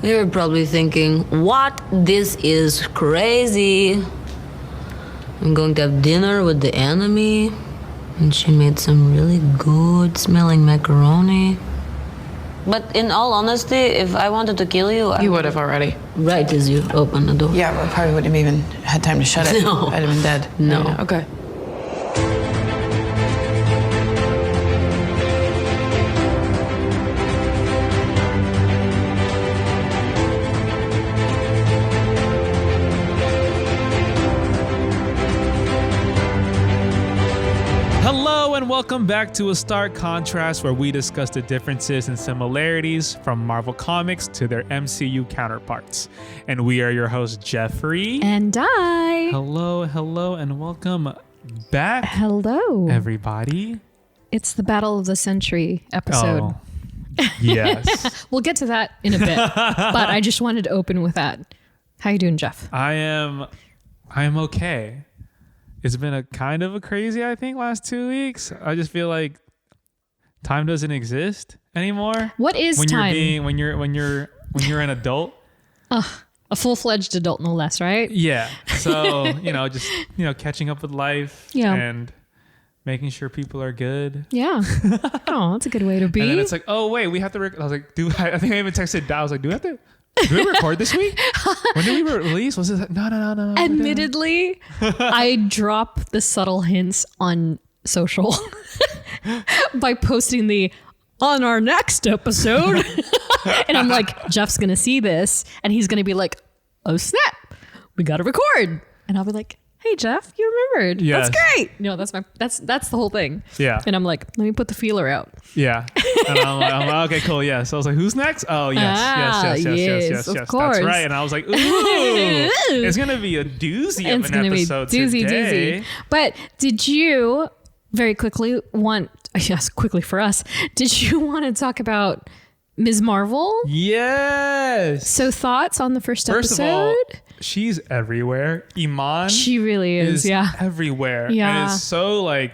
You're probably thinking, what? This is crazy. I'm going to have dinner with the enemy. And she made some really good smelling macaroni. But in all honesty, if I wanted to kill you, You would have already. right as you open the door. Yeah, but I probably wouldn't have even had time to shut it. No. I'd have been dead. No. Yeah, okay. Hello and welcome back to A Stark Contrast, where we discuss the differences and similarities from Marvel Comics to their MCU counterparts. And we are your hosts, Geoffrey and Dai. Hello, and welcome back. Hello, everybody. It's the Battle of the Century episode. Oh, yes. We'll get to that in a bit, but I just wanted to open with that. How you doing, Jeff? I am okay. It's been a kind of a crazy, I think, last 2 weeks. I just feel like time doesn't exist anymore. What is time? When you're an adult? A full-fledged adult, no less, right? Yeah. So, just catching up with life and making sure people are good. Yeah. Oh, that's a good way to be. And then it's like, oh wait, we have to I was like, I think I even texted Dad. I was like, do we record this week? When did we release? Was it no. Admittedly, I drop the subtle hints on social by posting on our next episode. And I'm like, Jeff's going to see this and he's going to be like, oh snap, we got to record. And I'll be like, hey Jeff, you remembered. Yes. That's great. No, that's the whole thing. Yeah. And I'm like, let me put the feeler out. Yeah. And I'm like, okay, cool. Yeah. So I was like, who's next? Oh, yes. Of course. That's right. And I was like, ooh, it's going to be a doozy of an episode today. But did you, very quickly, quickly for us, did you want to talk about Ms. Marvel? Yes. So thoughts on the first episode? Of all, she's everywhere. Iman. She really is. Yeah. Everywhere. Yeah. And it's so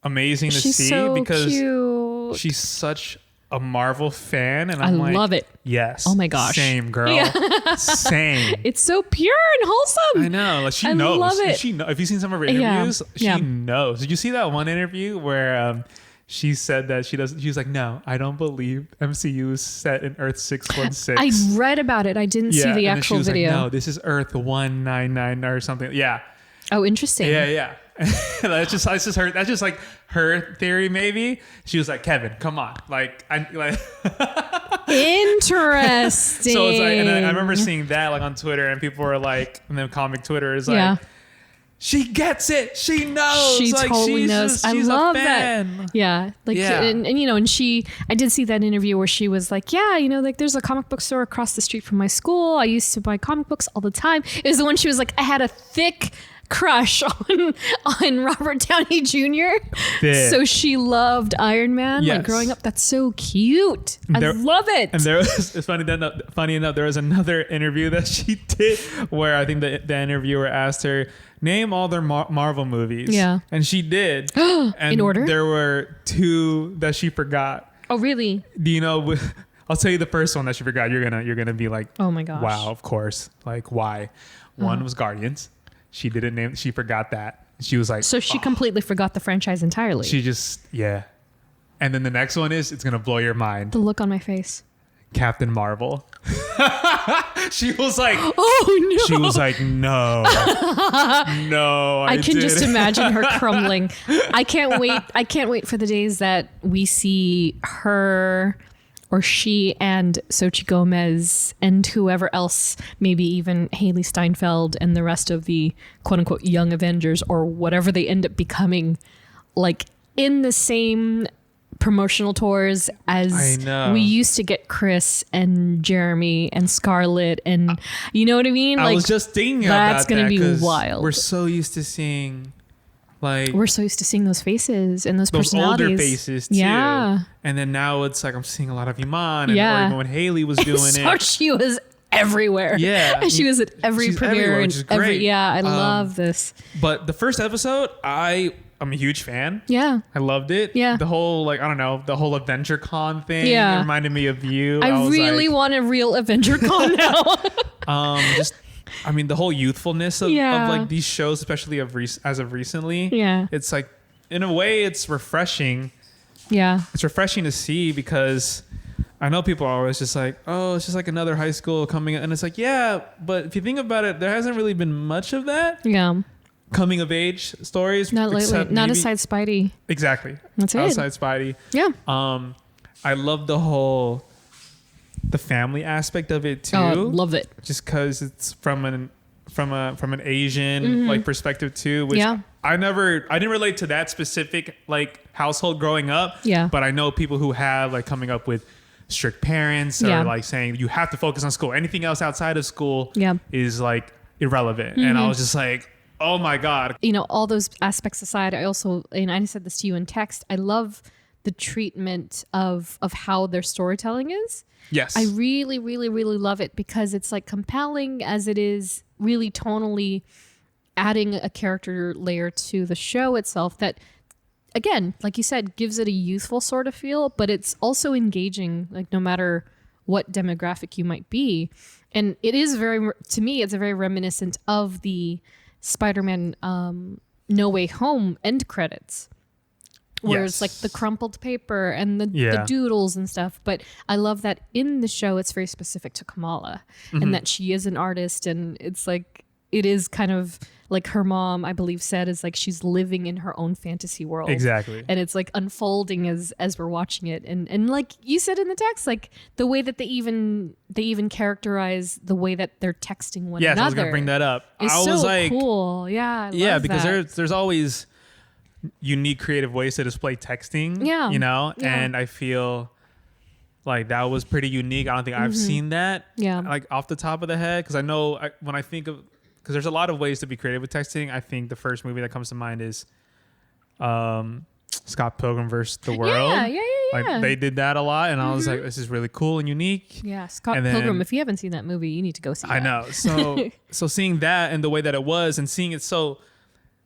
amazing to see so because cute. she's such a Marvel fan, and I love it. Yes. Oh my gosh. Same, girl. Yeah. Same. It's so pure and wholesome. I know. She I knows. love it. If you've seen some of her interviews, Yeah. she knows. Did you see that one interview where she said that she was like, no, I don't believe MCU is set in Earth 616. I read about it. I didn't see the and actual then she was video. Like, no, this is Earth 199 or something. Yeah. Oh, interesting. Yeah. That's just her theory. Maybe she was like, Kevin, come on, Interesting. So it's like, and I remember seeing that on Twitter, and people were like, and then comic Twitter is like, she gets it. She knows. She totally knows. I love that. Yeah. I did see that interview where she was like, there's a comic book store across the street from my school. I used to buy comic books all the time. It was the one she was like, I had a thick crush on Robert Downey Jr. So she loved Iron Man growing up. That's so cute. I love it. And it's funny enough, there was another interview that she did where I think the interviewer asked her, name all their Marvel movies. Yeah. And she did. And in order? There were two that she forgot. Oh, really? Do you know? I'll tell you the first one that she forgot. You're gonna be like, oh my gosh. Wow, of course. Like, why? One was Guardians. She didn't name. She forgot that. She was like, so she completely forgot the franchise entirely. She just And then the next one is, it's gonna blow your mind. The look on my face. Captain Marvel. She was like, oh no. She was like, no. I can just imagine her crumbling. I can't wait for the days that we see her or she and Xochitl Gomez and whoever else, maybe even Haley Steinfeld and the rest of the quote unquote young Avengers or whatever they end up becoming, in the same promotional tours as we used to get Chris and Jeremy and Scarlett, and you know what I mean? I was just thinking about that. That's going to be wild. We're so used to seeing those faces and those personalities. Older faces too. Yeah. And then now it's like I'm seeing a lot of Iman, and or even when Haley was doing it. She was everywhere. Yeah. She was at every premiere. Which is great. I love this. But the first episode, I I'm a huge fan. Yeah. I loved it. Yeah. The whole like I don't know the whole Avenger Con thing. Yeah. It reminded me of you. I was really like, want a real Avenger Con now. just I mean the whole youthfulness of Yeah. like these shows, especially as of recently. Yeah. It's like in a way it's refreshing. Yeah. It's refreshing to see because I know people are always just like, oh, it's just like another high school coming, and it's like, yeah, but if you think about it, there hasn't really been much of that Yeah. coming of age stories. Not lately. except Not maybe- aside Spidey. Exactly. That's it. Outside Spidey. Yeah. I love the family aspect of it too. Oh, love it. Just because it's from an Asian like perspective too, which Yeah. I didn't relate to that specific like household growing up. Yeah. But I know people who have like coming up with strict parents or Yeah. like saying you have to focus on school. Anything else outside of school Yeah. is like irrelevant. And I was just like, oh my God. You know, all those aspects aside, I also, and I said this to you in text, I love the treatment of how their storytelling is. Yes. I really, really, really love it because it's like compelling as it is really tonally adding a character layer to the show itself that, again, like you said, gives it a youthful sort of feel, but it's also engaging, like no matter what demographic you might be. And it is to me, it's a very reminiscent of the Spider-Man No Way Home end credits. Where it's like the crumpled paper and the doodles and stuff. But I love that in the show, it's very specific to Kamala and that she is an artist. And it's like, it is kind of like her mom, I believe, said is like she's living in her own fantasy world. Exactly. And it's like unfolding as we're watching it. And like you said in the text, like the way that they even characterize the way that they're texting one another. Yes, I was going to bring that up. It's I was so like, cool. Yeah. Because there's always unique creative ways to display texting. Yeah. You know? Yeah. And I feel like that was pretty unique. I don't think I've seen that. Yeah. Like off the top of the head. Because I know when I think of, because there's a lot of ways to be creative with texting. I think the first movie that comes to mind is Scott Pilgrim vs. the World. Yeah. Like they did that a lot. And I was like, this is really cool and unique. Yeah, Scott And then- Pilgrim. If you haven't seen that movie, you need to go see it. I know. So seeing that and the way that it was and seeing it so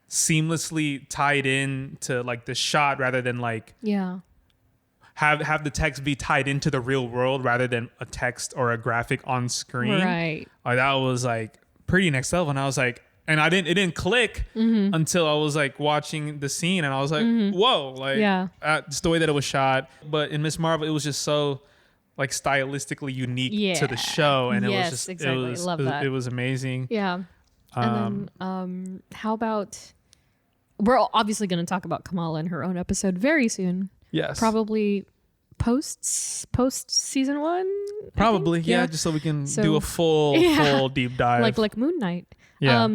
seamlessly tied in to like the shot rather than like Yeah. have the text be tied into the real world rather than a text or a graphic on screen. Right. That was like pretty next level. And I was like, and it didn't click until I was like watching the scene and I was like, whoa, like Yeah. Just the way that it was shot. But in Miss Marvel, it was just so like stylistically unique to the show. And it Yes, was just, exactly. it was, Love that. it was amazing. Yeah. And then how about we're obviously going to talk about Kamala in her own episode very soon. Yes. Probably post season 1. Probably, yeah, just so we can So- do a full deep dive. Like Moon Knight. Yeah.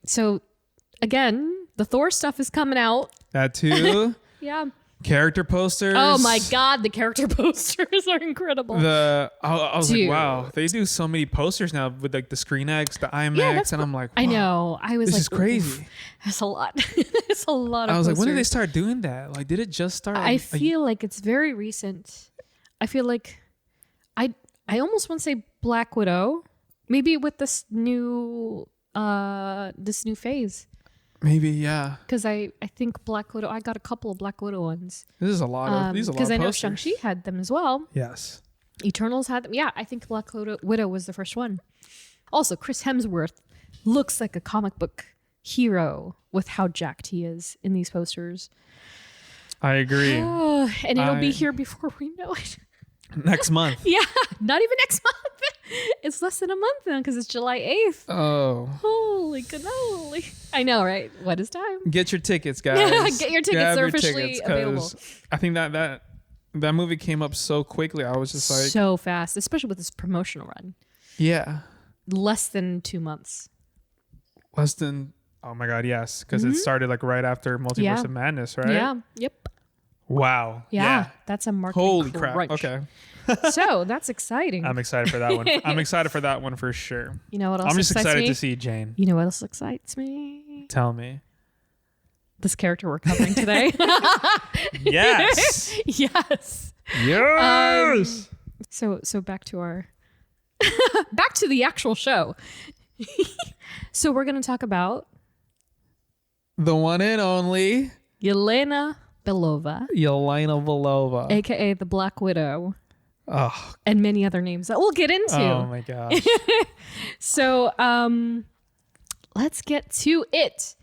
So again, the Thor stuff is coming out. That too. Yeah. Character posters. Oh my God, the character posters are incredible. I was Dude. like, wow, they do so many posters now with like the Screen X, the IMAX, and I'm like, wow, I know. I was this like, is crazy. oof, that's a lot. It's a lot of I was like, when did they posters. start doing that? Like, did it just start? I feel like it's very recent. I feel like I almost want to say Black Widow, maybe with this new phase, maybe, yeah. because I think Black Widow. I got a couple of Black Widow ones. This is a lot of these. Because I know posters. Shang-Chi had them as well. Yes. Eternals had them. Yeah, I think Black Widow was the first one. Also, Chris Hemsworth looks like a comic book hero with how jacked he is in these posters. I agree. And it'll be here before we know it. Next month. Yeah, not even next month. It's less than a month now because it's July 8th. Oh. Holy cannoli. I know, right? What is time? Get your tickets, guys. Get your tickets. Grab They're your officially tickets, 'cause available. I think that movie came up so quickly. I was just like, So fast, especially with this promotional run. yeah. Less than 2 months. Less than, oh my God, yes. Because it started like right after Multiverse Yeah. of Madness, right? Yeah. Yep. Wow. Yeah. That's a marketing Holy crap. crunch. Okay. So that's exciting. I'm excited for that one. I'm excited for that one for sure. You know what else I'm just excites excited me? to see Jane. You know what else excites me? Tell me. This character we're covering today. Yes. Yes. Yes. So back to our back to the actual show. So we're going to talk about The one and only Yelena Belova, Yelena Belova. aka the Black Widow, Oh, and many other names that we'll get into. oh my gosh. So let's get to it.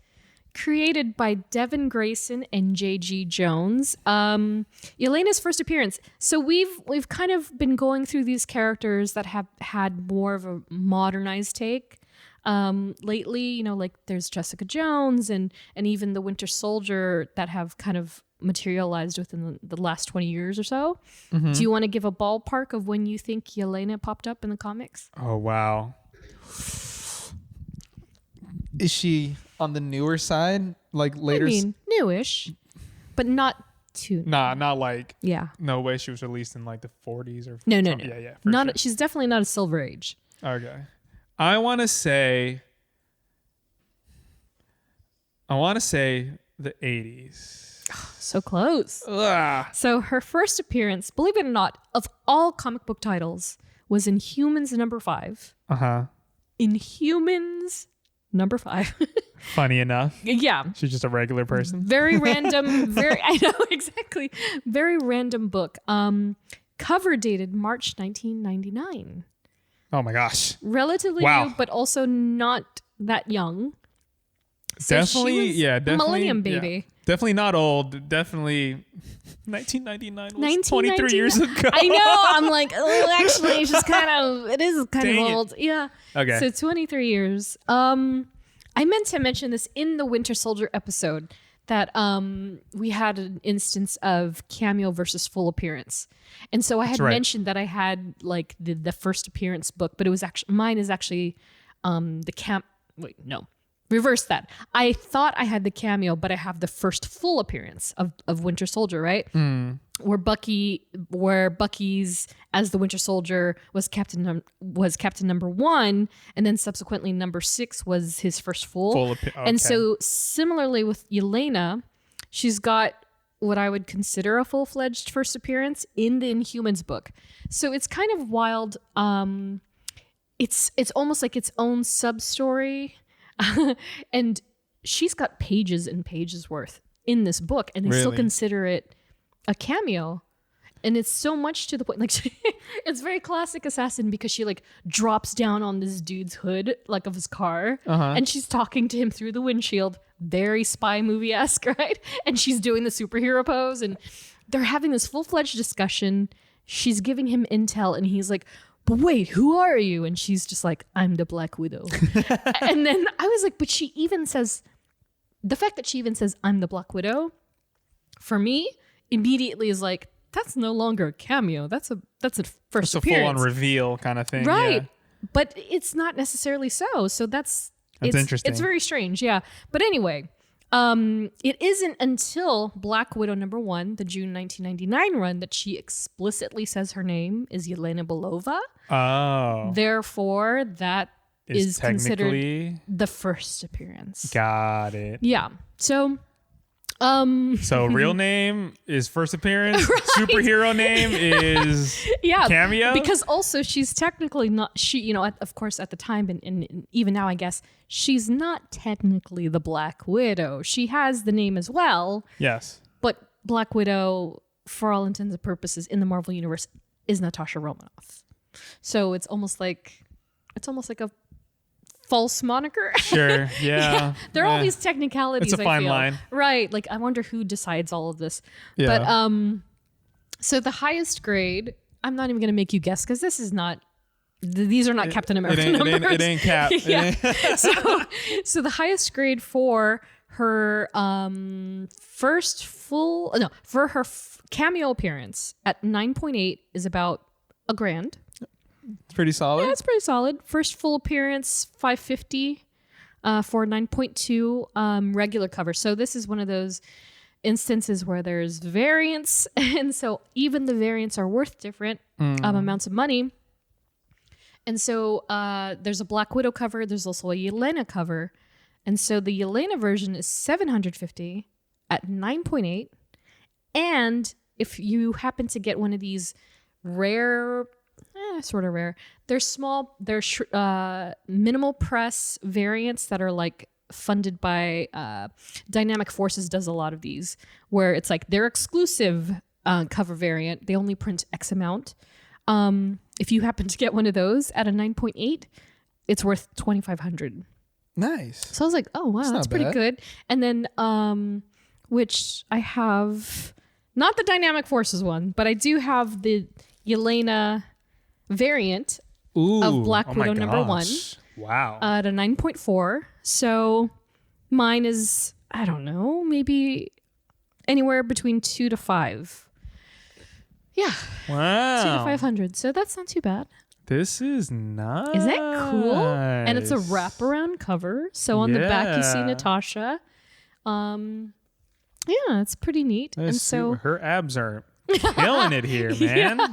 Created by Devin Grayson and J.G. Jones. Yelena's first appearance. So we've kind of been going through these characters that have had more of a modernized take lately. You know, like there's Jessica Jones and even the Winter Soldier that have kind of materialized within the last 20 years or so. Do you want to give a ballpark of when you think Yelena popped up in the comics? Oh, wow. Is she on the newer side? Like later? I mean, newish, but not too. Nah, not like. Yeah. No way she was released in like the 40s or. No. Yeah. For Not. sure. She's definitely not a Silver Age. Okay. I want to say the 80s. So close. Ugh. So her first appearance, believe it or not, of all comic book titles, was in Humans #5. Uh-huh. Inhumans #5. Funny enough. Yeah. She's just a regular person. Very random. I know, exactly. Very random book. Cover dated March 1999. Oh my gosh. Relatively Wow. new, but also not that young. So Definitely, she was definitely. Millennium baby. Yeah. Definitely not old. Definitely 1999 was 1999. 23 years ago. I know. I'm like, oh, actually, it is kind Dang of it. old. Yeah. Okay. So 23 years. I meant to mention this in the Winter Soldier episode that we had an instance of cameo versus full appearance. And so I had right. mentioned that I had like the first appearance book, but it was actually mine is actually reverse that. I thought I had the cameo, but I have the first full appearance of Winter Soldier, right? Where Bucky's as the Winter Soldier was Captain number 1, and then subsequently number 6 was his first full. Okay. And so similarly with Yelena, she's got what I would consider a full-fledged first appearance in the Inhumans book. So it's kind of wild. It's almost like its own sub-story. And she's got pages and pages worth in this book, and they still Really? consider it a cameo. And it's so much to the point, like it's very classic assassin because she like drops down on this dude's hood, like of his car, and she's talking to him through the windshield, very spy movie-esque, right? And she's doing the superhero pose, and they're having this full-fledged discussion. She's giving him intel, and he's like, but wait, who are you? And she's just like, I'm the Black Widow. And then I was like, but she even says, the fact that she even says, I'm the Black Widow, for me, immediately is like, that's no longer a cameo. That's a first It's a appearance. full-on reveal kind of thing. Right. Yeah. But it's not necessarily so. So that's interesting. It's very strange. Yeah. But anyway, it isn't until Black Widow #1, the June 1999 run, that she explicitly says her name is Yelena Belova. Oh. Therefore, that is considered technically the first appearance. Got it. Yeah. So, So real name is first appearance. Superhero name is yeah, cameo. because also she's technically not, of course at the time and even now I guess, she's not technically the Black Widow. She has the name as well, Yes. but Black Widow, for all intents and purposes in the Marvel Universe, is Natasha Romanoff. So it's almost like a false moniker. Sure. Yeah. There are all these technicalities. It's a fine I feel. line. Right? Like I wonder who decides all of this. Yeah. But so the highest grade, I'm not even going to make you guess because this is not. These are not Captain America numbers. It ain't Cap. Yeah. So the highest grade for her for her cameo appearance at 9.8 is about $1,000. It's pretty solid. Yeah, it's pretty solid. First full appearance, $550 for 9.2 regular cover. So this is one of those instances where there's variants, and so even the variants are worth different amounts of money. And so there's a Black Widow cover. There's also a Yelena cover. And so the Yelena version is $750 at 9.8. And if you happen to get one of these rare, sort of rare, they're small, they're minimal press variants that are like funded by Dynamic Forces. Does a lot of these where it's like their exclusive cover variant. They only print X amount. If you happen to get one of those at a 9.8, it's worth $2,500. Nice. So I was like, oh wow, that's pretty good. And then which I have, not the Dynamic Forces one, but I do have the Yelena variant of Black Widow #1. Wow. At a 9.4. So mine is, I don't know, maybe anywhere between 2 to 5. Yeah. Wow. 2 to 500. So that's not too bad. This is nice. Isn't that cool? And it's a wraparound cover. So on the back you see Natasha. Yeah, it's pretty neat. And so her abs are killing it here, man. Yeah.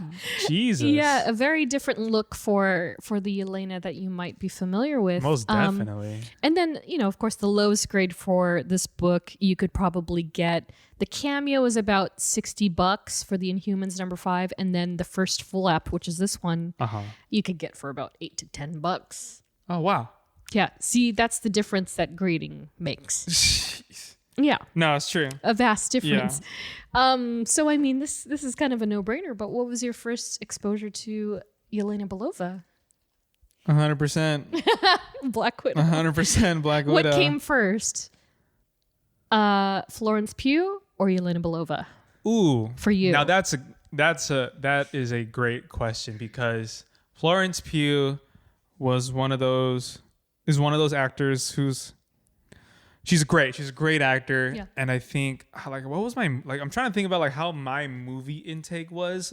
Jesus. Yeah, a very different look for the Yelena that you might be familiar with. Most definitely. And then, of course, the lowest grade for this book, you could probably get. The cameo is about $60 for the Inhumans #5, and then the first full app, which is this one, you could get for about $8 to $10. Oh wow. Yeah. See, that's the difference that grading makes. Jeez. Yeah. No, it's true. A vast difference. So I mean, this is kind of a no-brainer. But what was your first exposure to Yelena Belova? 100%. Black Widow. 100% Black Widow. What came first? Florence Pugh or Yelena Belova? Ooh, for you. Now that is a great question, because Florence Pugh is one of those actors who's she's a great actor. Yeah. And I think what was I'm trying to think about how my movie intake was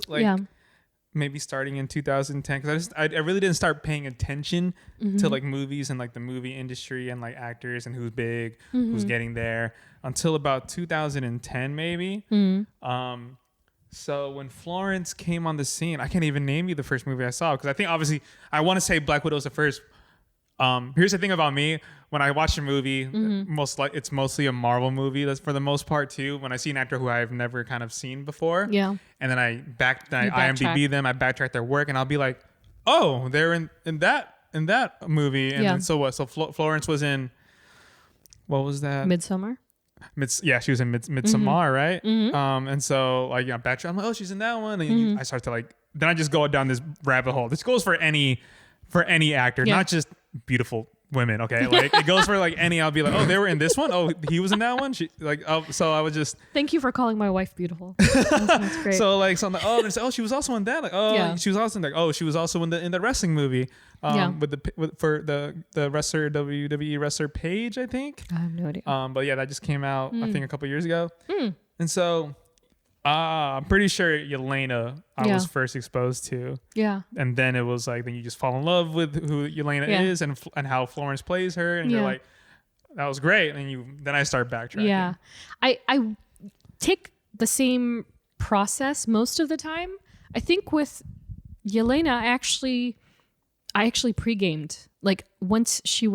maybe starting in 2010, because I really didn't start paying attention to movies and the movie industry and actors and who's big, who's getting there, until about 2010 maybe. So when Florence came on the scene, I can't even name you the first movie I saw, because I think obviously I want to say Black Widow was the first. Here's the thing about me: when I watch a movie, it's mostly a Marvel movie. That's for the most part too. When I see an actor who I've never kind of seen before, and then I IMDb them, I backtrack their work, and I'll be like, oh, they're in that movie. And then so what? So Florence was in, what was that? Midsommar. She was in Midsommar, right? And so backtrack. I'm like, oh, she's in that one. And I start to then I just go down this rabbit hole. This goes for any actor, not just beautiful women. Okay, it goes for any. I'll be like, oh, they were in this one. Oh, he was in that one. She so I would just. Thank you for calling my wife beautiful. That's great. So I'm like, oh, she was also in that. She was also in she was also in the wrestling movie. For the wrestler, WWE wrestler Paige, I think. I have no idea. But yeah, that just came out I think a couple years ago. And so I'm pretty sure Yelena I was first exposed to. Yeah. And then it was then you just fall in love with who Yelena is and how Florence plays her, and you're like, that was great. And then I start backtracking. Yeah. I take the same process most of the time. I think with Yelena, I actually pre-gamed. Once she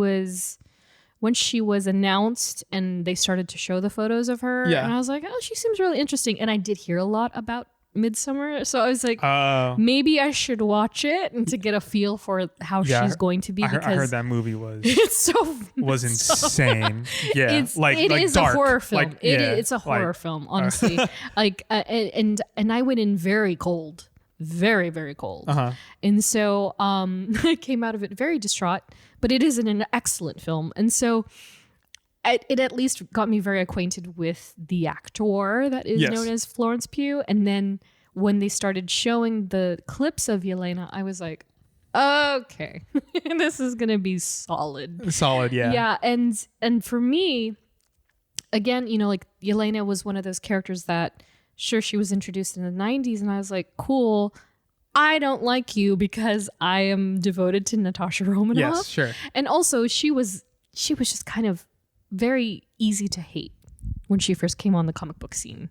was announced and they started to show the photos of her, and I was like, oh, she seems really interesting. And I did hear a lot about Midsommar, so I was like, maybe I should watch it and to get a feel for how she's going to be. I heard that movie was was insane. It is dark. A horror film. It's a horror film, honestly. And I went in very cold. Very, very cold. And so I came out of it very distraught, but it is an excellent film. And so it at least got me very acquainted with the actor that is known as Florence Pugh. And then when they started showing the clips of Yelena, I was like, okay, this is going to be solid. Solid, yeah. Yeah. And for me, again, Yelena was one of those characters that, sure, she was introduced in the 90s, and I was like, cool, I don't like you because I am devoted to Natasha Romanoff. Yes, sure. And also she was just kind of very easy to hate when she first came on the comic book scene.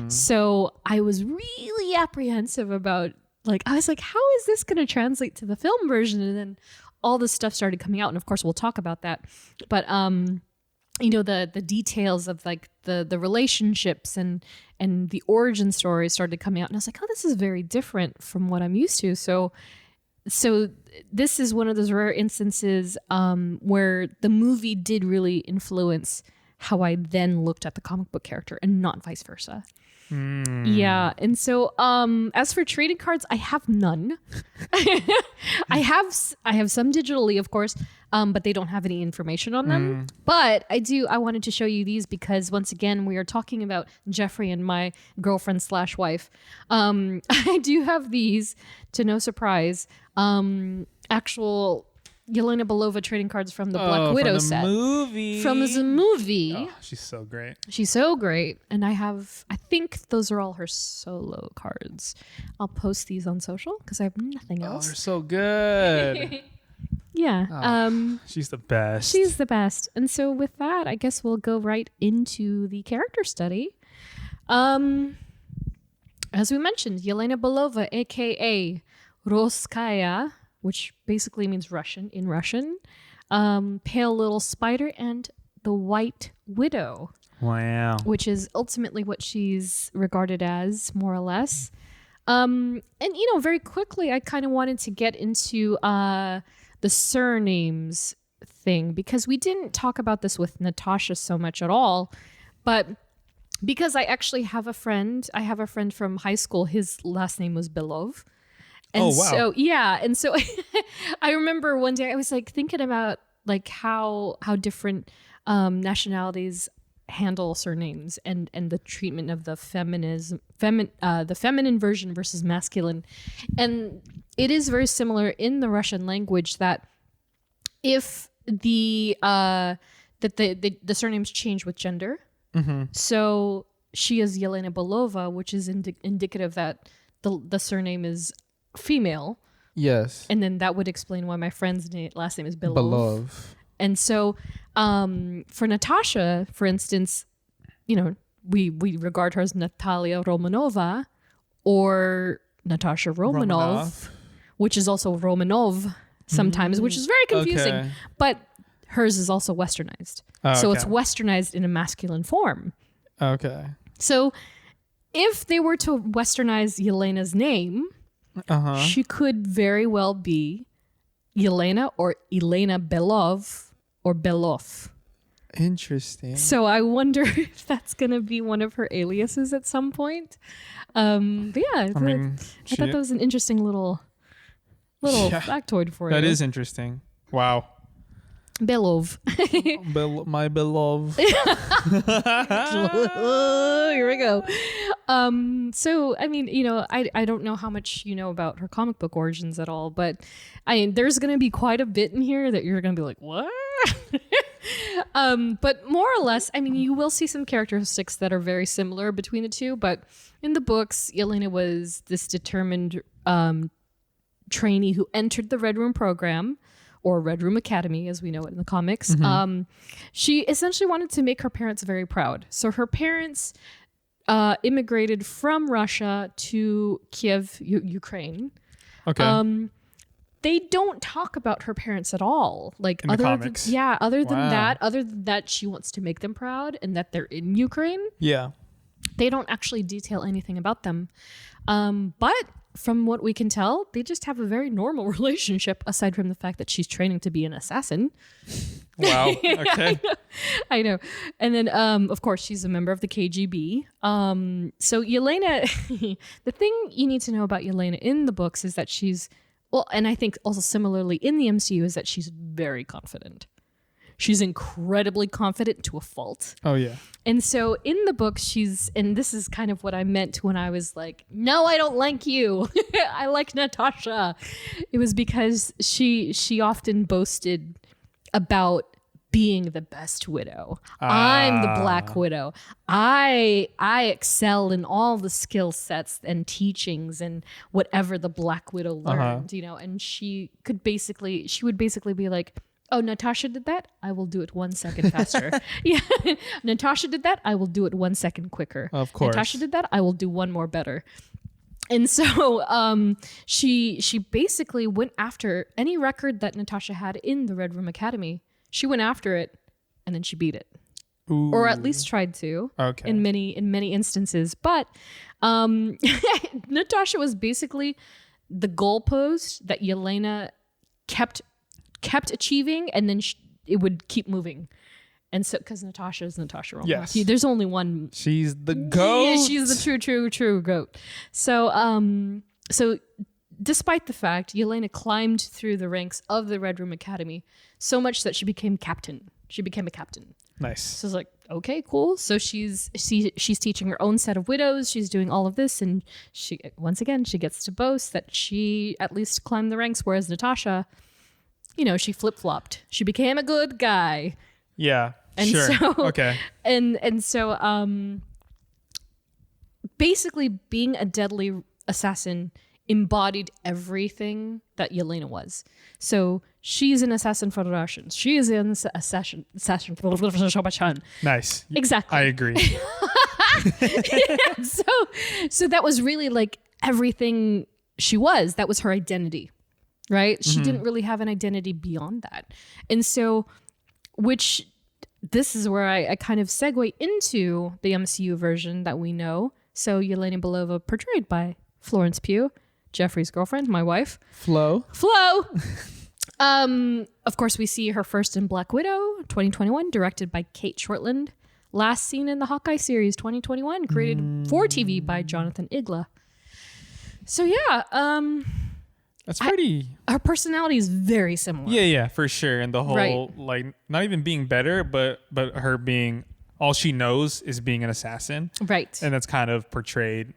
So I was really apprehensive about, I was like, how is this going to translate to the film version? And then all this stuff started coming out, and of course we'll talk about that. But the details of the relationships and the origin stories started coming out, and I was like, oh, this is very different from what I'm used to. So so this is one of those rare instances where the movie did really influence how I then looked at the comic book character and not vice versa. Yeah. And so as for trading cards, I have none. I have some digitally, of course, but they don't have any information on them. But I wanted to show you these because once again, we are talking about Geoffrey and my girlfriend / wife. I do have these, to no surprise, actual Yelena Belova trading cards from the Black Widow set. Movie. From the movie. Oh, she's so great. She's so great. And I think those are all her solo cards. I'll post these on social because I have nothing Oh, else. they're so good. Yeah. She's the best. She's the best. And so with that, I guess we'll go right into the character study. As we mentioned, Yelena Belova, aka Roskaya, which basically means Russian in Russian, Pale Little Spider, and the White Widow. Wow. Which is ultimately what she's regarded as, more or less. And, very quickly, I kind of wanted to get into the surnames thing, because we didn't talk about this with Natasha so much at all. But because I actually have a friend from high school, his last name was Belov. And so, yeah. And so I remember one day I was like thinking about like how different nationalities handle surnames and the treatment of the the feminine version versus masculine. And it is very similar in the Russian language that if the surnames change with gender. So she is Yelena Belova, which is indicative that the surname is female. Yes. And then that would explain why my friend's last name is Belov. Belov. And so for Natasha, for instance, we regard her as Natalia Romanova or Natasha Romanov, which is also Romanov sometimes, which is very confusing. Okay. But hers is also westernized. So it's westernized in a masculine form. Okay. So if they were to westernize Yelena's name, she could very well be Yelena or Elena Belov or Belov. Interesting. So I wonder if that's going to be one of her aliases at some point. But yeah, I thought that was an interesting little factoid for you. That is interesting. Wow. Belov. My beloved. Here we go. So, I mean, I don't know how much you know about her comic book origins at all, but there's going to be quite a bit in here that you're going to be like, what? But more or less, I mean, you will see some characteristics that are very similar between the two, but in the books, Yelena was this determined trainee who entered the Red Room program, or Red Room Academy, as we know it in the comics. She essentially wanted to make her parents very proud. So her parents immigrated from Russia to Kiev, Ukraine. Okay. They don't talk about her parents at all. Like In the comics? Other than that, she wants to make them proud and that they're in Ukraine. Yeah. They don't actually detail anything about them. But from what we can tell, they just have a very normal relationship, aside from the fact that she's training to be an assassin. Wow. Okay. I know. And then, of course, she's a member of the KGB. So Yelena, the thing you need to know about Yelena in the books is that she's, well, and I think also similarly in the MCU, is that she's very confident. She's incredibly confident to a fault. Oh, yeah. And so in the book, and this is kind of what I meant when I was like, no, I don't like you. I like Natasha. It was because she often boasted about being the best widow. I'm the Black Widow. I excel in all the skill sets and teachings and whatever the Black Widow learned, and she would basically be like, oh, Natasha did that? I will do it 1 second faster. Yeah. Natasha did that? I will do it 1 second quicker. Of course. Natasha did that? I will do one more better. And so she basically went after any record that Natasha had in the Red Room Academy. She went after it and then she beat it. Ooh. Or at least tried to. Okay. In many instances. But Natasha was basically the goalpost that Yelena kept achieving, and then it would keep moving. And so, because Natasha is Natasha Romanoff. Yes. There's only one. She's the goat. Yeah, she's the true goat. So, so despite the fact Yelena climbed through the ranks of the Red Room Academy so much that she became captain. She became a captain. Nice. So it's like, okay, cool. So she's teaching her own set of widows. She's doing all of this, and she once again she gets to boast that she at least climbed the ranks, whereas Natasha, she flip-flopped. She became a good guy. Yeah. And sure. so Okay. And so basically being a deadly assassin embodied everything that Yelena was. So she's an assassin for the Russians. She is an assassin for the Nice. Exactly. I agree. So that was really like everything she was. That was her identity, right? She didn't really have an identity beyond that. And so, which this is where I kind of segue into the MCU version that we know. So Yelena Belova, portrayed by Florence Pugh, Geoffrey's girlfriend, my wife. Flo. Of course, we see her first in Black Widow, 2021, directed by Kate Shortland. Last seen in the Hawkeye series, 2021, created for TV by Jonathan Igla. So yeah, That's pretty. her personality is very similar. Yeah, for sure. And the whole Right. like not even being better, but her being all she knows is being an assassin, Right. and that's kind of portrayed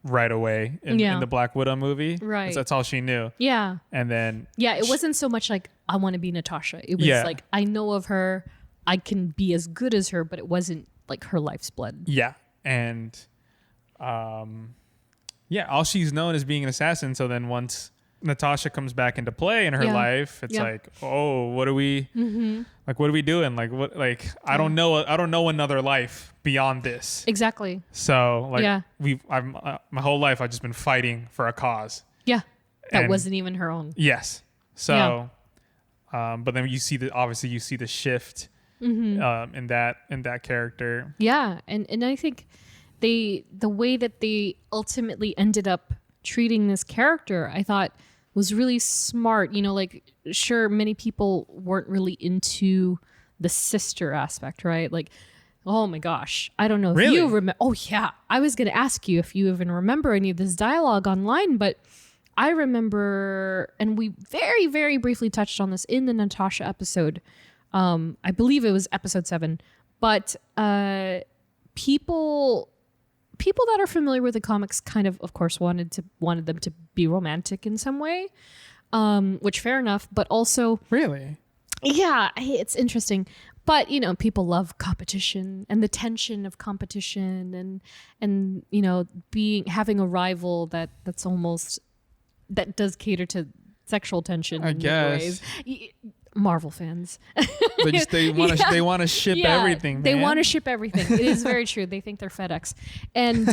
right away in the Black Widow movie. Right. That's all she knew. Yeah. And then It wasn't so much like, I want to be Natasha. It was Yeah. like, I know of her. I can be as good as her, but it wasn't like her life's blood. yeah, and all she's known is being an assassin. So then once Natasha comes back into play in her Yeah. life, it's Yeah. like, oh, what are we like? What are we doing? Like what? Like I don't know another life beyond this. Exactly. So like Yeah. my whole life I've just been fighting for a cause. Yeah. That And- wasn't even her own. Yes. So, but then you see the shift in that character. Yeah, and I think the way that they ultimately ended up treating this character, I thought was really smart. Like sure, many people weren't really into the sister aspect, right? Like, oh my gosh, I don't know if Really? you remember. Oh yeah, I was going to ask you if you even remember any of this dialogue online, but I remember, and we very, very briefly touched on this in the Natasha episode. I believe it was episode 7, but people that are familiar with the comics kind of course, wanted them to be romantic in some way, which fair enough, but also, Really? yeah, it's interesting. But people love competition and the tension of competition, and having a rival that's almost that does cater to sexual tension. I in guess. ways. Marvel fans. They want to ship everything. They man. want to ship everything. It is very true. They think they're FedEx, and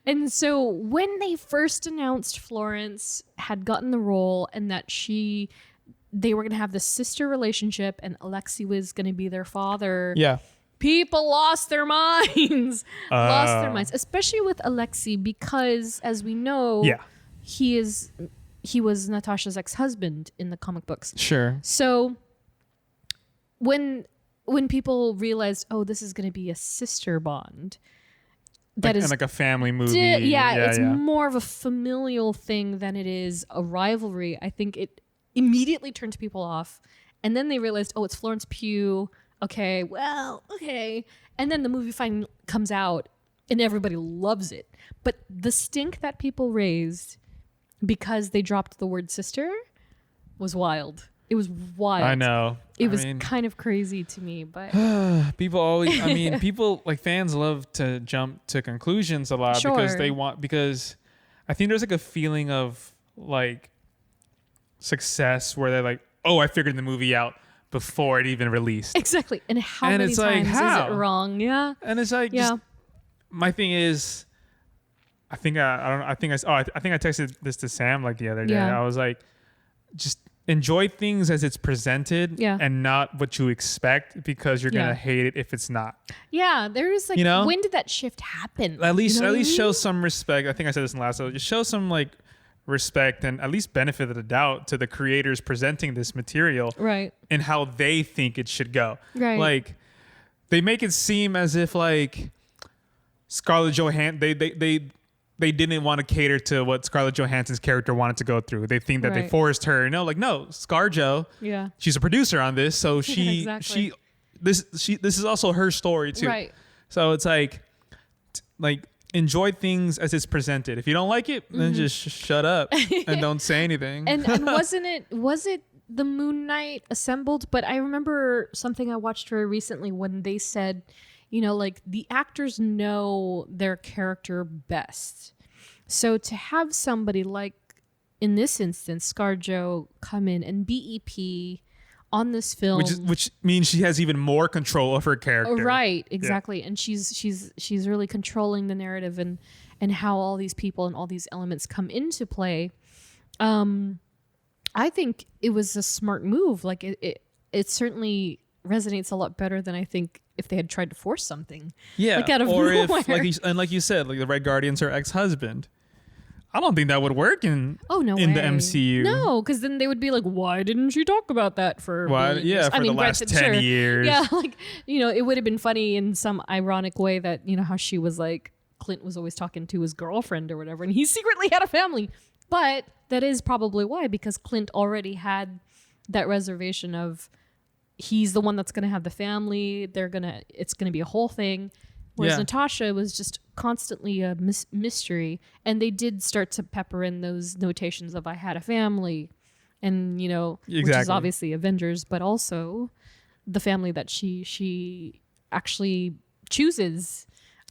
and so when they first announced Florence had gotten the role and that they were going to have this sister relationship and Alexei was going to be their father. Yeah. People lost their minds. Lost their minds, especially with Alexei, because as we know, Yeah. he was Natasha's ex-husband in the comic books. Sure. So when people realized, oh, this is going to be a sister bond, that is like a family movie. it's more of a familial thing than it is a rivalry. I think it immediately turned people off, and then they realized, oh, it's Florence Pugh. Okay, and then the movie finally comes out, and everybody loves it. But the stink that people raised because they dropped the word sister was wild. It was wild. I know. It was kind of crazy to me, but People always, people like fans love to jump to conclusions a lot Sure. because I think there's like a feeling of like success where they're like, oh, I figured the movie out before it even released. exactly. And how And many it's like, times how? is it wrong? Yeah. And it's like, Yeah. my thing is, I think I texted this to Sam like the other day. Yeah. I was like, just enjoy things as it's presented Yeah. and not what you expect, because you're Yeah. gonna hate it if it's not. Yeah, there's like, You know? when did that shift happen? At least You know what I mean? show some respect. I think I said this in the last episode. Just show some like respect and at least benefit of the doubt to the creators presenting this material Right. and how they think it should go. Right. Like they make it seem as if like Scarlett Johansson they didn't want to cater to what Scarlett Johansson's character wanted to go through. They think that they Right. forced her. No, ScarJo. Yeah. She's a producer on this, so Exactly. this is also her story too. Right. So it's like enjoy things as it's presented. If you don't like it, then just shut up and don't say anything. And was it the Moon Knight Assembled? But I remember something I watched very recently when they said, you know, like the actors know their character best. So to have somebody like, in this instance, ScarJo come in and BEP on this film, which means she has even more control of her character. right? Exactly, and she's really controlling the narrative and how all these people and all these elements come into play. I think it was a smart move. Like it certainly resonates a lot better than I think if they had tried to force something. Yeah, like out of or nowhere. if like you said, like the Red Guardian's her ex-husband. I don't think that would work in Oh no! in way. the MCU. No, because then they would be like, "Why didn't she talk about that for?" Why? billion Yeah, years?" for the last 10 years. Yeah, like it would have been funny in some ironic way that how she was like Clint was always talking to his girlfriend or whatever, and he secretly had a family. But that is probably why, because Clint already had that reservation of he's the one that's going to have the family. It's gonna be a whole thing. Whereas Yeah. Natasha was just constantly a mystery. And they did start to pepper in those notations of I had a family and, which is Exactly. obviously Avengers, but also the family that she actually chooses,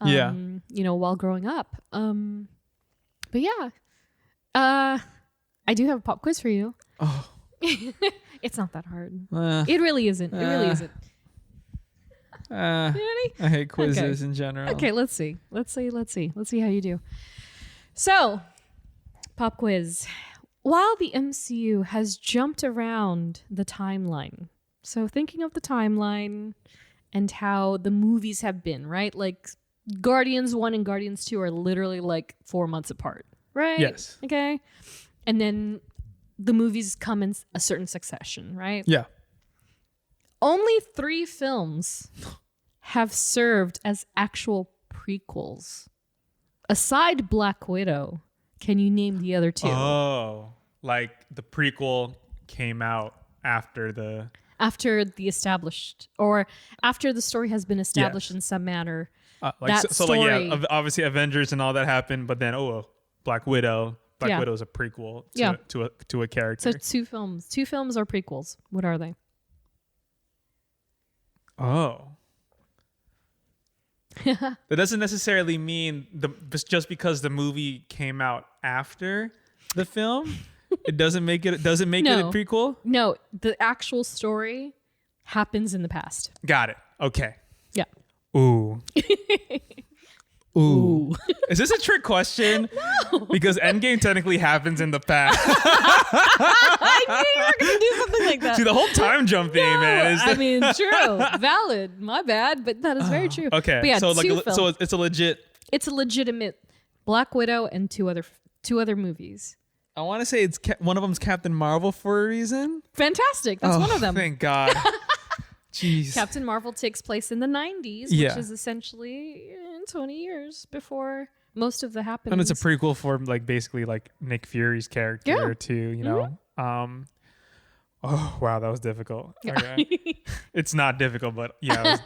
Yeah. while growing up. But yeah, I do have a pop quiz for you. Oh. It's not that hard. Uh, It really isn't. It really isn't. You ready? I hate quizzes in general. Okay, let's see. Let's see how you do. So, pop quiz. While the MCU has jumped around the timeline, so thinking of the timeline and how the movies have been, right? Like Guardians 1 and Guardians 2 are literally like 4 months apart, right? Yes. Okay. And then the movies come in a certain succession, right? Yeah. Only 3 films have served as actual prequels. Aside Black Widow, can you name the other 2? Oh, like the prequel came out after the. After the established, or after the story has been established Yes. in some manner. Like story. obviously Avengers and all that happened, but then Black Widow. Black Yeah. Widow is a prequel Yeah. to a character. So 2 films. 2 films are prequels. What are they? Oh. That doesn't necessarily mean just because the movie came out after the film, it doesn't make it. Doesn't make it a No. prequel. No, the actual story happens in the past. Got it. Okay. Yeah. Ooh. Ooh. Is this a trick question? No. Because Endgame technically happens in the past. I knew you were going to do something like that. See, the whole time jump thing, man. Is I mean, true, valid. My bad, but that is very true. okay. But yeah, so like, 2 films. so it's a legit. It's a legitimate Black Widow and two other movies. I want to say it's one of them's Captain Marvel for a reason. Fantastic. That's one of them. Thank God. Jeez. Captain Marvel takes place in the 90s, Yeah. which is essentially 20 years before most of the happenings. And it's a prequel for like basically like Nick Fury's character Yeah. too, you know. Oh wow, that was difficult. Okay. It's not difficult, but yeah.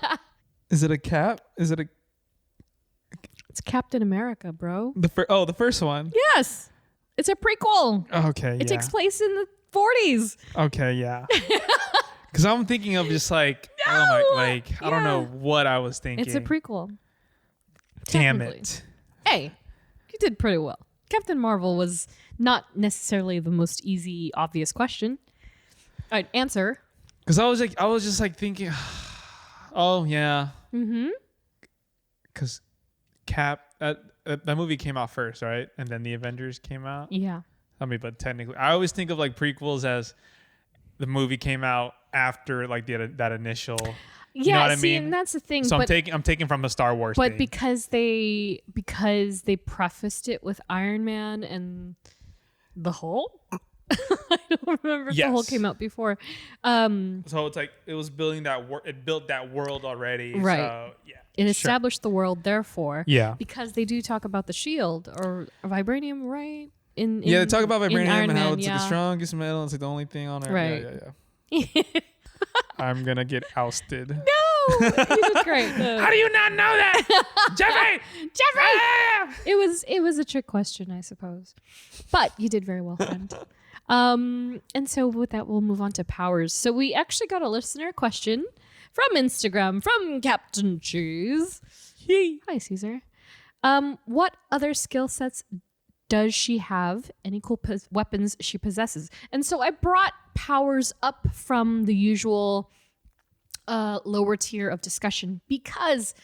Is it a cap? Is it It's Captain America, bro. the first one? Yes. It's a prequel. Okay, It takes place in the 40s. Okay, yeah. Because I'm thinking of just like, I don't know what I was thinking. It's a prequel. Damn technically. it. Hey, you did pretty well. Captain Marvel was not necessarily the most easy, obvious question. All right, answer. Because I was just like thinking, oh yeah. Mm-hmm. Because that movie came out first, right? And then the Avengers came out. Yeah. I mean, but technically, I always think of like prequels as the movie came out after like that initial. Yeah, You know what I see, mean? and that's the thing. So but I'm taking from the Star Wars but thing. because they prefaced it with Iron Man and the Hulk. I don't remember if the Hulk Yes. came out before. So it's like it was building it built that world already. Right. So, yeah. It Sure. established the world, therefore. Yeah. Because they do talk about the shield or vibranium, right? Yeah, they talk about in vibranium Iron and how Man, it's like the strongest metal. It's like the only thing on Earth. Right. Yeah. I'm gonna get ousted. No, you did great. How do you not know that, Jeffrey? It was a trick question, I suppose, but you did very well, friend. And so with that, we'll move on to powers. So we actually got a listener question from Instagram from Captain Cheese. Hi, Caesar. What other skill sets does she have? Any cool weapons she possesses? And so I brought powers up from the usual lower tier of discussion because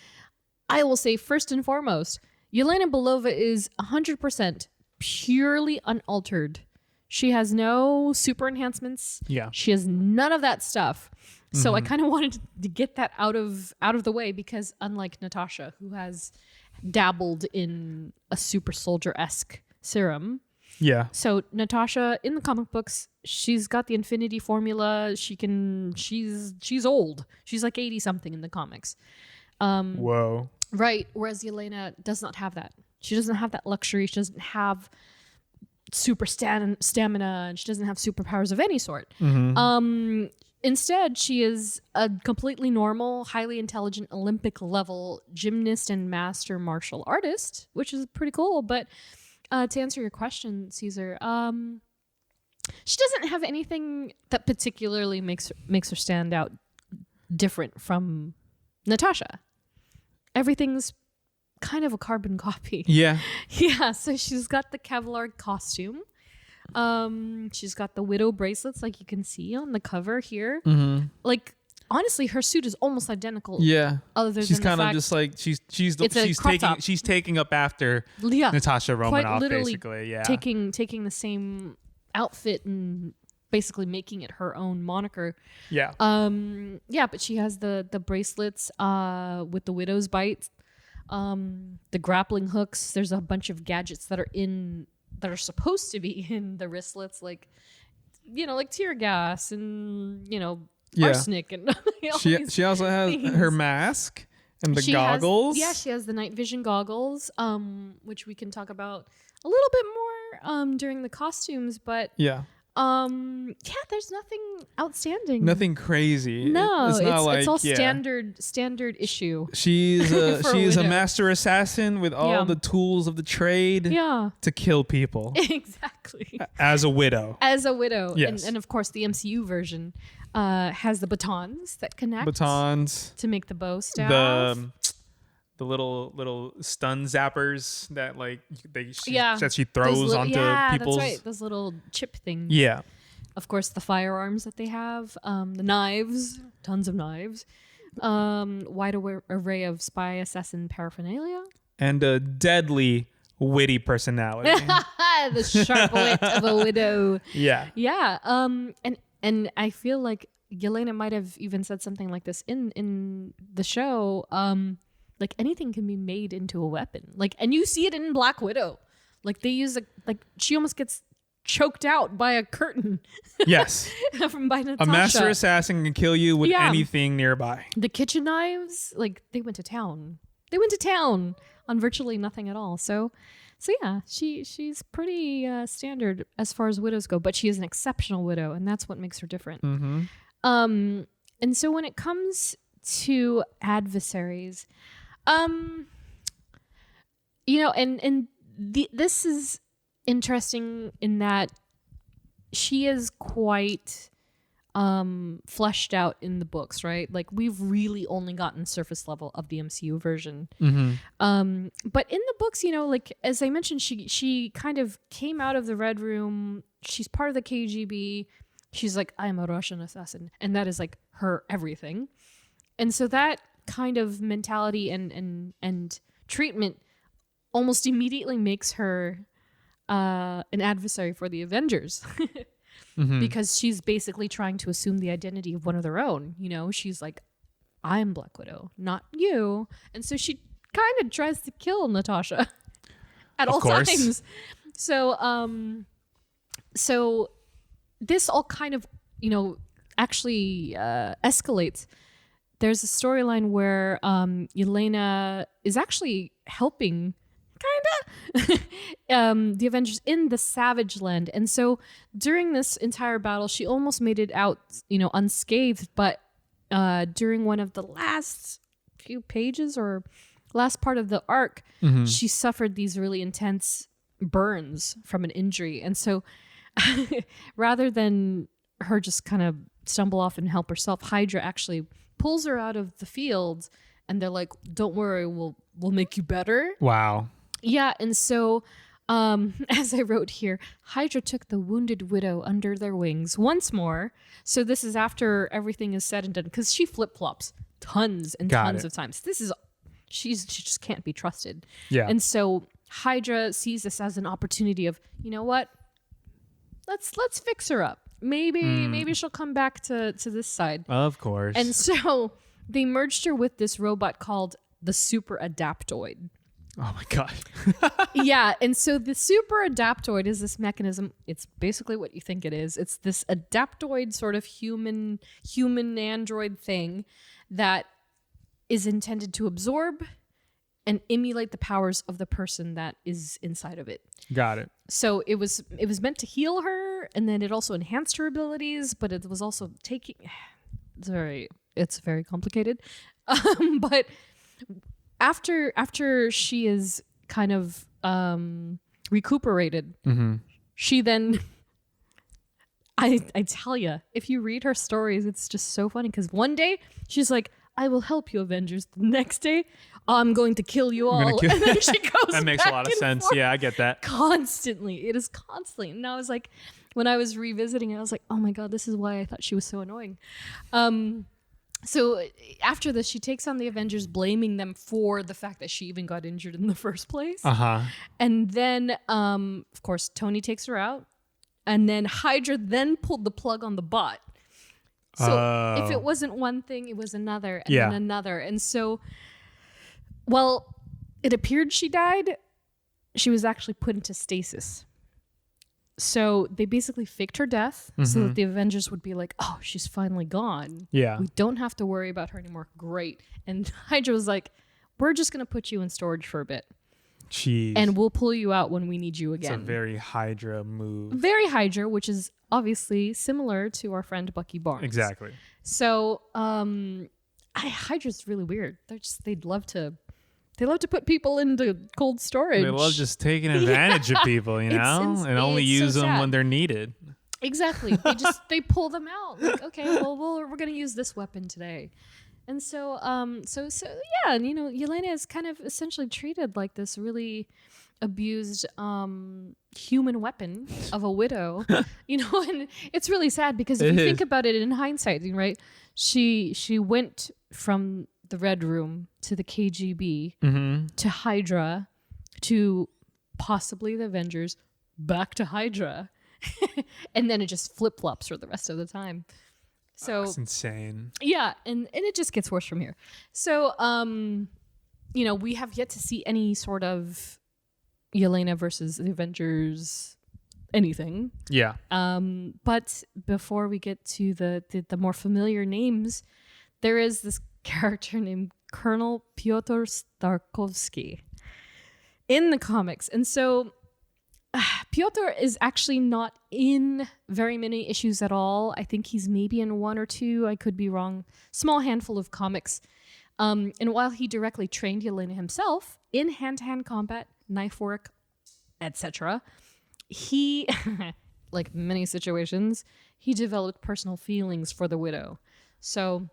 I will say first and foremost, Yelena Belova is 100% purely unaltered. She has no super enhancements. Yeah. She has none of that stuff. So I kind of wanted to get that out of the way because unlike Natasha, who has dabbled in a super soldier-esque serum. Yeah. So Natasha in the comic books, she's got the infinity formula. She's old. She's like 80 something in the comics. Whoa. Right. Whereas Yelena does not have that. She doesn't have that luxury. She doesn't have super stamina and she doesn't have superpowers of any sort. Instead, she is a completely normal, highly intelligent Olympic level gymnast and master martial artist, which is pretty cool. But to answer your question, Caesar, she doesn't have anything that particularly makes her stand out different from Natasha. Everything's kind of a carbon copy. Yeah. Yeah, so she's got the Kevlar costume. She's got the widow bracelets, like you can see on the cover here. Like honestly, her suit is almost identical. Yeah. Other She's than the kind of fact just like she's taking up after yeah, Natasha quite Romanoff, literally basically. Yeah. taking the same outfit and basically making it her own moniker. Yeah. Yeah, but she has the bracelets with the widow's bite, the grappling hooks. There's a bunch of gadgets that are supposed to be in the wristlets, like tear gas and arsenic and all these She also has things. her mask and the goggles. She has the night vision goggles, which we can talk about a little bit more during the costumes. But Yeah. there's nothing outstanding. Nothing crazy. No, it's not like it's all yeah. standard issue. She's a For a she's a widow. master assassin with all Yeah. the tools of the trade Yeah, to kill people exactly. as a widow. As a widow, Yes. and of course the MCU version has the batons that connect Batons, to make the bow staff. the little stun zappers that like Yeah. that she throws onto people's. That's right. Those little chip things. Yeah. Of course, the firearms that they have, the knives, tons of knives, wide array of spy assassin paraphernalia. And a deadly witty personality. The sharp wit of a widow. Yeah. Yeah. And I feel like Yelena might have even said something like this in the show. Like anything can be made into a weapon. Like, and you see it in Black Widow. Like they use she almost gets choked out by a curtain. Yes. By Natasha. A master assassin can kill you with Yeah. anything nearby. The kitchen knives, like they went to town. They went to town on virtually nothing at all. So yeah, she's pretty standard as far as widows go, but she is an exceptional widow, and that's what makes her different. Mm-hmm. And so when it comes to adversaries, this is interesting in that she is quite fleshed out in the books, right? Like we've really only gotten surface level of the MCU version. Mm-hmm. But in the books, like as I mentioned, she kind of came out of the Red Room. She's part of the KGB. She's like, I'm a Russian assassin, and that is like her everything. And so that kind of mentality and treatment almost immediately makes her an adversary for the Avengers. because she's basically trying to assume the identity of one of their own. You know, she's like, I'm Black Widow, not you. And so she kind of tries to kill Natasha at all times. So, so this all kind of, you know, actually escalates. There's a storyline where Yelena is actually helping the Avengers in the Savage Land. And so during this entire battle, she almost made it out, you know, unscathed. But during one of the last few pages or last part of the arc, she suffered these really intense burns from an injury. And so rather than her just kind of stumble off and help herself, Hydra actually pulls her out of the field, and they're like, don't worry, we'll make you better. Wow. Yeah, and so as I wrote here, Hydra took the wounded widow under their wings once more. So this is after everything is said and done, because she flip-flops tons and tons of times. She just can't be trusted. Yeah. And so Hydra sees this as an opportunity of, you know what? Let's fix her up. Maybe she'll come back to this side. Of course. And so they merged her with this robot called the Super Adaptoid. Oh my God. Yeah, and so the Super Adaptoid is this mechanism. It's basically what you think it is. It's this adaptoid sort of human android thing that is intended to absorb and emulate the powers of the person that is inside of it. Got it. So it was meant to heal her, and then it also enhanced her abilities, but it was also taking. It's very complicated, but after she is kind of recuperated, she then. I tell you, if you read her stories, it's just so funny, because one day she's like, I will help you, Avengers. The next day, I'm going to kill you all. And then she goes That makes a lot of sense. forth. Yeah, I get that. Constantly. It is constantly. And I was like, when I was revisiting it, I was like, oh my God, this is why I thought she was so annoying. So after this, she takes on the Avengers, blaming them for the fact that she even got injured in the first place. And then, of course, Tony takes her out. And then Hydra then pulled the plug on the bot. So if it wasn't one thing, it was another, and then another. And so, well, it appeared she died. She was actually put into stasis. So they basically faked her death so that the Avengers would be like, oh, she's finally gone. Yeah. We don't have to worry about her anymore. Great. And Hydra was like, we're just going to put you in storage for a bit. Jeez. And we'll pull you out when we need you again. It's a very Hydra move. Very Hydra, which is obviously similar to our friend Bucky Barnes. Exactly. So Hydra's really weird. They love to put people into cold storage. They love just taking advantage of people, you know, and only use them when they're needed. Exactly. They pull them out. Like, okay, well, we're gonna use this weapon today. And so yeah, and you know, Yelena is kind of essentially treated like this really abused human weapon of a widow, you know, and it's really sad because if you think about it in hindsight, right? She went from the Red Room to the KGB to Hydra to possibly the Avengers, back to Hydra, and then it just flip-flops for the rest of the time. So that's insane. Yeah, and it just gets worse from here. So, you know, we have yet to see any sort of Yelena versus the Avengers anything. Yeah. But before we get to the more familiar names, there is this character named Colonel Pyotr Starkovsky in the comics. And so Pyotr is actually not in very many issues at all. I think he's maybe in one or two. I could be wrong. Small handful of comics. And while he directly trained Yelena himself in hand-to-hand combat, knife work, etc., he, like many situations, he developed personal feelings for the widow. So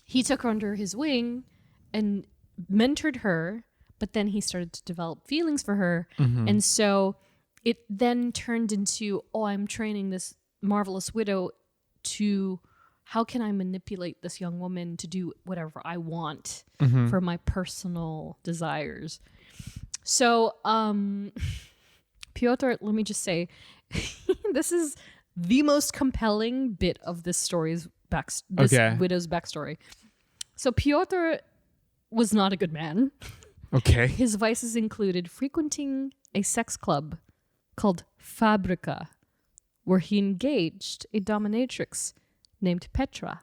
he took her under his wing and mentored her, but then he started to develop feelings for her. And so it then turned into, oh, I'm training this marvelous widow to, how can I manipulate this young woman to do whatever I want for my personal desires? So, Pyotr, let me just say, this is the most compelling bit of this story's widow's backstory. So Piotr was not a good man. Okay. His vices included frequenting a sex club called Fabrica, where he engaged a dominatrix named Petra.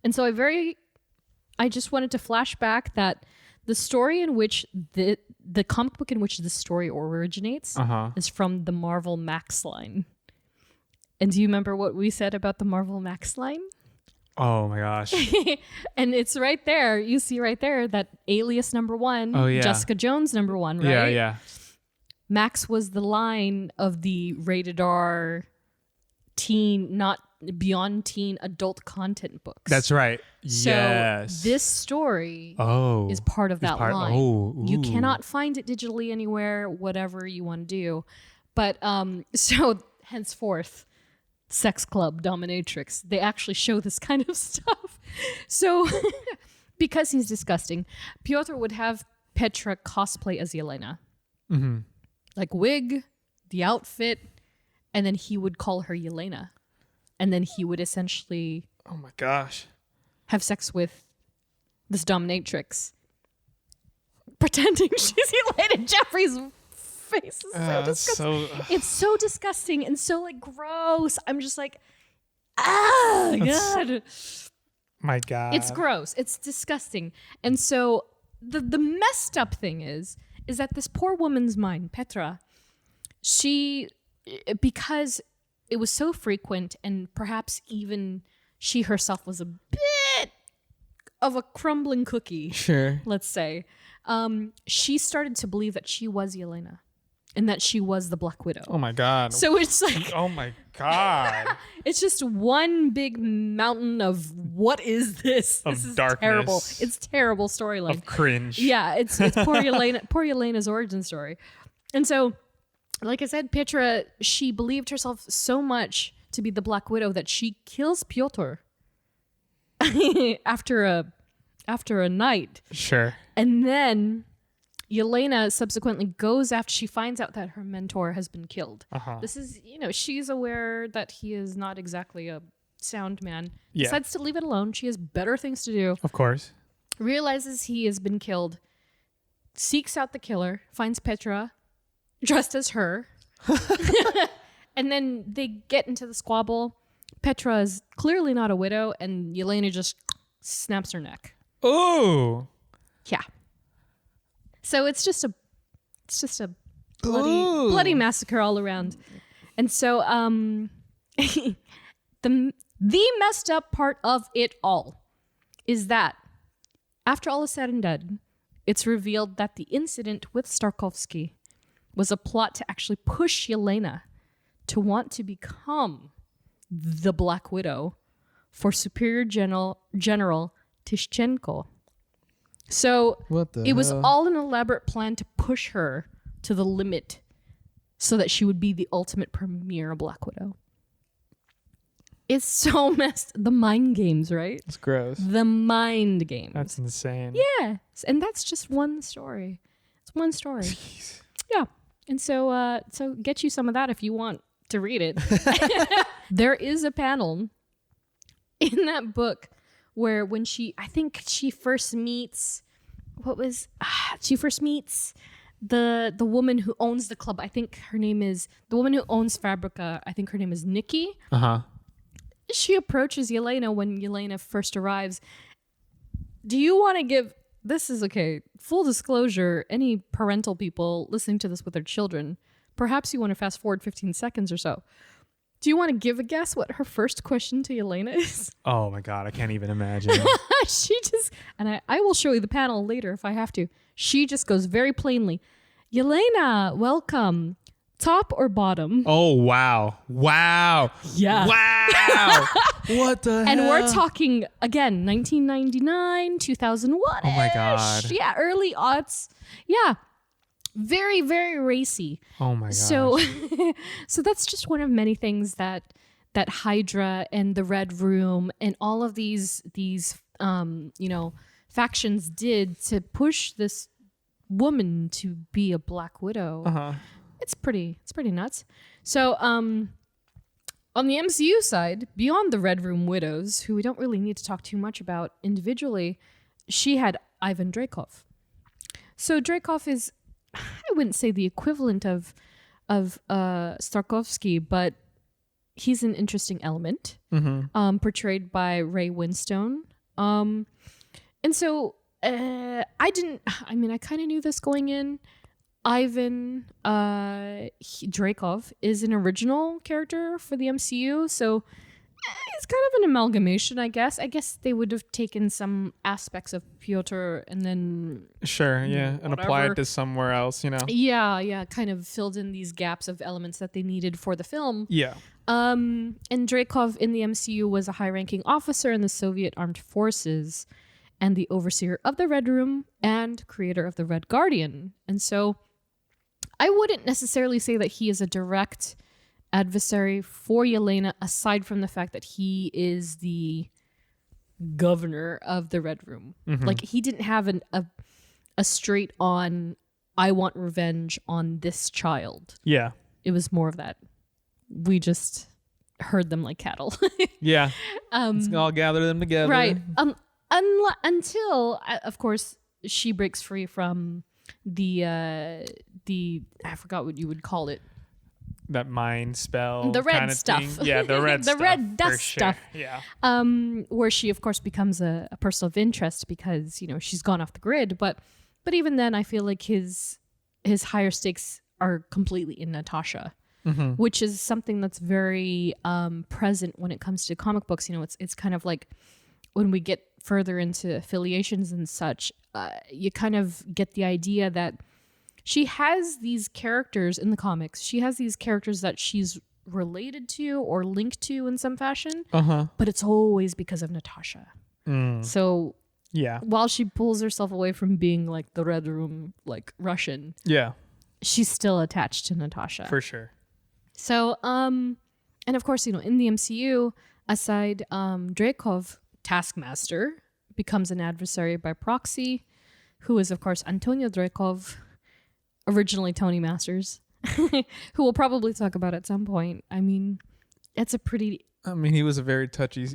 And so I just wanted to flash back that the story in which the comic book in which the story originates is from the Marvel Max line. And do you remember what we said about the Marvel Max line? Oh my gosh. And it's right there. You see right there that Alias #1, Jessica Jones #1, right? Yeah. Max was the line of the rated R teen, not beyond teen adult content books. That's right. So Yes. this story is part of that part- line. oh, You ooh. cannot find it digitally anywhere, whatever you want to do. But so henceforth, sex club dominatrix, they actually show this kind of stuff. So because he's disgusting, Piotr would have Petra cosplay as Yelena. Like wig, the outfit, and then he would call her Yelena. And then he would essentially Oh my gosh. have sex with this dominatrix, pretending she's Yelena. Jeffrey's face is so disgusting. It's so disgusting and so like gross. I'm just like, God. My God. It's gross. It's disgusting. And so the messed up thing is that this poor woman's mind, Petra, because it was so frequent and perhaps even she herself was a bit of a crumbling cookie, Sure. let's say, she started to believe that she was Yelena and that she was the Black Widow. Oh my God. So it's like, Oh my God. it's just one big mountain of what is this? Of This is darkness. terrible. It's terrible storyline. Of cringe. Yeah, it's poor Yelena's origin story. And so, like I said, Petra, she believed herself so much to be the Black Widow that she kills Piotr after a night. Sure. And then Yelena subsequently goes after she finds out that her mentor has been killed. This is, she's aware that he is not exactly a sound man. Yeah. Decides to leave it alone. She has better things to do. Of course. Realizes he has been killed. Seeks out the killer. Finds Petra dressed as her. And then they get into the squabble. Petra is clearly not a widow, and Yelena just snaps her neck. Ooh. Yeah. So it's just a bloody massacre all around. And so the messed up part of it all is that after all is said and done, it's revealed that the incident with Starkovsky was a plot to actually push Yelena to want to become the Black Widow for Superior General Tishchenko. So What the it was hell? all an elaborate plan to push her to the limit so that she would be the ultimate premier Black Widow. It's so messed. The mind games, right? It's gross. The mind games. That's insane. Yeah. And that's just one story. It's one story. Yeah. And so get you some of that if you want to read it. There is a panel in that book where when she first meets the woman who owns the club. I think her name is the woman who owns Fabrica. I think her name is Nikki. She approaches Yelena when Yelena first arrives. Do you want to give, this is okay, full disclosure, any parental people listening to this with their children, perhaps you want to fast forward 15 seconds or so. Do you want to give a guess what her first question to Yelena is? Oh my God. I can't even imagine. She just, and I will show you the panel later if I have to. She just goes very plainly, Yelena, welcome. Top or bottom? Oh, wow. Wow. Yeah. Wow. What the And hell? we're talking, again, 1999, 2001. Oh my God. Yeah, early aughts. Yeah. Very, very racy. Oh my God. So so that's just one of many things that Hydra and the Red Room and all of these factions did to push this woman to be a Black Widow. It's pretty nuts. So On the MCU side, beyond the Red Room widows, who we don't really need to talk too much about individually, she had Ivan Dreykov. So Dreykov is, I wouldn't say the equivalent of Starkovsky, but he's an interesting element, portrayed by Ray Winstone. And so I kind of knew this going in. Ivan Dreykov is an original character for the MCU, so it's kind of an amalgamation, I guess. I guess they would have taken some aspects of Pyotr and then Sure, yeah, and apply it to somewhere else, you know. Yeah, kind of filled in these gaps of elements that they needed for the film. Yeah. And Dreykov in the MCU was a high-ranking officer in the Soviet Armed Forces and the overseer of the Red Room and creator of the Red Guardian. And so I wouldn't necessarily say that he is a direct adversary for Yelena, aside from the fact that he is the governor of the Red Room. Like, he didn't have a straight on, I want revenge on this child. Yeah. It was more of that. We just herd them like cattle. Yeah. Let's all gather them together. Right. Until, of course, she breaks free from the I forgot what you would call it. That mind spell. The red kind of stuff. Thing. Yeah, the red the stuff. red dust sure. stuff. Yeah. Where she, of course, becomes a person of interest because, you know, she's gone off the grid. But even then, I feel like his higher stakes are completely in Natasha, which is something that's very present when it comes to comic books. You know, it's kind of like when we get further into affiliations and such, you kind of get the idea that she has these characters in the comics. She has these characters that she's related to or linked to in some fashion, but it's always because of Natasha. So yeah, while she pulls herself away from being like the Red Room, like Russian, yeah, she's still attached to Natasha. for sure. So, and of course, you know, in the MCU, aside, Dreykov, Taskmaster, becomes an adversary by proxy, who is, of course, Antonio Dreykov, originally Tony Masters, who we'll probably talk about at some point. I mean, it's a pretty... I mean, he was a very touchy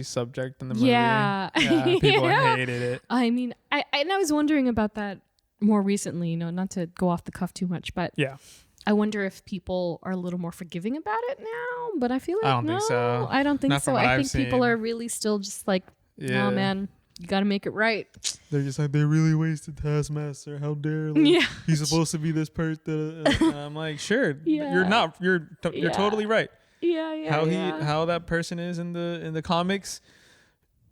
subject in the movie. Yeah. People Yeah. hated it. I mean, I was wondering about that more recently, you know, not to go off the cuff too much, but Yeah. I wonder if people are a little more forgiving about it now, but I feel like I don't think so. I don't think Not so. from what I I've think people seen. are really still just like, Yeah. oh man, you got to make it right. They're just like, they really wasted Taskmaster. How dare? Like, Yeah. he's supposed to be this person. And I'm like, sure, Yeah. you're not. You're Yeah. totally right. Yeah. How that person is in the comics.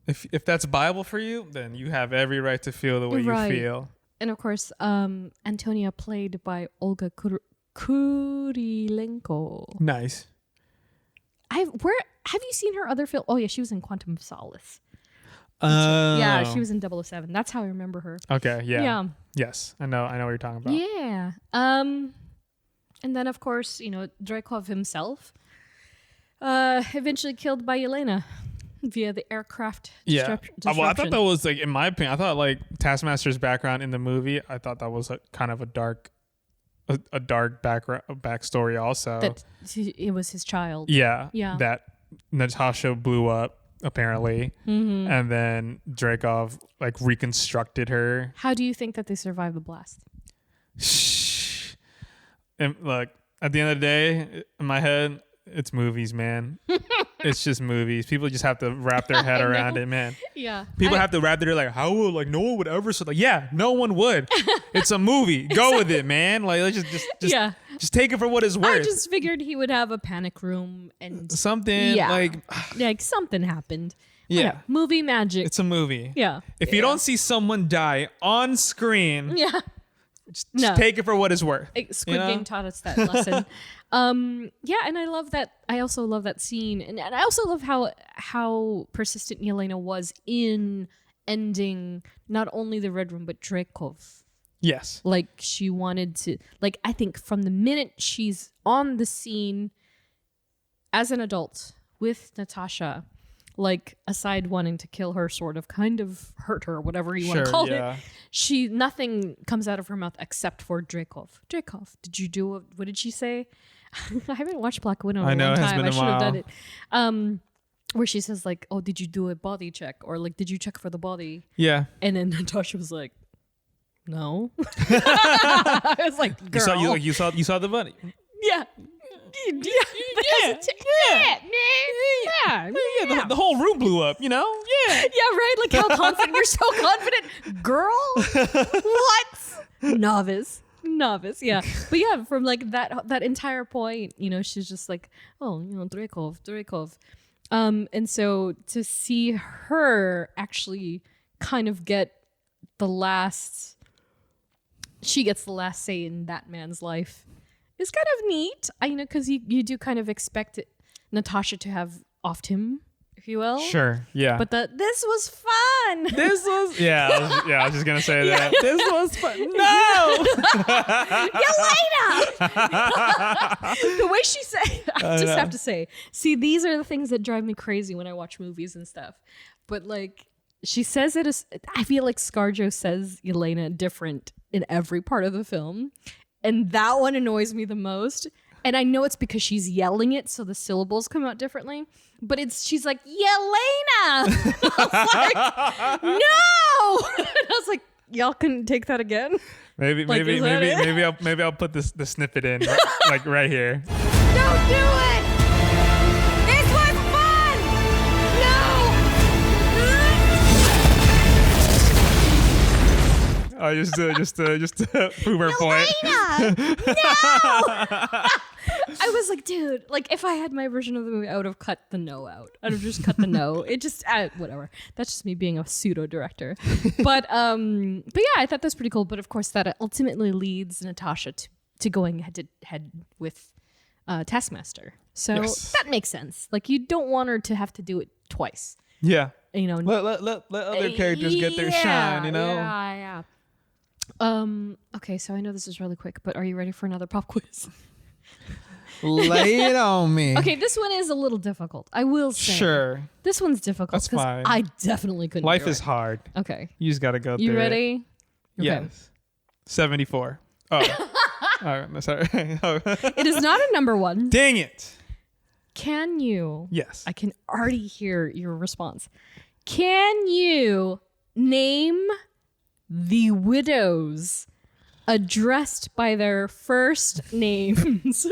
If that's Bible for you, then you have every right to feel the way Right. you feel. And of course, Antonia, played by Olga Kurilenko. Nice. Have you seen her other film? Oh yeah, she was in Quantum of Solace. Oh. Yeah, she was in 007. That's how I remember her. Okay. Yeah. Yeah. Yes, I know what you're talking about. Yeah. And then of course, you know, Dreykov himself, eventually killed by Yelena via the aircraft disruption. Well, I thought that was like, in my opinion, I thought like Taskmaster's background in the movie, I thought that was kind of a dark backstory also. that it was his child. Yeah. Yeah. That Natasha blew up apparently, and then Dreykov like reconstructed her. How do you think that they survived the blast? And look, at the end of the day, in my head, it's movies, man. It's just movies. People just have to wrap their head around it, man. Yeah. People have to wrap their like, how will like no one would ever say like, yeah, no one would. It's a movie. Go with it, man. Like let's just take it for what it's worth. I just figured he would have a panic room and Something like something happened. Yeah. Whatever. Movie magic. it's a movie. Yeah. If you don't see someone die on screen, Yeah. just No. take it for what it's worth. Squid you know? Game taught us that lesson. Yeah, and I love that. I also love that scene, and I also love how persistent Yelena was in ending not only the Red Room but Dreykov. Yes. Like she wanted to. Like I think from the minute she's on the scene as an adult with Natasha, like aside wanting to kill her, sort of, kind of hurt her, whatever you want to call it. Nothing comes out of her mouth except for Dreykov. Dreykov, did you do what did she say? I haven't watched Black Widow in I a know, long it has time. been I a should have done while. it. Where she says like, "Oh, did you do a body check?" Or like, "Did you check for the body?" Yeah. And then Natasha was like, "No." I was like, "Girl, You saw the bunny. yeah." Yeah. Yeah, the whole room blew up, you know? Yeah. Yeah, right? Like how confident. You're so confident. Girl? What? Novice. Yeah. But yeah, from like that entire point, you know, she's just like, oh, you know, Dreykov. And so to see her actually kind of get she gets the last say in that man's life is kind of neat. You know, because you do kind of expect Natasha to have offed him, if you will. Sure. Yeah. But this was fun. This was I was just gonna say that. This was fun. No. Yelena! The way she said, I just have to say, see, these are the things that drive me crazy when I watch movies and stuff. But like, she says I feel like ScarJo says Yelena different in every part of the film. And that one annoys me the most. And I know it's because she's yelling it, so the syllables come out differently. But she's like, Yelena! I was like, no! And I was like, y'all couldn't take that again? Maybe I'll put the snippet in like right here. Don't do it! This was fun! No! Oh, just to prove her point. No! I was like, dude, like if I had my version of the movie, I would have cut the no out. I'd have just cut the no. It just whatever. That's just me being a pseudo director. But yeah, I thought that's pretty cool. But of course, that ultimately leads Natasha to going head to head with Taskmaster. So that makes sense. Like you don't want her to have to do it twice. Yeah. You know, let other characters get their shine. You know. Yeah. Okay, so I know this is really quick, but are you ready for another pop quiz? Lay it on me. Okay, this one is a little difficult. I will say. Sure. This one's difficult. That's 'cause fine. I definitely couldn't. Life do is it. hard. Okay. You just gotta go through You it. ready? Okay. Yes. 74. Oh. No, sorry. Oh. It is not a number one. Dang it. Can you? Yes. I can already hear your response. Can you name the widows addressed by their first names?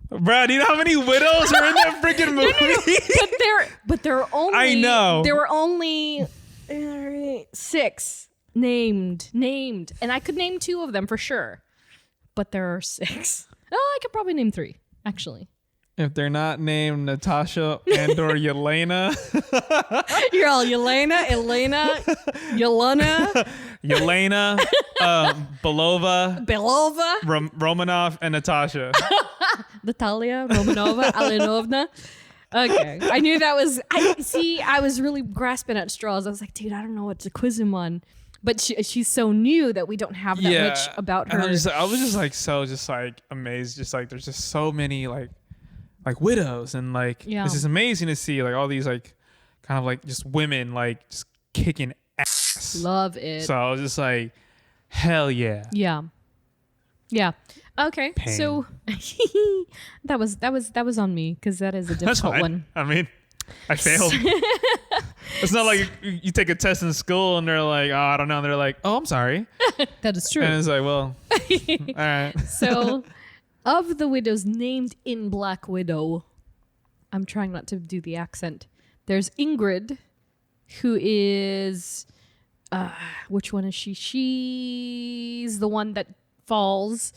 Bro, do you know how many widows are in that freaking movie? But there are only. I know. There were only 6 named, and I could name 2 of them for sure. But there are 6. Oh, I could probably name 3 actually. If they're not named Natasha and or Yelena. You're all Yelena, Belova, Belova, Romanov, and Natasha. Natalia, Romanova, Alenovna. Okay. I knew that was, I was really grasping at straws. I was like, dude, I don't know what to quiz him on. But she's so new that we don't have that much about her. And I was just amazed. Just like, there's just so many like widows, and like it's just amazing to see like all these like kind of like just women like just kicking ass. Love it. So I was just like, hell yeah. Yeah. Okay. Pain. So that was on me because that is a difficult one. I mean, I failed. It's not like you take a test in school and they're like, oh, I don't know. And they're like, oh, I'm sorry. That is true. And it's like, well, all right. So, of the widows named in Black Widow, I'm trying not to do the accent. There's Ingrid, who is, which one is she? She's the one that falls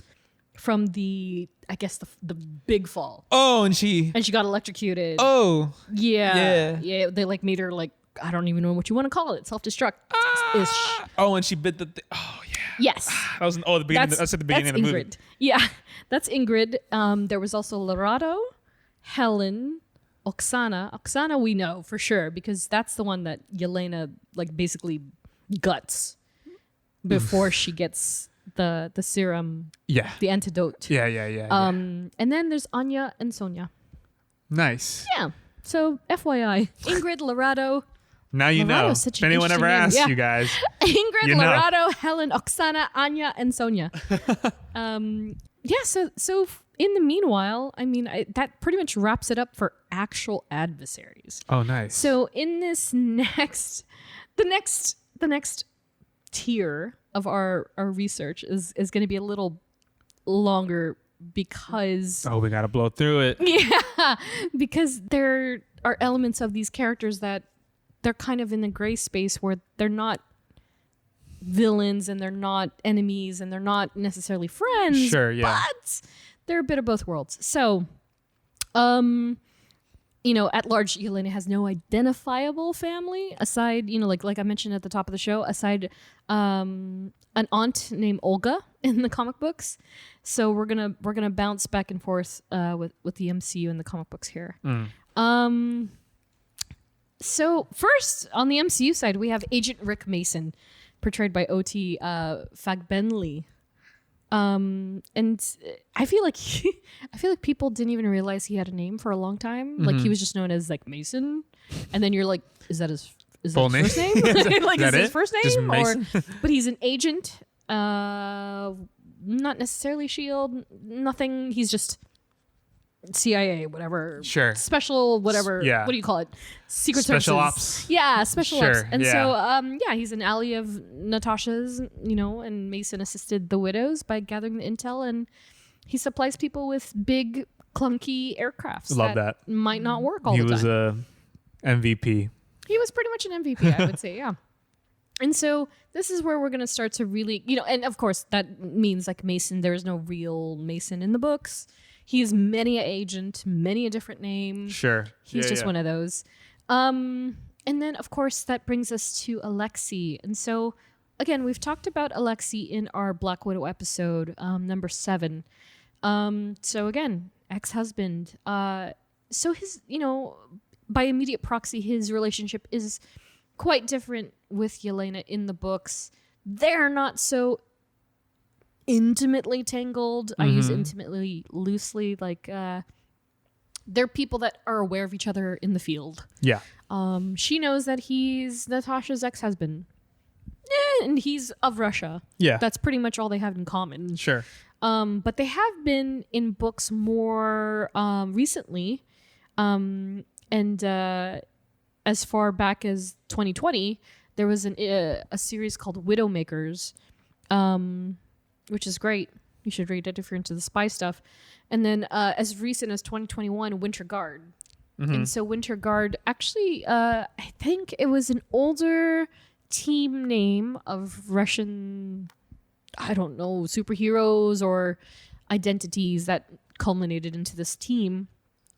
from the, I guess the big fall. Oh, and she got electrocuted. Oh, yeah. They like made her like, I don't even know what you want to call it. Self-destruct ish. Oh, and she bit the. Oh yeah. Yes. That was the beginning. That's at the beginning of the movie. Ingrid. Yeah, that's Ingrid. There was also Lorado, Helen, Oksana. Oksana we know for sure because that's the one that Yelena like basically guts before she gets the serum. Yeah. The antidote. Yeah. And then there's Anya and Sonia. Nice. Yeah. So FYI, Ingrid, Lorado. Now you know. Such If an anyone ever interesting asks name. you guys. Ingrid, you know. Lorado, Helen, Oksana, Anya, and Sonia. So in the meanwhile, I mean, that pretty much wraps it up for actual adversaries. Oh, nice. So in this the next tier of our research is going to be a little longer because we gotta blow through it. yeah, because there are elements of these characters that they're kind of in the gray space where they're not villains and they're not enemies and they're not necessarily friends. Sure, yeah. But they're a bit of both worlds. So, at large, Yelena has no identifiable family aside, like I mentioned at the top of the show, aside an aunt named Olga in the comic books. So we're gonna bounce back and forth with the MCU and the comic books here. So first on the MCU side, we have Agent Rick Mason, portrayed by O.T. Fagbenley. And I feel like people didn't even realize he had a name for a long time. Like he was just known as like Mason, and then you're like, is that his Full name? first name? Like is his first Just name? Mason? But he's an agent. Not necessarily SHIELD. Nothing. He's just CIA, whatever. Sure. Special, whatever. Yeah. What do you call it? Secret Special Services. ops. Yeah, special Sure, ops. And yeah. so, he's an ally of Natasha's, and Mason assisted the Widows by gathering the intel, and he supplies people with big, clunky aircrafts Love that. might not work all He the time. was a MVP. He was pretty much an MVP, I would say, yeah. And so this is where we're going to start to really, and of course that means like Mason, there's no real Mason in the books. He's many a agent, many a different name. Sure. He's just one of those. And then, of course, that brings us to Alexei. And so, again, we've talked about Alexei in our Black Widow episode, number 7. So, again, ex-husband. So his, by immediate proxy, his relationship is quite different with Yelena in the books. They're not so intimately tangled. I use intimately loosely, like they're people that are aware of each other in the field. Yeah. She knows that he's Natasha's ex-husband, and he's of Russia. Yeah. That's pretty much all they have in common. Sure. But they have been in books more recently, and as far back as 2020, there was a series called Widowmakers, which is great. You should read it if you're into the spy stuff. And then as recent as 2021, Winter Guard. And so Winter Guard, actually, I think it was an older team name of Russian, I don't know, superheroes or identities that culminated into this team.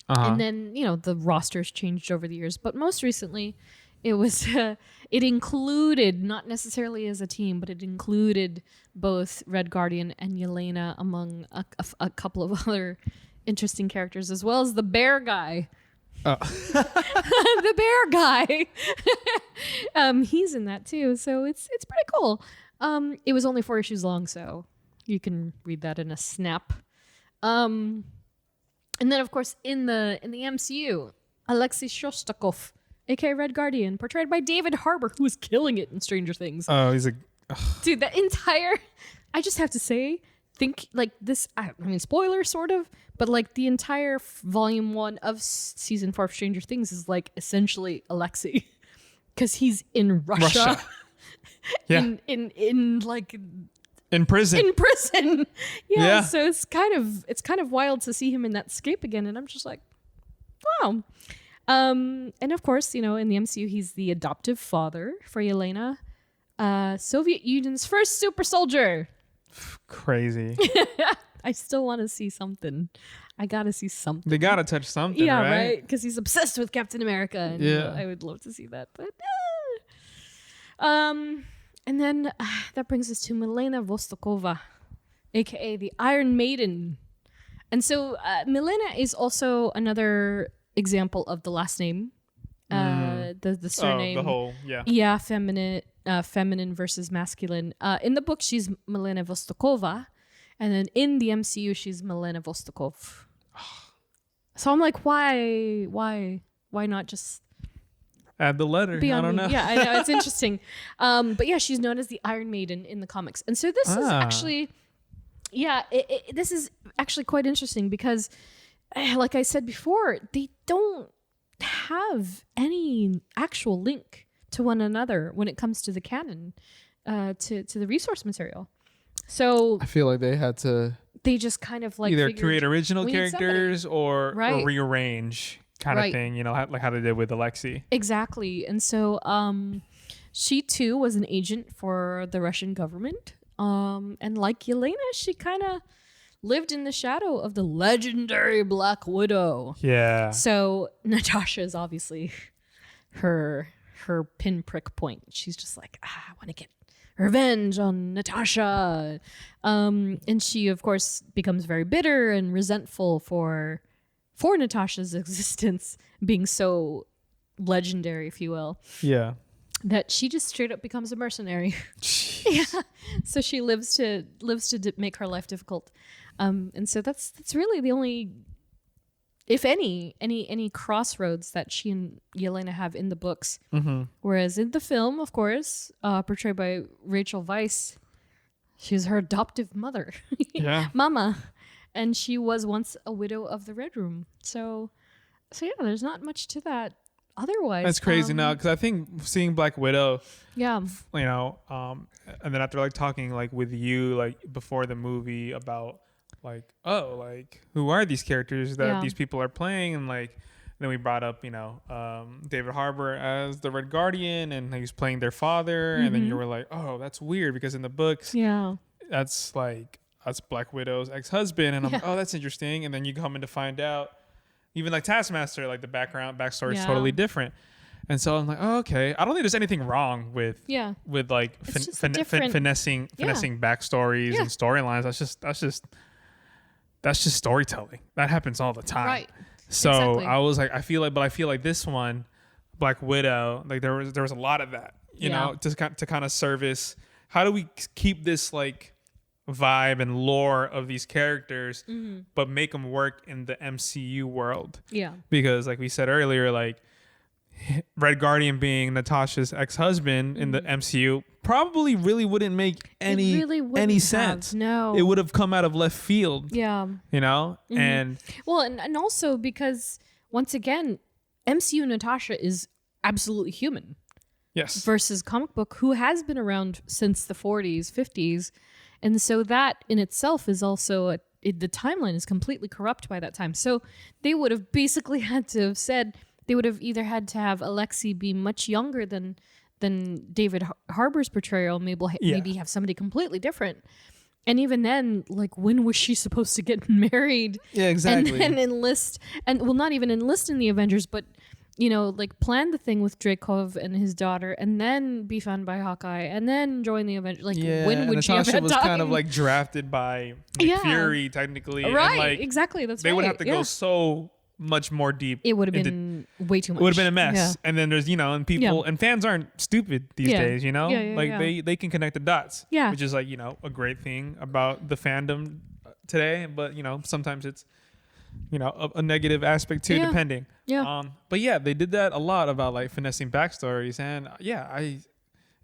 And then, the rosters changed over the years. But most recently, it was it included, not necessarily as a team, but it included both Red Guardian and Yelena among a couple of other interesting characters, as well as the bear guy. Oh. The bear guy. He's in that too, so it's pretty cool. It was only 4 issues long, so you can read that in a snap. And then, of course, in the MCU, Alexei Shostakov, aka Red Guardian, portrayed by David Harbour, who is killing it in Stranger Things. Oh, he's Dude, that entire, I just have to say, think like this, I mean, spoiler sort of, but like the entire volume 1 of season 4 of Stranger Things is like essentially Alexei, because he's in Russia. Yeah. in like in prison. Yeah. So it's kind of wild to see him in that scape again, and I'm just like, wow. And of course, in the MCU, he's the adoptive father for Yelena, Soviet Union's first super soldier. Crazy. I still want to see something. I gotta see something. They gotta touch something, Yeah, right? Because he's obsessed with Captain America, and I would love to see that. But and then that brings us to Milena Vostokova, aka the Iron Maiden. And so Milena is also another example of the last name, the surname. Oh, the whole, feminine versus masculine. In the book, she's Milena Vostokova, and then in the MCU, she's Milena Vostokov. So I'm like, why not just add the letter? be I on don't me? know. Yeah, I know, it's interesting. But yeah, she's known as the Iron Maiden in the comics, and so this is actually Yeah, this is actually quite interesting because, like I said before, they don't have any actual link to one another when it comes to the canon, to the resource material. So I feel like they had to they just kind of like either create original we need characters or rearrange kind of thing, like how they did with Alexei. Exactly. And so she too was an agent for the Russian government. And like Yelena, she kind of lived in the shadow of the legendary Black Widow. Yeah. So Natasha is obviously her pinprick point. She's just like, I want to get revenge on Natasha. And she, of course, becomes very bitter and resentful for Natasha's existence being so legendary, if you will. Yeah. That she just straight up becomes a mercenary. Yeah. So she lives to make her life difficult. And so that's really the only, if any crossroads that she and Yelena have in the books. Mm-hmm. Whereas in the film, of course, portrayed by Rachel Weisz, she's her adoptive mother. Yeah. Mama. And she was once a widow of the Red Room. So yeah, there's not much to that. Otherwise, that's crazy now because I think seeing Black Widow, and then after like talking like with you like before the movie about like who are these characters that these people are playing, and like then we brought up David Harbour as the Red Guardian and he was playing their father, and then you were like, oh, that's weird because in the books that's Black Widow's ex-husband, and I'm like, oh, that's interesting, and then you come in to find out. Even like Taskmaster, like the backstory is totally different. And so I'm like, oh, okay. I don't think there's anything wrong with like finessing backstories and storylines. That's just storytelling. That happens all the time. Right. So exactly. I feel like this one, Black Widow, like there was a lot of that, you know, to kind of service. How do we keep this like vibe and lore of these characters, but make them work in the MCU world? Yeah. Because like we said earlier, like Red Guardian being Natasha's ex-husband in the MCU probably really wouldn't make any sense. No. It would have come out of left field. Yeah. You know? And well, and also because once again, MCU Natasha is absolutely human. Yes. Versus comic book, who has been around since the 40s, 50s. And so that in itself is also the timeline is completely corrupt by that time. So they would have basically had to have said, they would have either had to have Alexei be much younger than David Harbour's portrayal, maybe have somebody completely different. And even then, like, when was she supposed to get married? Yeah, exactly. And enlist, not even enlist in the Avengers, but like plan the thing with Dreykov and his daughter, and then be found by Hawkeye, and then join the Avengers. Like, when would she have had was time? kind of like drafted by Nick Fury, technically. Right, and like, exactly. That's they would have to go so much more deep. It would have been way too much. It would have been a mess. Yeah. And then there's, and people and fans aren't stupid these days, they can connect the dots. Yeah. Which is like, a great thing about the fandom today. But, sometimes it's, a negative aspect too, depending. Yeah. But yeah, they did that a lot about like finessing backstories, and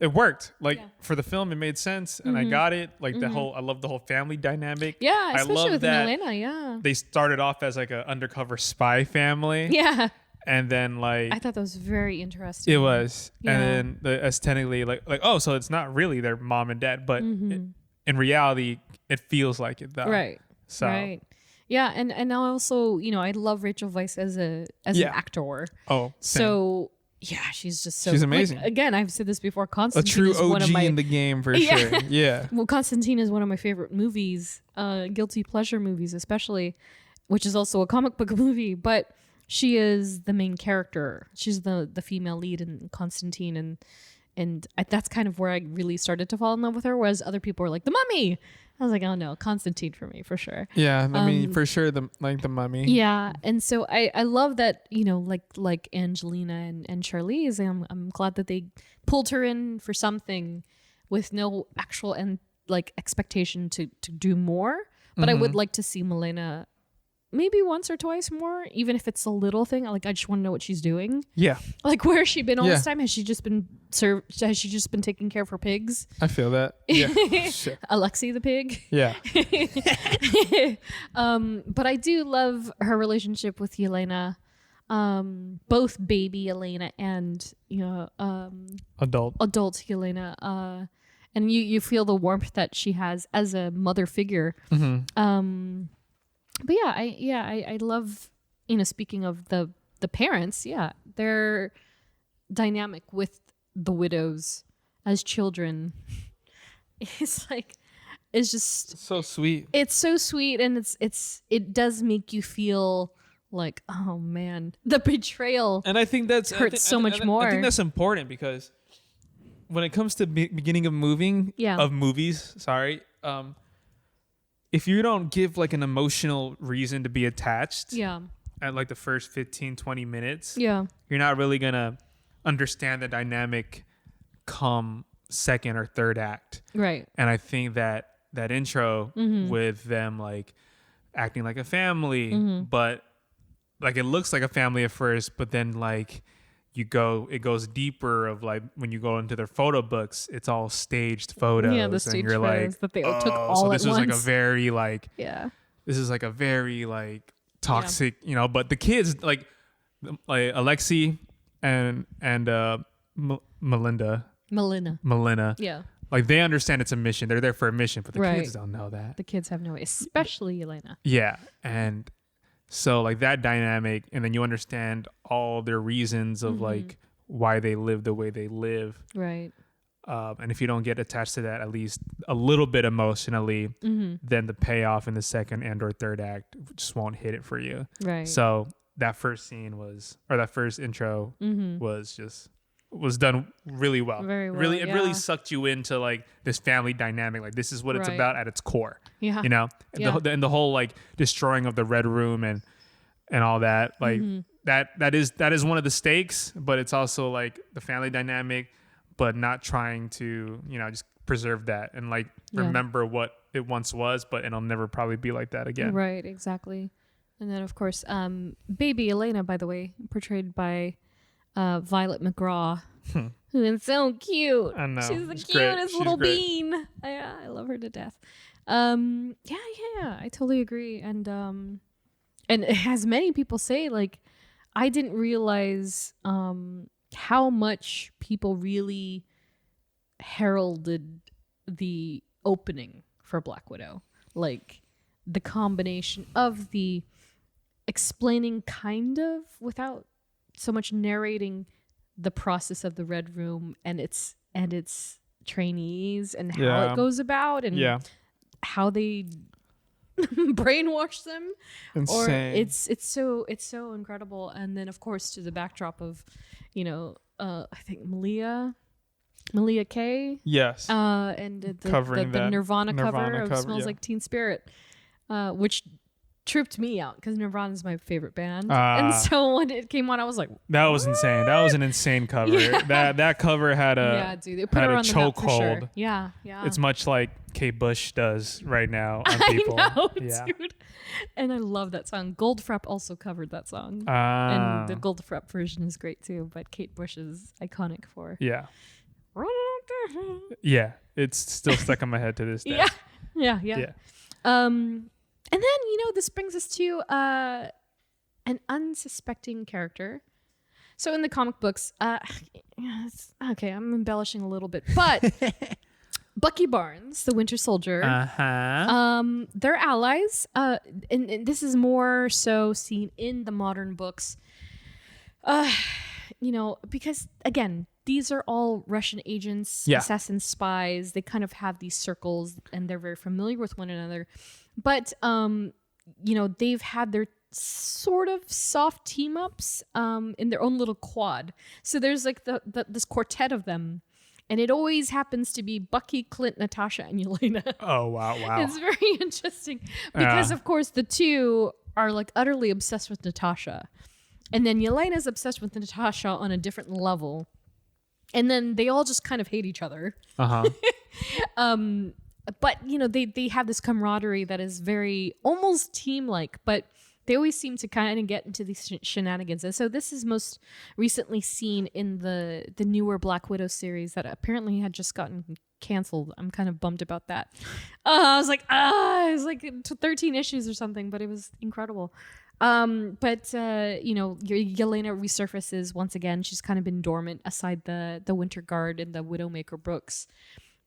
it worked. Like for the film, it made sense, and I got it. Like I love the whole family dynamic. Yeah, especially I love with that Yelena. Yeah. They started off as like an undercover spy family. Yeah. And then like I thought that was very interesting. It was, and then as technically like so it's not really their mom and dad, but in reality, it feels like it though. Right. So. Right. Yeah, and also, I love Rachel Weisz as an actor. Oh, same. So yeah, she's just she's amazing. Like, again, I've said this before. Constantine, a true is OG one of my, in the game for sure. Yeah. Well, Constantine is one of my favorite movies, guilty pleasure movies, especially, which is also a comic book movie. But she is the main character. She's the female lead in Constantine, and that's kind of where I really started to fall in love with her. Whereas other people were like, The Mummy. I was like, oh no, Constantine for me, for sure. Yeah, I mean, for sure, the Mummy. Yeah, and so I love that, like Angelina and Charlize. I'm glad that they pulled her in for something with no actual expectation to do more. But I would like to see Yelena maybe once or twice more, even if it's a little thing. Like, I just want to know what she's doing. Yeah. Like, where has she been all this time? Has she just been taking care of her pigs? I feel that. Yeah. Shit. Alexi the pig. Yeah. But I do love her relationship with Yelena. Both baby Yelena and, adult Yelena. And you feel the warmth that she has as a mother figure. Mm-hmm. But I love, speaking of the parents, their dynamic with the widows as children is just so sweet. It's so sweet, and it does make you feel like, oh man, the betrayal. And I think hurts so much more. I think that's important because when it comes to beginning of movies, if you don't give like an emotional reason to be attached at like the first 15, 20 minutes, you're not really going to understand the dynamic come second or third act. Right. And I think that intro with them like acting like a family, but like it looks like a family at first, but then like it goes deeper of like when you go into their photo books, it's all staged photos. Yeah, the staged and you're photos like, that they took all at once. This is like a very like, this is like a very like toxic, but the kids like Alexi and Melina. Yeah. Like they understand it's a mission. They're there for a mission, but the kids don't know that. The kids have no way, especially Yelena. Yeah. And so like that dynamic, and then you understand all their reasons of like why they live the way they live. Right. And if you don't get attached to that at least a little bit emotionally, then the payoff in the second and or third act just won't hit it for you. Right. So that first intro was done really well. Very well. It really sucked you into like this family dynamic. Like this is what it's about at its core. Yeah. And the whole like destroying of the Red Room and all that. Like that is one of the stakes, but it's also like the family dynamic, but not trying to, just preserve that and like remember what it once was, but it'll never probably be like that again. Right, exactly. And then of course, baby Yelena, by the way, portrayed by Violet McGraw, who is so cute. I know. She's the cutest little bean. I love her to death. I totally agree. And as many people say, like, I didn't realize how much people really heralded the opening for Black Widow. Like the combination of the explaining kind of without so much narrating the process of the Red Room and its trainees and how it goes about and how they brainwash them. Insane. Or it's so incredible. And then of course to the backdrop of, I think Malia K. Yes. And the Nirvana cover of Smells Like Teen Spirit, which tripped me out because Nirvana is my favorite band. And so when it came on, I was like, that was insane. That was an insane cover. Yeah. That cover had a they put her on the map for chokehold. sure. Yeah. It's much like Kate Bush does right now on people. I know, dude. And I love that song. Goldfrapp also covered that song. And the Goldfrapp version is great too, but Kate Bush is iconic for. Yeah. Yeah. It's still stuck in my head to this day. Yeah. And then, this brings us to an unsuspecting character. So in the comic books, okay, I'm embellishing a little bit, but Bucky Barnes, the Winter Soldier, they're allies. And this is more so seen in the modern books, because, again, these are all Russian agents, assassin spies. They kind of have these circles and they're very familiar with one another. But, they've had their sort of soft team ups in their own little quad. So there's like this quartet of them. And it always happens to be Bucky, Clint, Natasha, and Yelena. Oh, wow. It's very interesting. Because, of course, the two are like utterly obsessed with Natasha. And then Yelena's obsessed with Natasha on a different level. And then they all just kind of hate each other. But, they have this camaraderie that is very almost team-like. But they always seem to kind of get into these shenanigans. And so this is most recently seen in the newer Black Widow series that apparently had just gotten canceled. I'm kind of bummed about that. I was like, it was like 13 issues or something, but it was incredible. But Yelena resurfaces once again. She's kind of been dormant aside the Winter Guard and the Widowmaker books.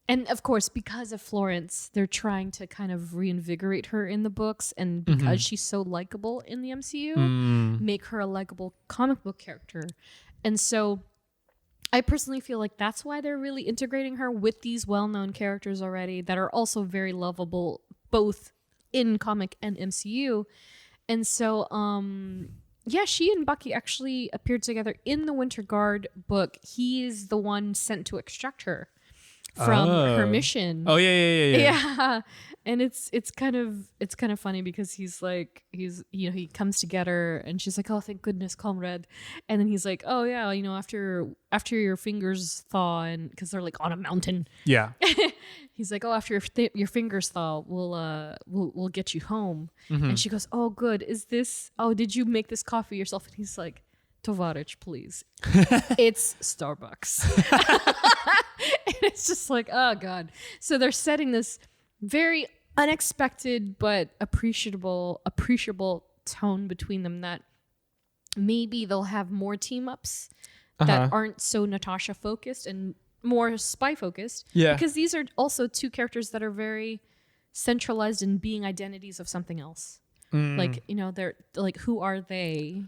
And of course, because of Florence, they're trying to kind of reinvigorate her in the books. And because she's so likable in the MCU, make her a likable comic book character. And so I personally feel like that's why they're really integrating her with these well-known characters already that are also very lovable, both in comic and MCU. And so, she and Bucky actually appeared together in the Winter Guard book. He's the one sent to extract her from her mission. Oh yeah. Yeah. And it's kind of funny because he comes to get her and she's like, oh, thank goodness, comrade. And then he's like, oh yeah, after your fingers thaw, and because they're like on a mountain. Yeah. He's like, oh, after your fingers thaw, we'll get you home. And she goes, oh, good. Did you make this coffee yourself? And he's like, Tovarich, please. It's Starbucks. And it's just like, oh God. So they're setting this very unexpected but appreciable tone between them that maybe they'll have more team ups that aren't so Natasha focused and more spy focused. Yeah. Because these are also two characters that are very centralized in being identities of something else. Like, they're like, who are they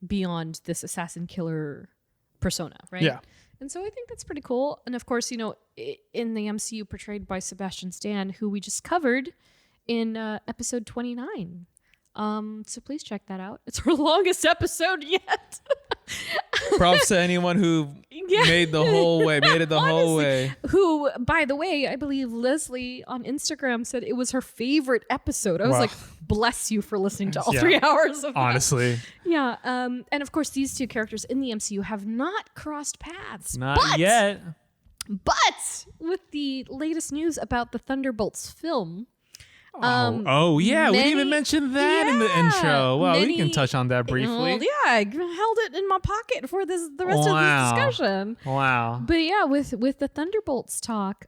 beyond this assassin killer persona, right? Yeah. And so I think that's pretty cool. And of course, in the MCU portrayed by Sebastian Stan, who we just covered in episode 29. So please check that out. It's our longest episode yet. Props to anyone who made it the whole way. Who, by the way, I believe Leslie on Instagram said it was her favorite episode. I was like, bless you for listening to all 3 hours of that. Honestly. Yeah. And of course, these two characters in the MCU have not crossed paths. Not yet. But with the latest news about the Thunderbolts film, we didn't even mention that in the intro. Well, we can touch on that briefly. Well, yeah, I held it in my pocket for the rest of this discussion. Wow. But yeah, with the Thunderbolts talk,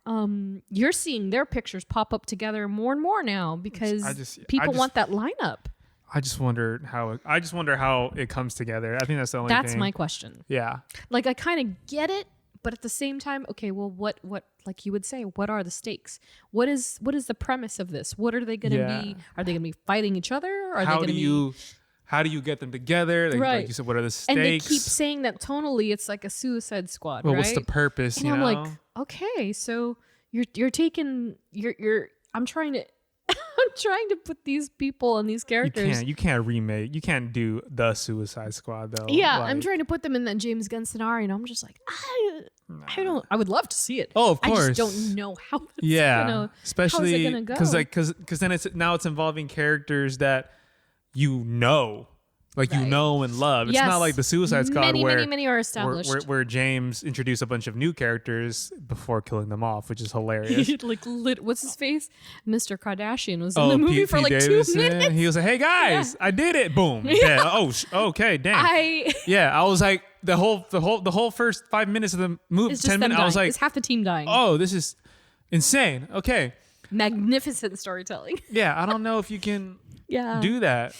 you're seeing their pictures pop up together more and more now because people want that lineup. I just wonder how it comes together. I think that's the only thing. That's my question. Yeah. Like, I kind of get it. But at the same time, okay, well, what, like you would say, what are the stakes? What is the premise of this? What are they going to be? Are they going to be fighting each other? How do you get them together? Right. Like you said, what are the stakes? And they keep saying that tonally, it's like a Suicide Squad. Well, right? what's the purpose? And I'm like, okay, so you're taking I'm trying to put these people and these characters. You can't remake. You can't do the Suicide Squad though. Yeah, I'm trying to put them in that James Gunn scenario, and I'm just like, I would love to see it. Oh, of course. I just don't know how. Especially gonna go. because then it's involving characters that know and love. It's not like the Suicide Squad many are established. Where James introduced a bunch of new characters before killing them off, which is hilarious. What's his face? Mr. Kardashian was in the movie for like Davidson. 2 minutes. He was like, "Hey guys, I did it! Boom! Yeah. Oh, okay, damn. I was like the whole first 5 minutes of the movie, 10 minutes. I was like, it's half the team dying. Oh, this is insane. Okay, magnificent storytelling. Yeah, I don't know if you can do that.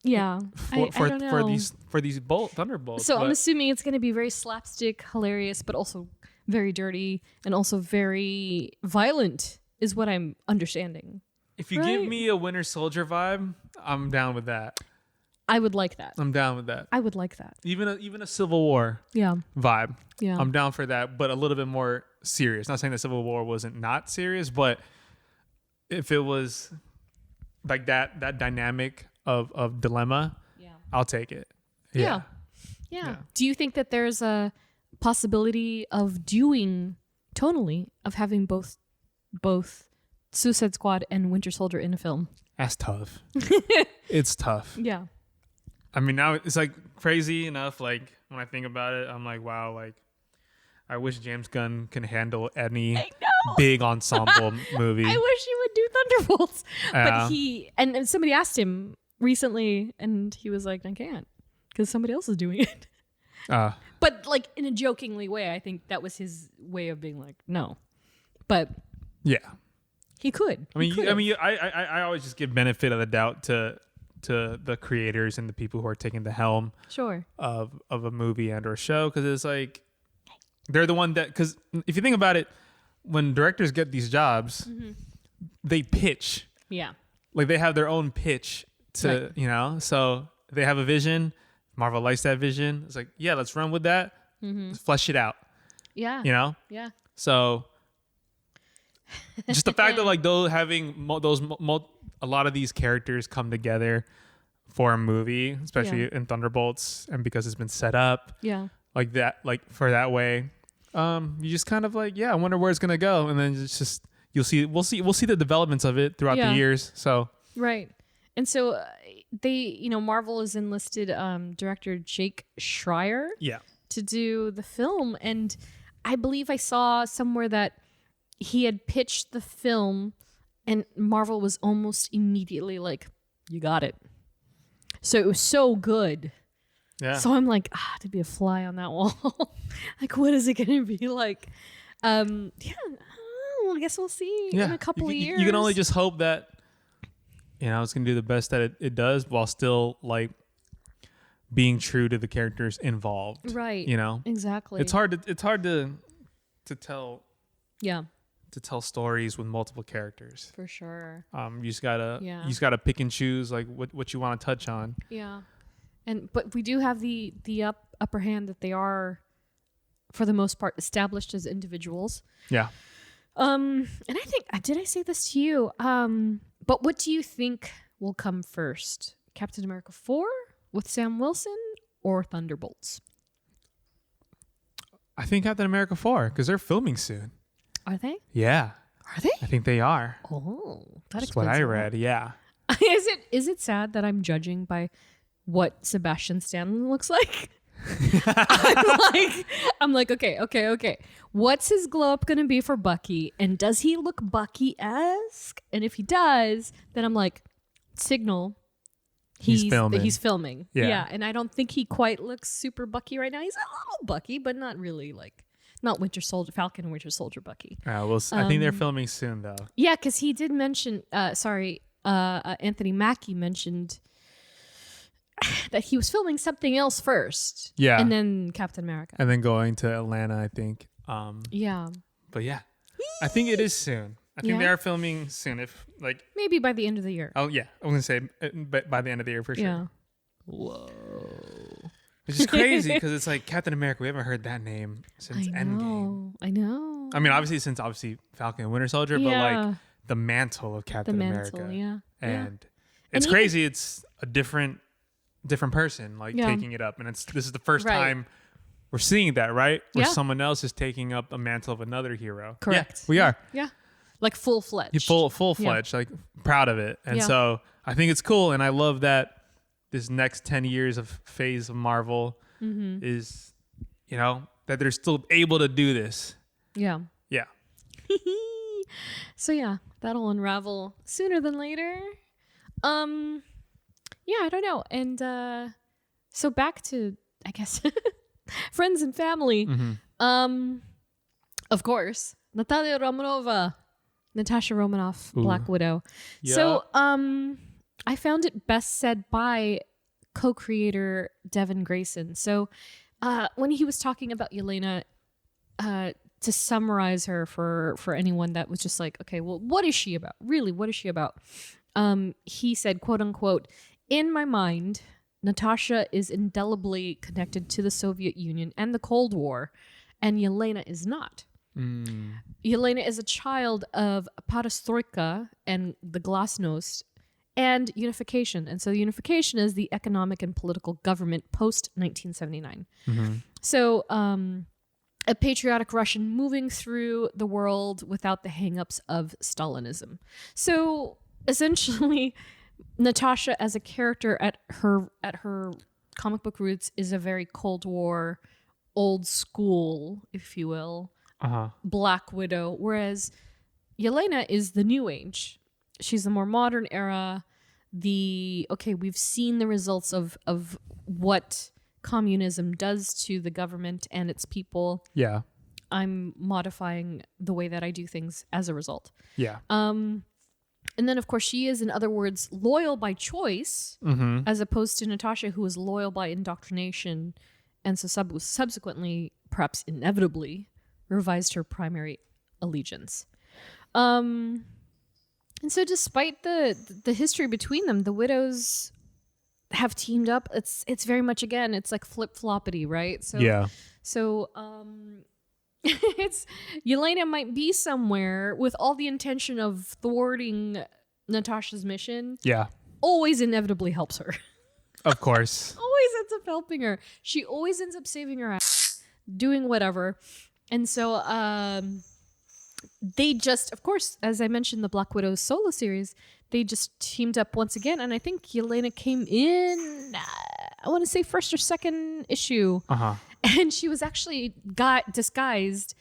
Yeah, I don't know. for these Thunderbolts. So I'm assuming it's going to be very slapstick, hilarious, but also very dirty and also very violent, is what I'm understanding. If you give me a Winter Soldier vibe, I'm down with that. I would like that. I'm down with that. I would like that. Even a Civil War vibe. Yeah, I'm down for that, but a little bit more serious. Not saying that Civil War wasn't not serious, but if it was like that dynamic of dilemma, I'll take it. Yeah. Do you think that there's a possibility of doing tonally of having both Suicide Squad and Winter Soldier in a film? That's tough. It's tough. Yeah. I mean, now it's like crazy enough. Like when I think about it, I'm like, wow, like I wish James Gunn can handle any big ensemble movie. I wish he would do Thunderbolts. But and somebody asked him, recently, and he was like, I can't because somebody else is doing it. But like in a jokingly way, I think that was his way of being like, no. But yeah, he could. I always just give benefit of the doubt to the creators and the people who are taking the helm Sure. of a movie and or show, because it's like they're the one that, because if you think about it, when directors get these jobs, they pitch. Yeah. Like they have their own pitch to, Right. So they have a vision. Marvel likes that vision. It's like, yeah, let's run with that. Let's flesh it out. Yeah. Yeah. So just the fact that like those having a lot of these characters come together for a movie, especially in Thunderbolts, and because it's been set up like that, like for that way, you just kind of like, I wonder where it's gonna go, and then it's just we'll see the developments of it throughout the years. So right, and so they, Marvel has enlisted director Jake Schreier to do the film, and I believe I saw somewhere that he had pitched the film and Marvel was almost immediately like, you got it. So it was so good. Yeah. So I'm like, to be a fly on that wall. Like, what is it going to be like? I guess we'll see in a couple of years. You can only just hope that, it's going to do the best that it does while still like being true to the characters involved. Right. Exactly. It's hard to tell. Yeah. To tell stories with multiple characters. For sure. You just gotta pick and choose like what you want to touch on. Yeah. But we do have the upper hand that they are, for the most part, established as individuals. Yeah. And I think, did I say this to you? But what do you think will come first? Captain America 4 with Sam Wilson or Thunderbolts? I think Captain America 4, because they're filming soon. Are they? Yeah. Are they? I think they are. Oh, that's what I read. Yeah. Is it sad that I'm judging by what Sebastian Stan looks like? I'm like, okay. What's his glow up gonna be for Bucky? And does he look Bucky-esque? And if he does, then I'm like, signal. He's filming. Yeah. And I don't think he quite looks super Bucky right now. He's a little Bucky, but not really like. Not Falcon and Winter Soldier Bucky. I think they're filming soon, though. Yeah, because he did mention, Anthony Mackie mentioned that he was filming something else first. Yeah. And then Captain America. And then going to Atlanta, I think. Yeah. But yeah, I think it is soon. I think they are filming soon. If like maybe by the end of the year. Oh, yeah. I'm going to say by the end of the year for sure. Yeah. Whoa. Which is crazy because it's like Captain America. We haven't heard that name since Endgame. I know. I mean, obviously Falcon and Winter Soldier, but like the mantle of Captain America. And it's crazy. It's a different person like taking it up, and this is the first time we're seeing that, right? Where someone else is taking up a mantle of another hero. Correct. Yeah, we are. Yeah. Like full-fledged. Full-fledged. Like proud of it, and so I think it's cool, and I love that. This next 10 years of phase of Marvel is, that they're still able to do this. Yeah. Yeah. So yeah, that'll unravel sooner than later. I don't know. And so back to, I guess, friends and family. Of course, Natasha Romanoff, Black Widow. Yeah. So I found it best said by co-creator Devin Grayson. So when he was talking about Yelena, to summarize her for anyone that was just like, okay, well, what is she about? Really, what is she about? He said, quote unquote, in my mind, Natasha is indelibly connected to the Soviet Union and the Cold War, and Yelena is not. Yelena is a child of perestroika and the glasnost and unification. And so unification is the economic and political government post 1979. So a patriotic Russian moving through the world without the hangups of Stalinism. So essentially, Natasha as a character at her comic book roots is a very Cold War, old school, if you will, Black Widow, whereas Yelena is the new age. She's the more modern era. we've seen the results of what communism does to the government and its people. Yeah. I'm modifying the way that I do things as a result. Yeah. And then, of course, she is, in other words, loyal by choice, as opposed to Natasha, who is loyal by indoctrination, and so subsequently, perhaps inevitably, revised her primary allegiance. And so, despite the history between them, the widows have teamed up. It's very much, again, it's like flip-floppity, right? So yeah. So it's Yelena might be somewhere with all the intention of thwarting Natasha's mission. Yeah. Always inevitably helps her. Of course. Always ends up helping her. She always ends up saving her ass, doing whatever. And so they just, of course, as I mentioned, the Black Widow solo series, they just teamed up once again. And I think Yelena came in, I want to say first or second issue. Uh-huh. And she was actually disguised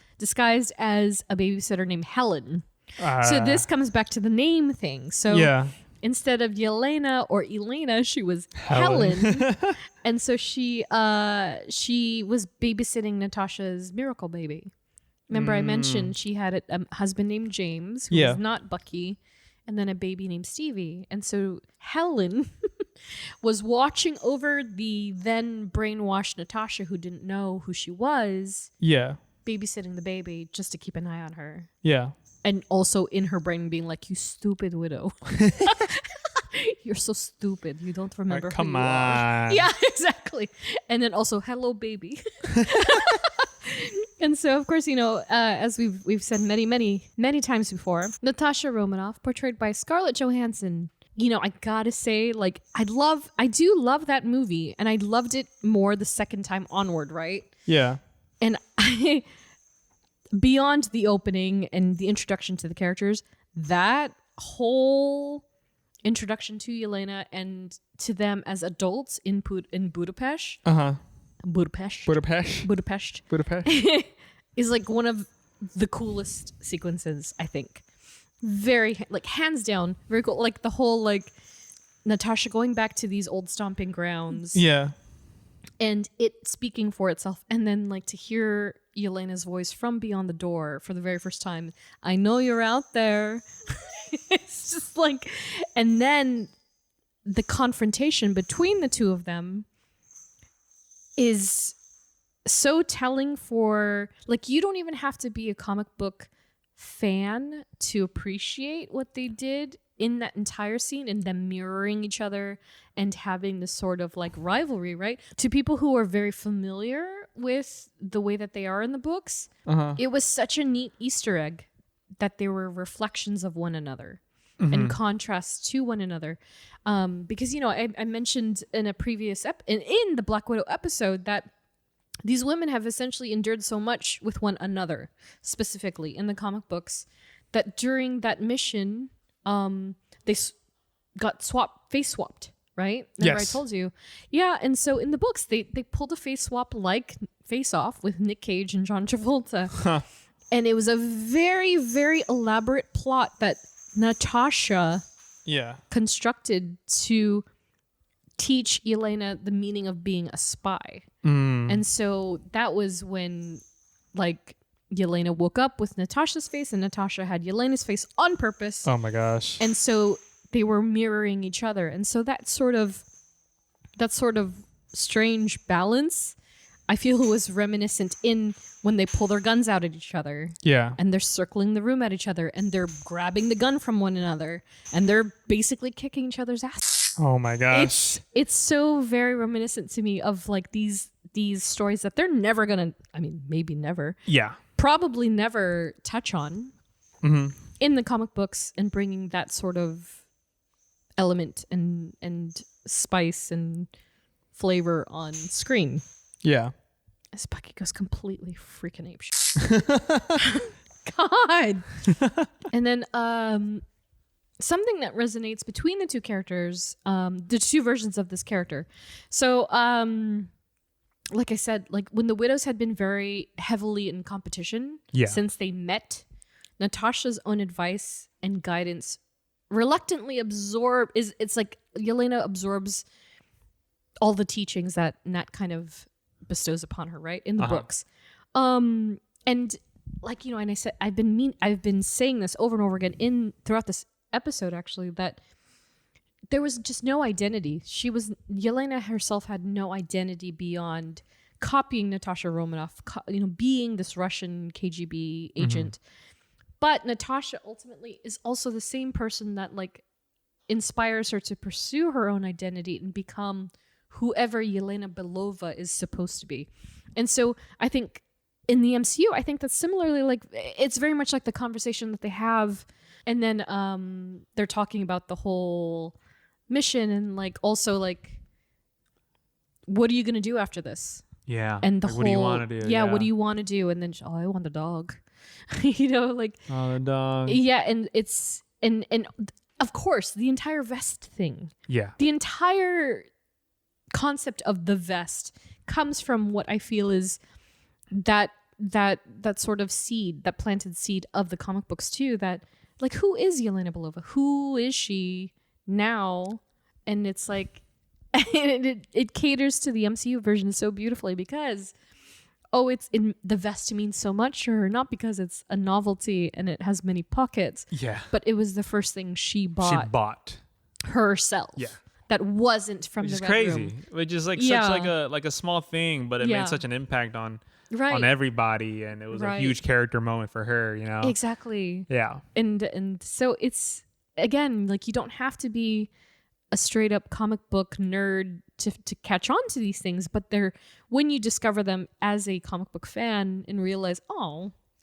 as a babysitter named Helen. So this comes back to the name thing. So yeah. Instead of Yelena or Elena, she was Helen. And so she was babysitting Natasha's miracle baby. Remember I mentioned she had a husband named James, who was not Bucky, and then a baby named Stevie. And so Helen was watching over the then brainwashed Natasha, who didn't know who she was. Yeah. Babysitting the baby just to keep an eye on her. Yeah. And also in her brain being like, you stupid widow. You're so stupid. You don't remember come who you on. are. Yeah, exactly. And then also, hello, baby. And so, of course, as we've said many times before, Natasha Romanoff, portrayed by Scarlett Johansson. I gotta say, like, I do love that movie, and I loved it more the second time onward, right? Yeah. And beyond the opening and the introduction to the characters, that whole introduction to Yelena and to them as adults in Budapest. Uh-huh. Budapest is like one of the coolest sequences, I think. Very, like, hands down, very cool. Like the whole, like, Natasha going back to these old stomping grounds. Yeah. And it speaking for itself. And then, like, to hear Yelena's voice from beyond the door for the very first time. I know you're out there. It's just like, and then the confrontation between the two of them is so telling for, like, you don't even have to be a comic book fan to appreciate what they did in that entire scene and them mirroring each other and having this sort of like rivalry, right? To people who are very familiar with the way that they are in the books, it was such a neat Easter egg that they were reflections of one another and contrasts to one another. Because, I mentioned in a previous in the Black Widow episode that these women have essentially endured so much with one another, specifically in the comic books, that during that mission, they got face swapped, right? Remember Yes. I told you. Yeah, and so in the books, they pulled a face swap like Face Off with Nick Cage and John Travolta. And it was a very, very elaborate plot that Natasha constructed to teach Yelena the meaning of being a spy. And so that was when, like, Yelena woke up with Natasha's face and Natasha had Yelena's face on purpose. Oh my gosh. And so they were mirroring each other. And so that sort of strange balance, I feel, was reminiscent in when they pull their guns out at each other. Yeah. And they're circling the room at each other and they're grabbing the gun from one another and they're basically kicking each other's ass. Oh my gosh. It's so very reminiscent to me of like these stories that they're never gonna, I mean, maybe never. Yeah. Probably never touch on in the comic books, and bringing that sort of element and spice and flavor on screen. Yeah. As Bucky goes completely freaking apeshit. God. And then something that resonates between the two characters, the two versions of this character. So, like I said, like when the widows had been very heavily in competition since they met, Natasha's own advice and guidance reluctantly absorb it's like Yelena absorbs all the teachings that Nat kind of bestows upon her, right? In the books. And like, you know, and I said I've been saying this over and over again throughout this episode actually, that there was just no identity. Yelena herself had no identity beyond copying Natasha Romanoff, being this Russian KGB agent. But Natasha ultimately is also the same person that like inspires her to pursue her own identity and become whoever Yelena Belova is supposed to be. And so I think in the MCU, I think that's similarly like, it's very much like the conversation that they have. And then they're talking about the whole mission and like also like, what are you going to do after this? Yeah. And the like, whole, what do you want to do? Yeah, what do you want to do? And then, I want the dog. Like, oh, the dog. Yeah, and it's and of course the entire vest thing. Yeah. The entire concept of the vest comes from what I feel is that sort of seed, that planted seed of the comic books too, that like, who is Yelena Belova? Who is she now? And it's like it caters to the MCU version so beautifully because it's in the vest means so much to her, not because it's a novelty and it has many pockets. Yeah. But it was the first thing she bought herself. Yeah. That wasn't from Which the is Red crazy. Room. Which is like Yeah. such like a small thing, but it Yeah. made such an impact on Right. everybody, and it was a huge character moment for her, you know. Exactly. Yeah. And so it's, again, like, you don't have to be a straight up comic book nerd to catch on to these things, but when you discover them as a comic book fan and realize,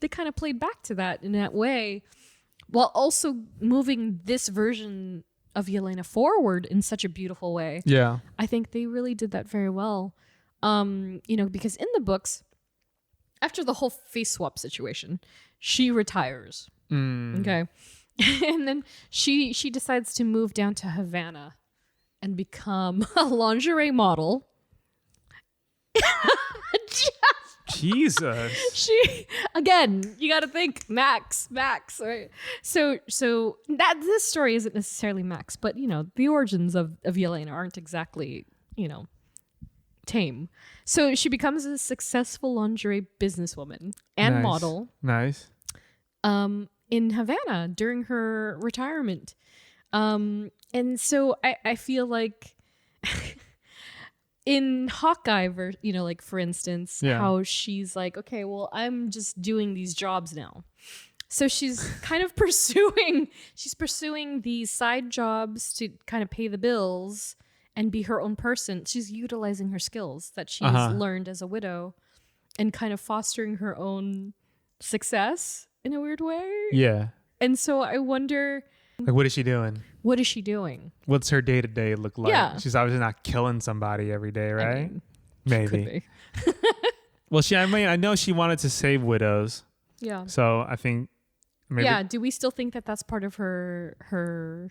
they kind of played back to that in that way, while also moving this version of Yelena forward in such a beautiful way. Yeah. I think they really did that very well. Because in the books, after the whole face swap situation, she retires. Okay. And then she decides to move down to Havana and become a lingerie model. Jesus. Again, you got to think Max, right? So that this story isn't necessarily Max, but the origins of Yelena aren't exactly, tame. So she becomes a successful lingerie businesswoman and model. Nice. In Havana during her retirement. And so I feel like in Hawkeye, like for instance, how she's like, okay, well, I'm just doing these jobs now. So she's kind of pursuing these side jobs to kind of pay the bills and be her own person. She's utilizing her skills that she's learned as a widow and kind of fostering her own success in a weird way. Yeah. And so I wonder, like, what is she doing? What's her day-to-day look like? Yeah. She's obviously not killing somebody every day, right? I mean, maybe. Well, I know she wanted to save widows. Yeah. So I think maybe. Yeah. Do we still think that that's part of her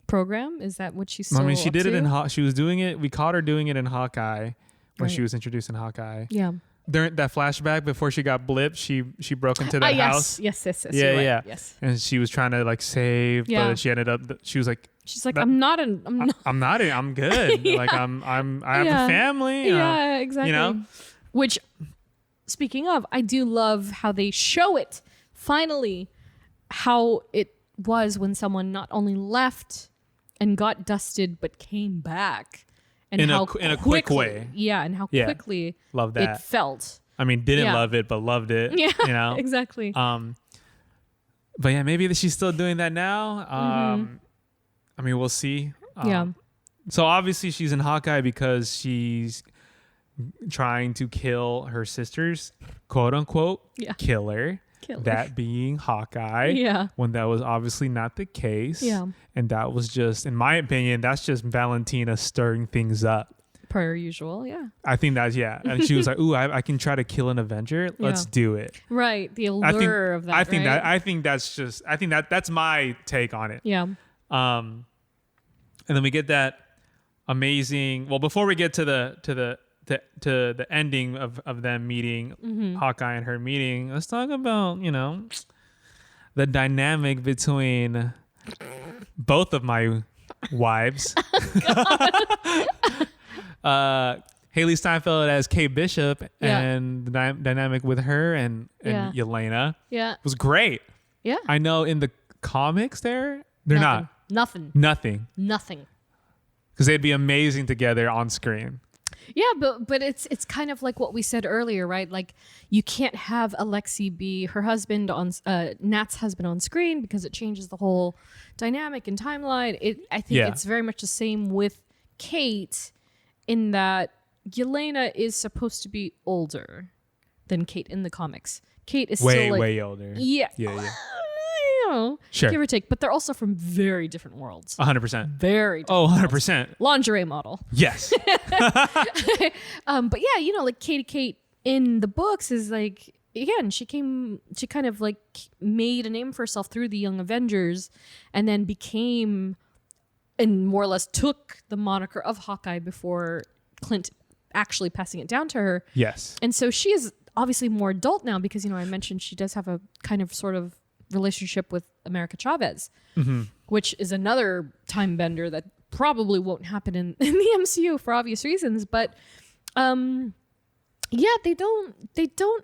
program? Is that what she's still I mean, she up did to? it she was doing it. We caught her doing it in Hawkeye when she was introduced in Hawkeye. Yeah. During that flashback before she got blipped, she broke into that house. Yes. Yeah, you're right. yeah. Yes. And she was trying to like save, but she ended up. She was like, she's like, I'm not. I'm good. Yeah. Like I have a family. Yeah, exactly. Which, speaking of, I do love how they show it finally, how it was when someone not only left and got dusted, but came back. And in a quick way. Yeah, and how quickly love that. it felt. I mean, didn't love it, but loved it. Yeah, exactly. But yeah, maybe she's still doing that now. I mean, we'll see. So obviously she's in Hawkeye because she's trying to kill her sister's quote unquote killer. That being Hawkeye, when that was obviously not the case. And that was just, in my opinion, that's just Valentina stirring things up. Per usual, I think that's, and she was like, ooh, I can try to kill an Avenger. Let's do it. Right, the allure of that, I think that's my take on it. Yeah. And then we get that amazing, well, before we get to the ending of them meeting, Hawkeye and her meeting, let's talk about, the dynamic between both of my wives. Haley Steinfeld as Kate Bishop, and the dynamic with her and Yelena was great. Yeah. I know in the comics they're not. Nothing. Because they'd be amazing together on screen. Yeah, but it's kind of like what we said earlier, right? Like you can't have Alexi be her husband on Nat's husband on screen because it changes the whole dynamic and timeline. I think it's very much the same with Kate in that Yelena is supposed to be older than Kate in the comics. Kate is still like, way older. Yeah. You know, sure. Give or take, but they're also from very different worlds. 100%. Very different 100%. lingerie model. Yes. But yeah, you know, like Katie Kate in the books is like, again, she kind of like made a name for herself through the Young Avengers and then became and more or less took the moniker of Hawkeye before Clint actually passing it down to her. Yes. And so she is obviously more adult now because, you know, I mentioned she does have a kind of sort of relationship with America Chavez, which is another time bender that probably won't happen in the MCU for obvious reasons. But yeah, they don't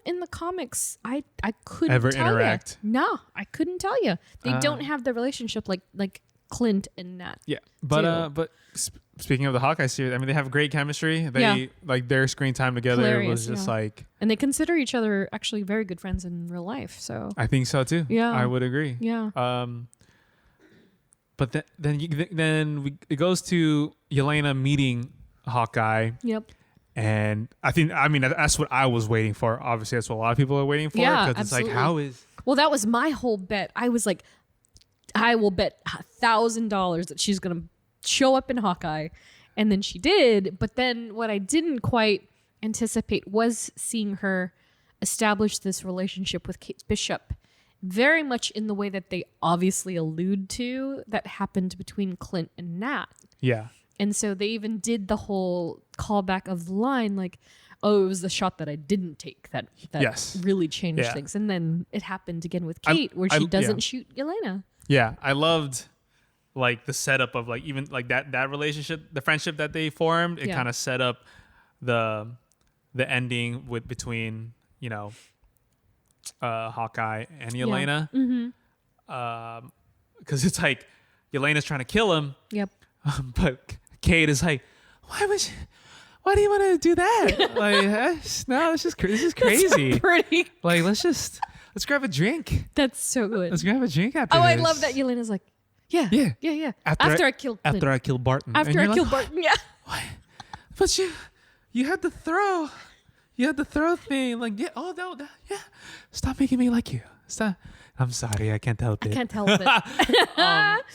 in the comics. I couldn't ever tell interact. You. No, I couldn't tell you. They don't have the relationship like Clint and Nat. Yeah, but speaking of the Hawkeye series, I mean, they have great chemistry. They like their screen time together Hilarious, was just like, and they consider each other actually very good friends in real life. So I think so too. Yeah, I would agree. Yeah. But it goes to Yelena meeting Hawkeye. Yep. And I mean that's what I was waiting for. Obviously, that's what a lot of people are waiting for. Yeah, because it's like, how is? Well, that was my whole bet. I was like, I will bet $1,000 that she's gonna show up in Hawkeye, and then she did. But then what I didn't quite anticipate was seeing her establish this relationship with Kate Bishop, very much in the way that they obviously allude to that happened between Clint and Nat. Yeah. And so they even did the whole callback of the line, like, oh, it was the shot that I didn't take that really changed things. And then it happened again with Kate, where she doesn't shoot Yelena. Yeah, I loved like the setup of like even like that relationship, the friendship that they formed. It kind of set up the ending between, you know, Hawkeye and Yelena. Because it's like Yelena's trying to kill him. Yep. But Kate is like, why do you want to do that? Like, no, this is crazy. So pretty. Like, let's grab a drink. That's so good. Let's grab a drink after this. I love that Yelena's like, yeah. After I killed Clint. After I killed Barton. After I killed Barton, yeah. What? But you had the throw. You had the throw thing. Like, yeah, oh, no, yeah. Stop making me like you. Stop. I'm sorry, I can't help it. I can't help it.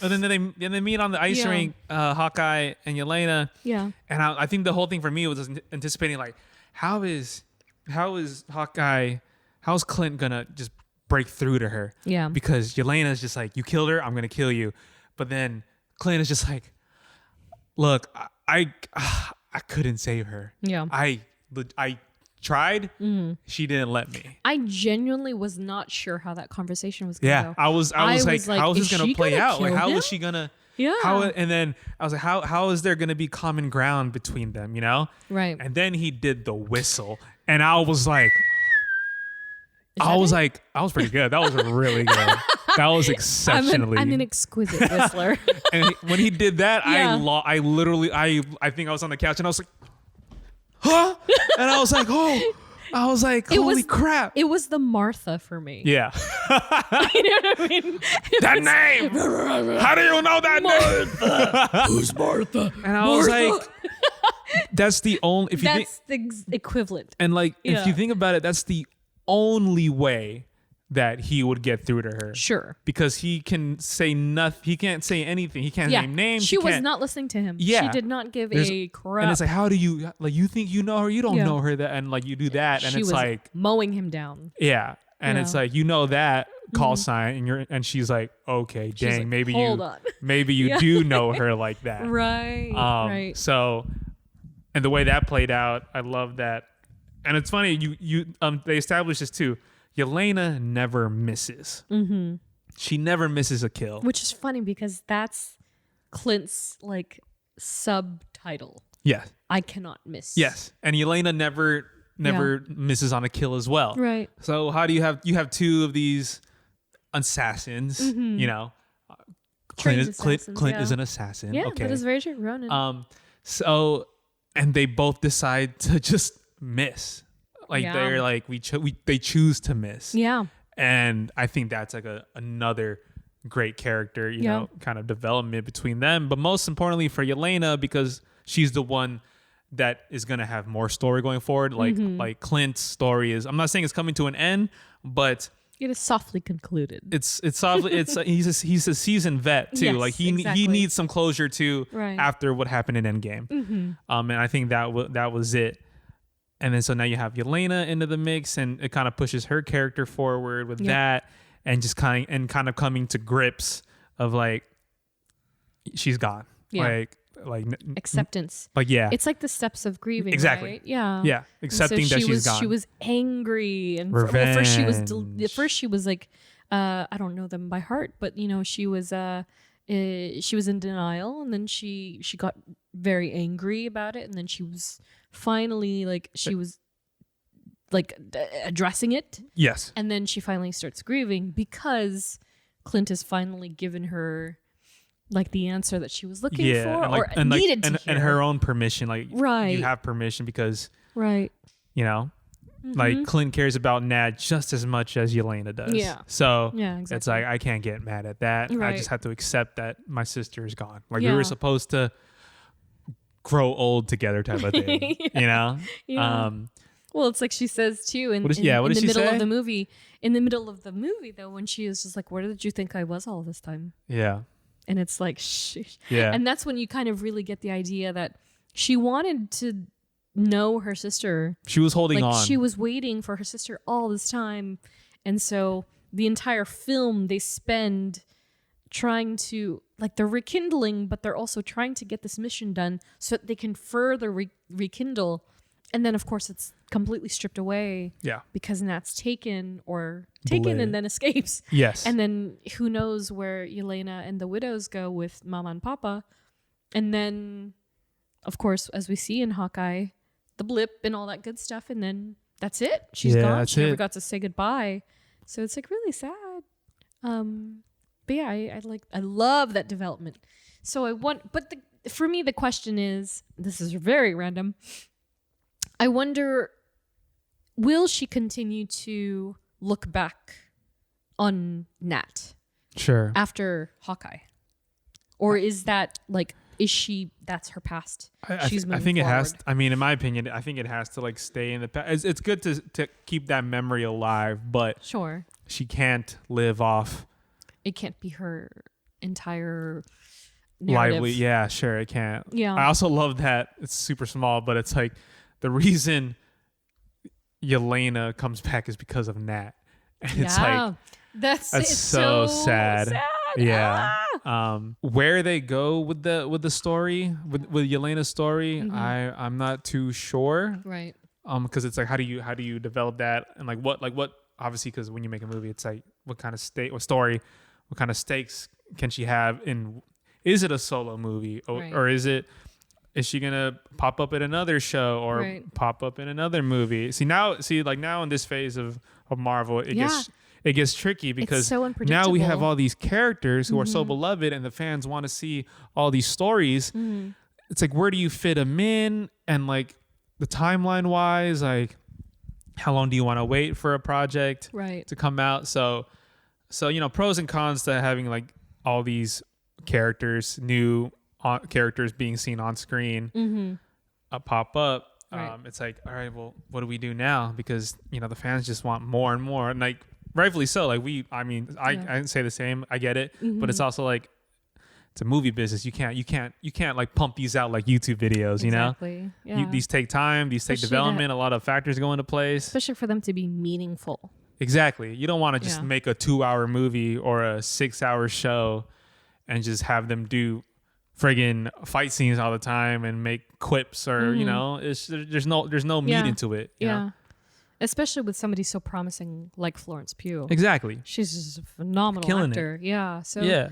And then they meet on the ice rink, Hawkeye and Yelena. Yeah. And I think the whole thing for me was anticipating, like, how is Hawkeye, how's Clint gonna just break through to her? Yeah. Because Yelena's just like, you killed her, I'm gonna kill you. But then Clint is just like, look, I couldn't save her. Yeah. I tried. She didn't let me. I genuinely was not sure how that conversation was gonna go. I was like, how is this gonna play out? Like, how is she gonna? Yeah. And then I was like, how is there gonna be common ground between them? You know? Right. And then he did the whistle, and I was like, I was pretty good. That was really good. That was exceptionally. I'm an exquisite whistler. And when he did that, I literally think I was on the couch and I was like, huh? And I was like, holy crap. It was the Martha for me. Yeah. You know what I mean? That name. How do you know that name? Who's Martha? And I was like, that's the only. That's the equivalent. And like, if you think about it, that's the only way that he would get through to her. Sure. Because he can say nothing. He can't say anything. He can't name names. She was not listening to him. Yeah. She did not give a crap. And it's like, how do you, like, you think you know her? You don't know her. That, and like, you do that. And she it's was like mowing him down. Yeah. And it's like, you know that call sign, and she's like, okay, dang, like, maybe you do know her like that. Right. Right. So, and the way that played out, I love that. And it's funny, they established this too. Yelena never misses. Mm-hmm. She never misses a kill. Which is funny because that's Clint's like subtitle. Yes. I cannot miss. Yes. And Yelena never misses on a kill as well. Right. So how do you have two of these assassins, you know? Clint is an assassin. Yeah, okay. that is very true. Ronan. So and they both decide to just miss. Like they're like they choose to miss. Yeah. And I think that's like another great character, you know, kind of development between them. But most importantly for Yelena, because she's the one that is going to have more story going forward. Like Clint's story is, I'm not saying it's coming to an end, but it is softly concluded. It's softly, he's a seasoned vet too. Yes, like he needs some closure too after what happened in Endgame. And I think that was it. And then so now you have Yelena into the mix, and it kind of pushes her character forward with that, and just kind of coming to grips of like she's gone. Like acceptance. Like it's like the steps of grieving. Exactly. Right? Yeah. Yeah. Accepting that she's gone. She was angry, and Revenge. first she was like, I don't know them by heart, but you know she was in denial, and then she got very angry about it, and then she was finally addressing it. Yes. And then she finally starts grieving because Clint has finally given her like the answer that she was looking for needed to hear. And her own permission. Like you have permission because you know, like Clint cares about Nat just as much as Yelena does. Yeah. So exactly. It's like I can't get mad at that. Right. I just have to accept that my sister is gone. Like we were supposed to grow old together type of thing. You know? Yeah. Well, it's like she says too in the middle of the movie. In the middle of the movie, though, when she is just like, "Where did you think I was all this time?" Yeah. And it's like, and that's when you kind of really get the idea that she wanted to know her sister. She was holding on. She was waiting for her sister all this time, and so the entire film they spend trying to they're rekindling, but they're also trying to get this mission done so that they can further rekindle. And then, of course, it's completely stripped away. Yeah. Because Nat's taken and then escapes. Yes. And then who knows where Yelena and the widows go with Mama and Papa. And then, of course, as we see in Hawkeye, the blip and all that good stuff. And then that's it. She's gone. She never got to say goodbye. So it's like really sad. But yeah, I love that development. So for me, the question is, this is very random. I wonder, will she continue to look back on Nat? Sure. After Hawkeye? Or is that that's her past? She's moving forward. It has, in my opinion, I think it has to stay in the past. It's good to keep that memory alive, but sure, she can't live off. It can't be her entire narrative. Lively. Yeah, sure, it can't. Yeah. I also love that it's super small, but it's like the reason Yelena comes back is because of Nat. And it's that's so sad. Yeah. Ah! Where they go with the story, with Yelena's story, I'm not too sure. Right. Because it's like how do you develop that, and what obviously, because when you make a movie, it's like what kind of what kind of stakes can she have in? Is it a solo movie or is she gonna pop up in another show or pop up in another movie? Now in this phase of Marvel, it gets tricky because so now we have all these characters who are so beloved, and the fans want to see all these stories. It's like, where do you fit them in? And the timeline wise, how long do you want to wait for a project to come out? So pros and cons to having all these characters, new characters being seen on screen pop up. It's like, all right, well, what do we do now? Because the fans just want more and more, and rightfully so. I didn't say the same. I get it, but it's also it's a movie business. You can't pump these out like YouTube videos. Exactly. Yeah. These take time. These take development. A lot of factors go into place, especially for them to be meaningful. Exactly. You don't want to just make a 2-hour movie or a 6-hour show and just have them do friggin' fight scenes all the time and make quips or there's no meat into it. You know? Especially with somebody so promising like Florence Pugh. Exactly. She's just a phenomenal Killing actor. Yeah. So Yeah.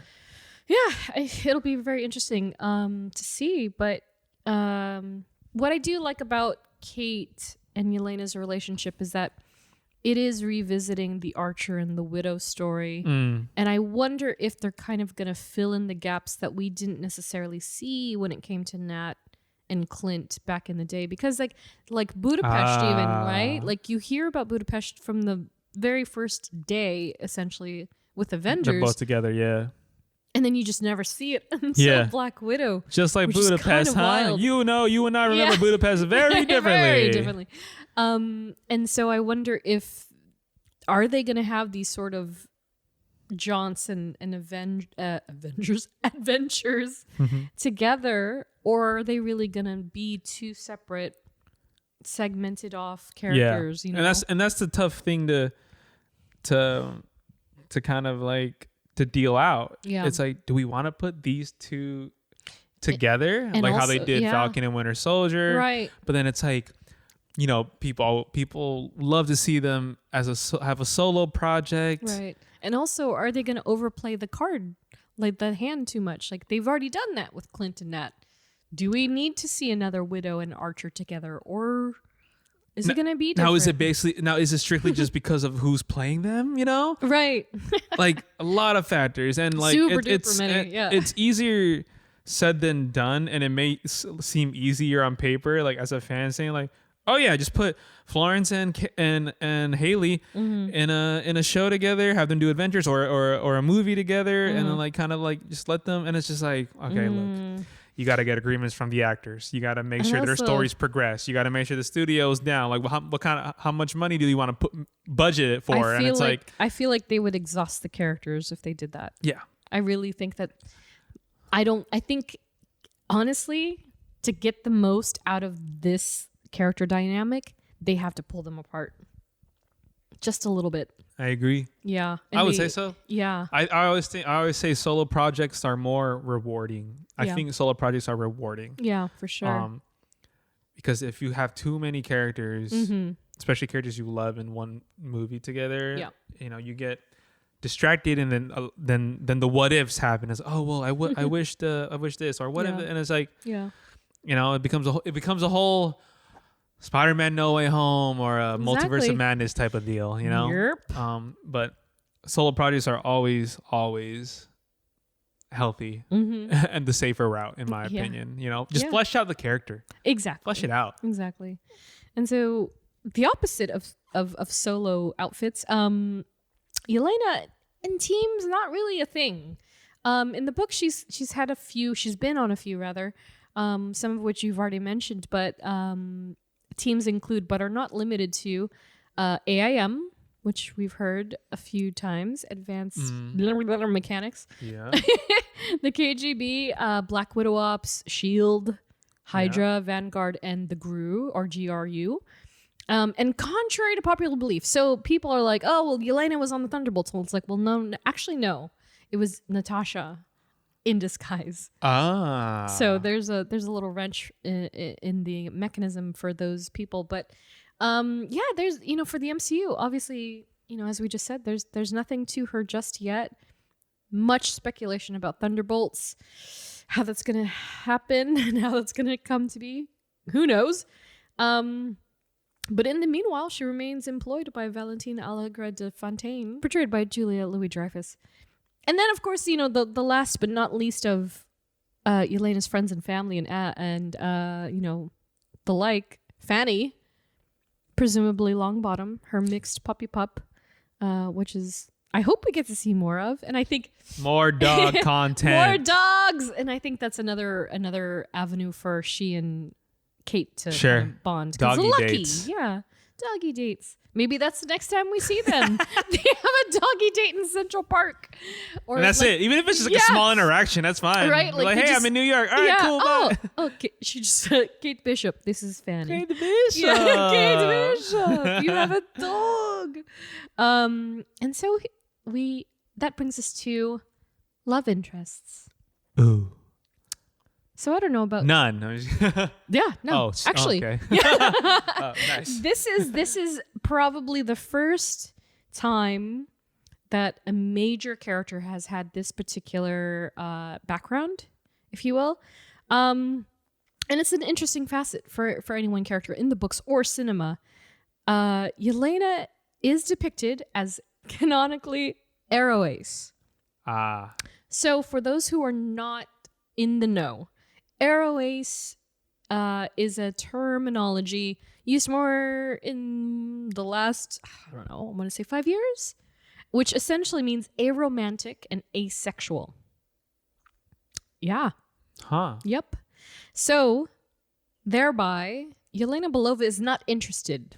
It'll be very interesting to see. But what I do like about Kate and Yelena's relationship is that it is revisiting the Archer and the Widow story. And I wonder if they're kind of going to fill in the gaps that we didn't necessarily see when it came to Nat and Clint back in the day. Because like Budapest even, right? Like you hear about Budapest from the very first day, essentially, with Avengers. They're both together, yeah. And then you just never see it until Black Widow. Just like Budapest, huh? Wild. You and I remember Budapest very differently. Very differently. And so I wonder if, are they going to have these sort of Johnson and Avengers adventures together, or are they really going to be two separate, segmented off characters? You know? And that's the tough thing to kind of like to deal out. Yeah. It's like, do we want to put these two together, and like also, how they did Falcon and Winter Soldier, right? But then it's like, you know, people love to see them as have a solo project, right? And also, are they going to overplay the card, like the hand, too much? Like they've already done that with Clint and Nat. Do we need to see another Widow and Archer together, or is it going to be different? Now is it strictly just because of who's playing them? You know, right? Like a lot of factors, and like it's easier said than done, and it may seem easier on paper, like as a fan saying like, oh yeah, just put Florence and Haley in a show together, have them do adventures or a movie together, and then like kind of like just let them. And it's just like, okay, look, you got to get agreements from the actors. You got to make sure their stories progress. You got to make sure the studio's down. Like, how much money do you want to budget it for? And it's I feel like they would exhaust the characters if they did that. Yeah, I really think that. I think honestly, to get the most out of this character dynamic, they have to pull them apart just a little bit. I agree. Yeah, I would say so. Yeah, I always say solo projects are more rewarding. I think solo projects are rewarding. Yeah, for sure. Because if you have too many characters, especially characters you love in one movie together, you know, you get distracted, and then the what ifs happen. It's oh well, I wish this, or what if, and it's like, you know, it becomes a whole Spider-Man No Way Home or a Multiverse of Madness type of deal, you know. Yep. But solo projects are always healthy and the safer route, in my opinion. You know, just flesh out the character. Exactly. Flesh it out. Exactly. And so the opposite of solo outfits, Yelena in teams, not really a thing. In the book, she's been on a few rather, some of which you've already mentioned, but teams include, but are not limited to, AIM, which we've heard a few times, Advanced Mechanics. Yeah. The KGB, Black Widow Ops, SHIELD, Hydra, Vanguard, and the GRU, or GRU. And contrary to popular belief, so people are like, oh, well, Yelena was on the Thunderbolts. Well, it's like, well, no, actually, no. It was Natasha in disguise. So there's a little wrench in the mechanism for those people. But there's, you know, for the MCU, obviously, you know, as we just said, there's nothing to her just yet. Much speculation about Thunderbolts, how that's going to happen and how that's going to come to be. Who knows? But in the meanwhile, she remains employed by Valentine Allegra de Fontaine, portrayed by Julia Louis-Dreyfus. And then, of course, you know, the last but not least of Yelena's friends and family and you know, the like, Fanny, presumably Longbottom, her mixed puppy pup, which is, I hope we get to see more of. And I think more dog content. More dogs! And I think that's another avenue for she and Kate to kind of bond. Doggy dates. Yeah, doggy dates. Maybe that's the next time we see them. They have a doggy date in Central Park. Or and that's it. Even if it's just like a small interaction, that's fine. Right? Like hey, I'm in New York. All right, cool. Oh, okay. She just Kate Bishop. This is Fanny. Kate Bishop. Yeah, Kate Bishop. You have a dog. And so that brings us to love interests. Ooh. So I don't know about None. Yeah, no. Actually, okay. Oh, nice. this is probably the first time that a major character has had this particular background, if you will. And it's an interesting facet for any one character in the books or cinema. Yelena is depicted as canonically Eroace. Ah. So for those who are not in the know, Eroace is a terminology used more in the last, I don't know, I want to say 5 years, which essentially means aromantic and asexual. Yeah. Huh. Yep. So, thereby, Yelena Belova is not interested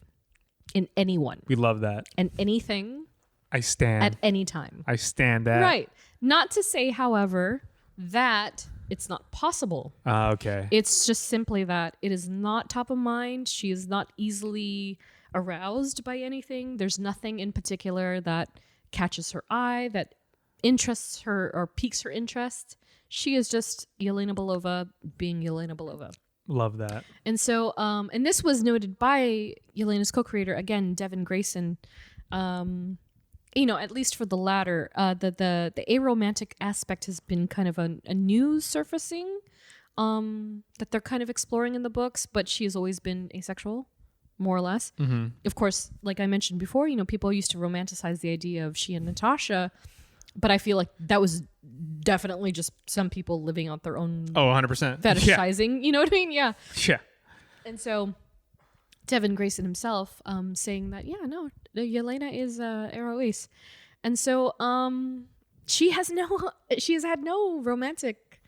in anyone We love that. and anything I stand. at any time. I stand that. Right. Not to say, however, that it's not possible. Okay. It's just simply that it is not top of mind. She is not easily aroused by anything. There's nothing in particular that catches her eye, that interests her or piques her interest. She is just Yelena Belova being Yelena Belova. Love that. And so, and this was noted by Yelena's co-creator, again, Devin Grayson. At least for the latter, the aromantic aspect has been kind of a new surfacing that they're kind of exploring in the books, but she has always been asexual, more or less. Mm-hmm. Of course, like I mentioned before, people used to romanticize the idea of she and Natasha, but I feel like that was definitely just some people living out their own 100%. fetishizing. You know what I mean? Yeah. Yeah. And so Devin Grayson himself saying that, Yelena is Eroace. And so she has had no romantic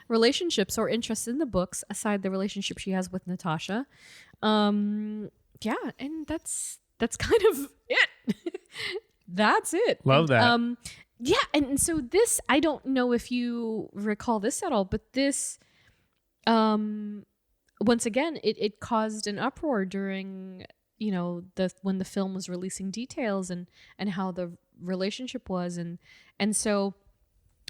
relationships or interests in the books aside the relationship she has with Natasha. And that's kind of it. That's it. Love that. And so this, I don't know if you recall this at all, but this once again, it caused an uproar during, when the film was releasing details and how the relationship was. And so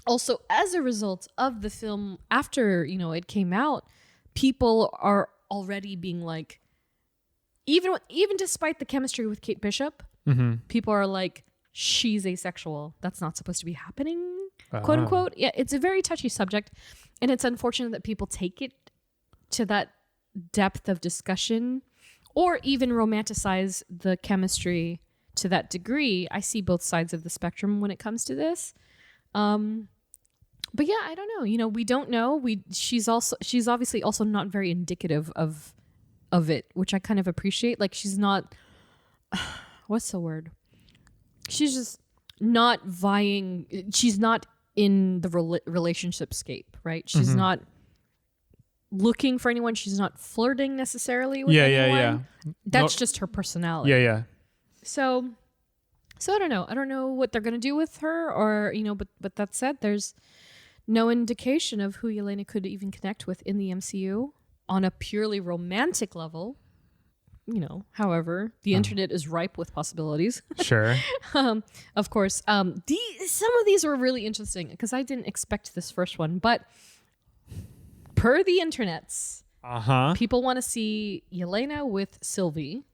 also as a result of the film, after, it came out, people are already being like, even despite the chemistry with Kate Bishop, people are like, she's asexual. That's not supposed to be happening, quote unquote. Yeah, it's a very touchy subject. And it's unfortunate that people take it to that depth of discussion or even romanticize the chemistry to that degree. I see both sides of the spectrum when it comes to this. But yeah, I don't know. We don't know. She's obviously also not very indicative of it, which I kind of appreciate. Like she's not, what's the word? She's just not vying. She's not in the relationship scape, right? She's not looking for anyone. She's not flirting necessarily with anyone. Yeah. That's just her personality. Yeah. So I don't know. I don't know what they're gonna do with her, or But that said, there's no indication of who Yelena could even connect with in the MCU on a purely romantic level. However, the internet is ripe with possibilities. Sure. Of course. Some of these were really interesting because I didn't expect this first one, but per the internets, people want to see Yelena with Sylvie.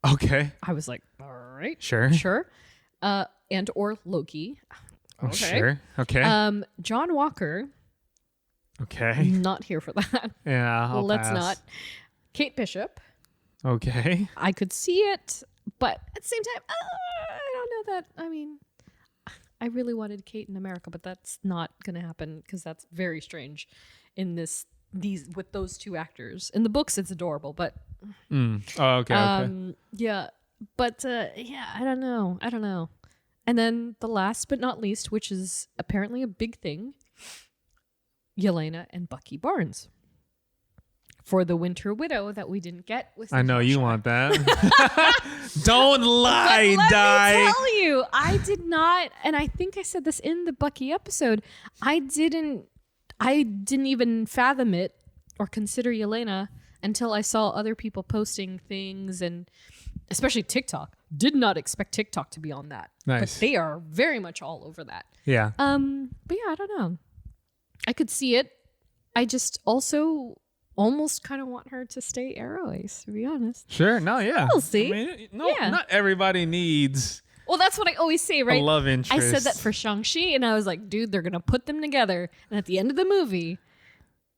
Okay. I was like, all right, Sure. And or Loki. Okay. Sure. Okay. John Walker. Okay. Not here for that. Yeah. Let's pass. not. Kate Bishop. Okay. I could see it, but at the same time, I don't know that. I mean, I really wanted Kate in America, but that's not going to happen because that's very strange in these with those two actors. In the books, it's adorable, but Oh, okay. yeah, but I don't know. And then the last but not least, which is apparently a big thing, Yelena and Bucky Barnes. For the Winter Widow that we didn't get with I know Natasha. you want that. Don't lie, But Dai. let me tell you, I did not, and I think I said this in the Bucky episode. I didn't even fathom it or consider Yelena until I saw other people posting things, and especially TikTok. Did not expect TikTok to be on that. Nice. But they are very much all over that. Yeah. But yeah, I don't know. I could see it. I just also almost kind of want her to stay Arrow Ace, to be honest. Sure. No, yeah. We'll see. I mean, Yeah. not everybody needs Well, that's what I always say, right? a love interest. I said that for Shang-Chi, and I was like, dude, they're going to put them together. And at the end of the movie,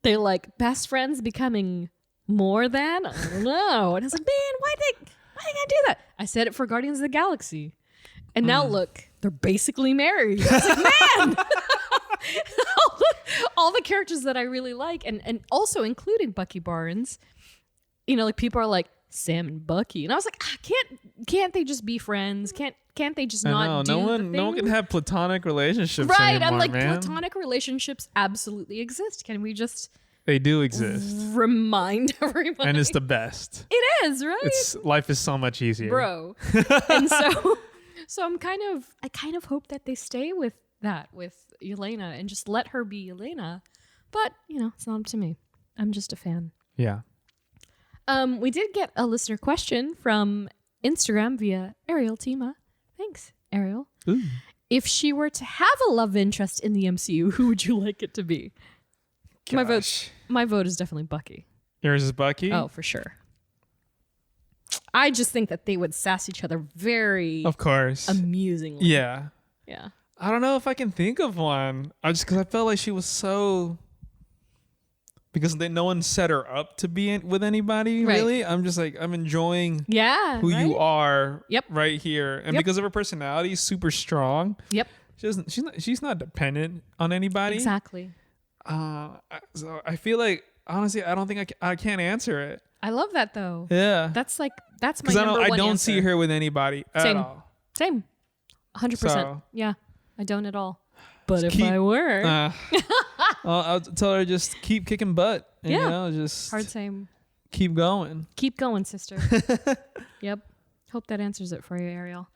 they're like best friends becoming more than, I don't know. And I was like, man, why they gotta do that? I said it for Guardians of the Galaxy. And now look, they're basically married. I was like, man! all the characters that I really like, and also including Bucky Barnes, like people are like, Sam and Bucky. And I was like, can't they just be friends? Can't they just not do no the one thing? can have platonic relationships Right, anymore, I'm like, man. platonic relationships absolutely exist. Can we just They do exist. remind everybody? And it's the best. It is, right? Life is so much easier. Bro. And so I kind of hope that they stay with Yelena and just let her be Yelena. But, it's not up to me. I'm just a fan. Yeah. We did get a listener question from Instagram via Ariel Tima. Thanks, Ariel. Ooh. If she were to have a love interest in the MCU, who would you like it to be? Gosh. My vote is definitely Bucky. Yours is Bucky? Oh, for sure. I just think that they would sass each other very Of course. amusingly. Yeah. Yeah. I don't know if I can think of one. Because I felt like she was so... Because no one set her up to be with anybody, Right. really. I'm just like, I'm enjoying Yeah. who you are Yep. right here. And Yep. because of her personality, super strong. Yep. She's not dependent on anybody. Exactly. So I feel like, honestly, I don't think I can't answer it. I love that though. Yeah. That's my Because number one I don't answer. see her with anybody at Same. all. Same. 100%. So- Yeah. I don't at all. But if keep- I were, I'll tell her just keep kicking butt. And, Yeah. just hard same. keep going. Keep going, sister. Yep. Hope that answers it for you, Ariel.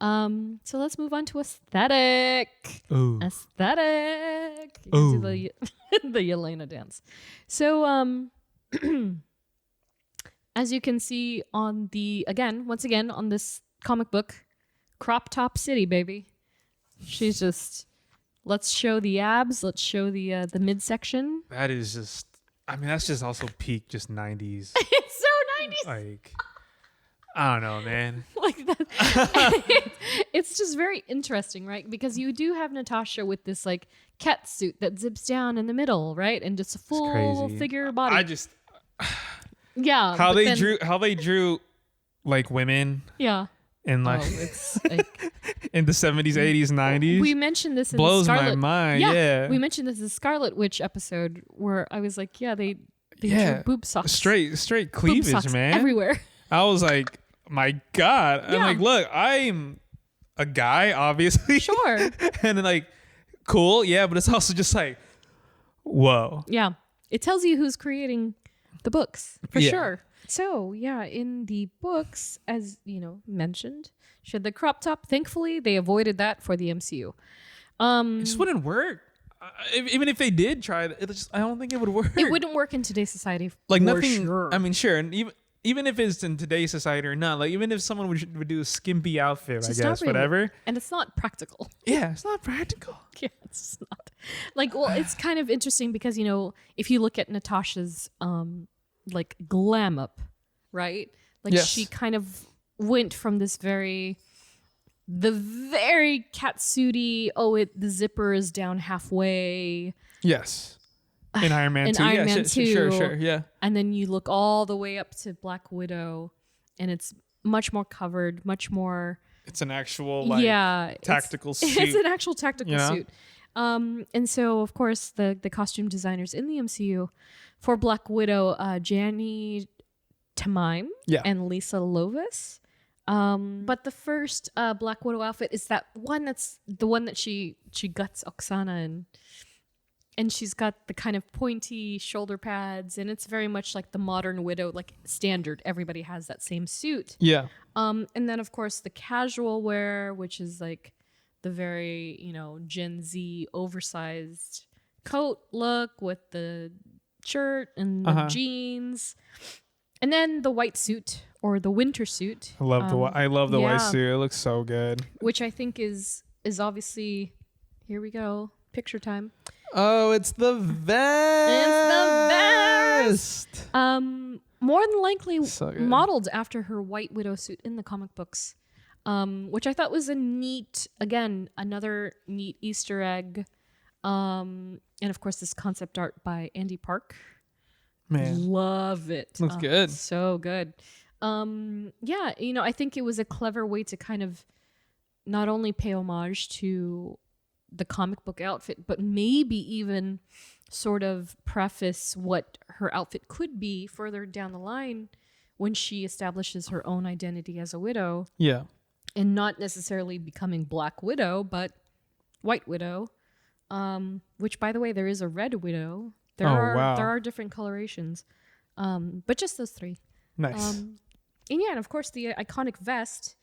So let's move on to aesthetic. Ooh. Aesthetic. You can do the Yelena dance. So as you can see on once again on this comic book, crop top city, baby. She's just, let's show the abs, let's show the midsection. That is just, that's just also peak just 90s. It's so 90s. Like, I don't know, man. Like that. It's just very interesting, right? Because you do have Natasha with this like cat suit that zips down in the middle, right? And just a full crazy. figure body. I just, yeah. how but they drew like women Yeah. in like, It's like, in the 70s, 80s, 90s. we mentioned this in blows the Scarlet. my mind. Yeah. We mentioned this in the Scarlet Witch episode where I was like, yeah, they Yeah. drew boob socks. Straight Boob cleavage, socks man. everywhere. I was like, my God. I'm Yeah. like, look, I'm a guy, obviously. Sure. And then like, cool. Yeah. But it's also just like, whoa. Yeah. It tells you who's creating the books for Yeah. sure. So, yeah, in the books, as mentioned, she had the crop top. Thankfully, they avoided that for the MCU. It just wouldn't work. Even if they did try it, I don't think it would work. It wouldn't work in today's society. Like for nothing. Sure. I mean, sure. And even if it's in today's society or not, like even if someone would do a skimpy outfit, It's I just guess, not real. whatever. And it's not practical. Yeah, it's not practical. Yeah, it's just not. Like, well, it's kind of interesting because, if you look at Natasha's like glam up, right? Like Yes. she kind of went from this very catsuity, the zipper is down halfway. Yes. In Iron Man In 2. Iron Yeah, Man sure, 2. sure. Yeah. And then you look all the way up to Black Widow and it's much more covered, much more It's an actual like tactical suit. It's an actual tactical You know? suit. And so of course the costume designers in the MCU for Black Widow, Janny Tamime and Lisa Lovis. But the first Black Widow outfit is that one that's the one that she guts Oksana in. And she's got the kind of pointy shoulder pads, and it's very much like the modern Widow, like standard. Everybody has that same suit. Yeah. And then of course the casual wear, which is like the very, Gen Z oversized coat look with the shirt and the jeans. And then the white suit or the winter suit. I love the white yeah. suit. It looks so good. Which I think is obviously, here we go, picture time. Oh, it's the vest. More than likely So good. modeled after her White Widow suit in the comic books, which I thought was another neat Easter egg. And of course, this concept art by Andy Park. Man, Love it. looks good. So good. Yeah, I think it was a clever way to kind of not only pay homage to the comic book outfit, but maybe even sort of preface what her outfit could be further down the line when she establishes her own identity as a widow. Yeah. And not necessarily becoming Black Widow, but White Widow. Which, by the way, there is a Red Widow. There are different colorations. But just those three. Nice. And of course the iconic vest,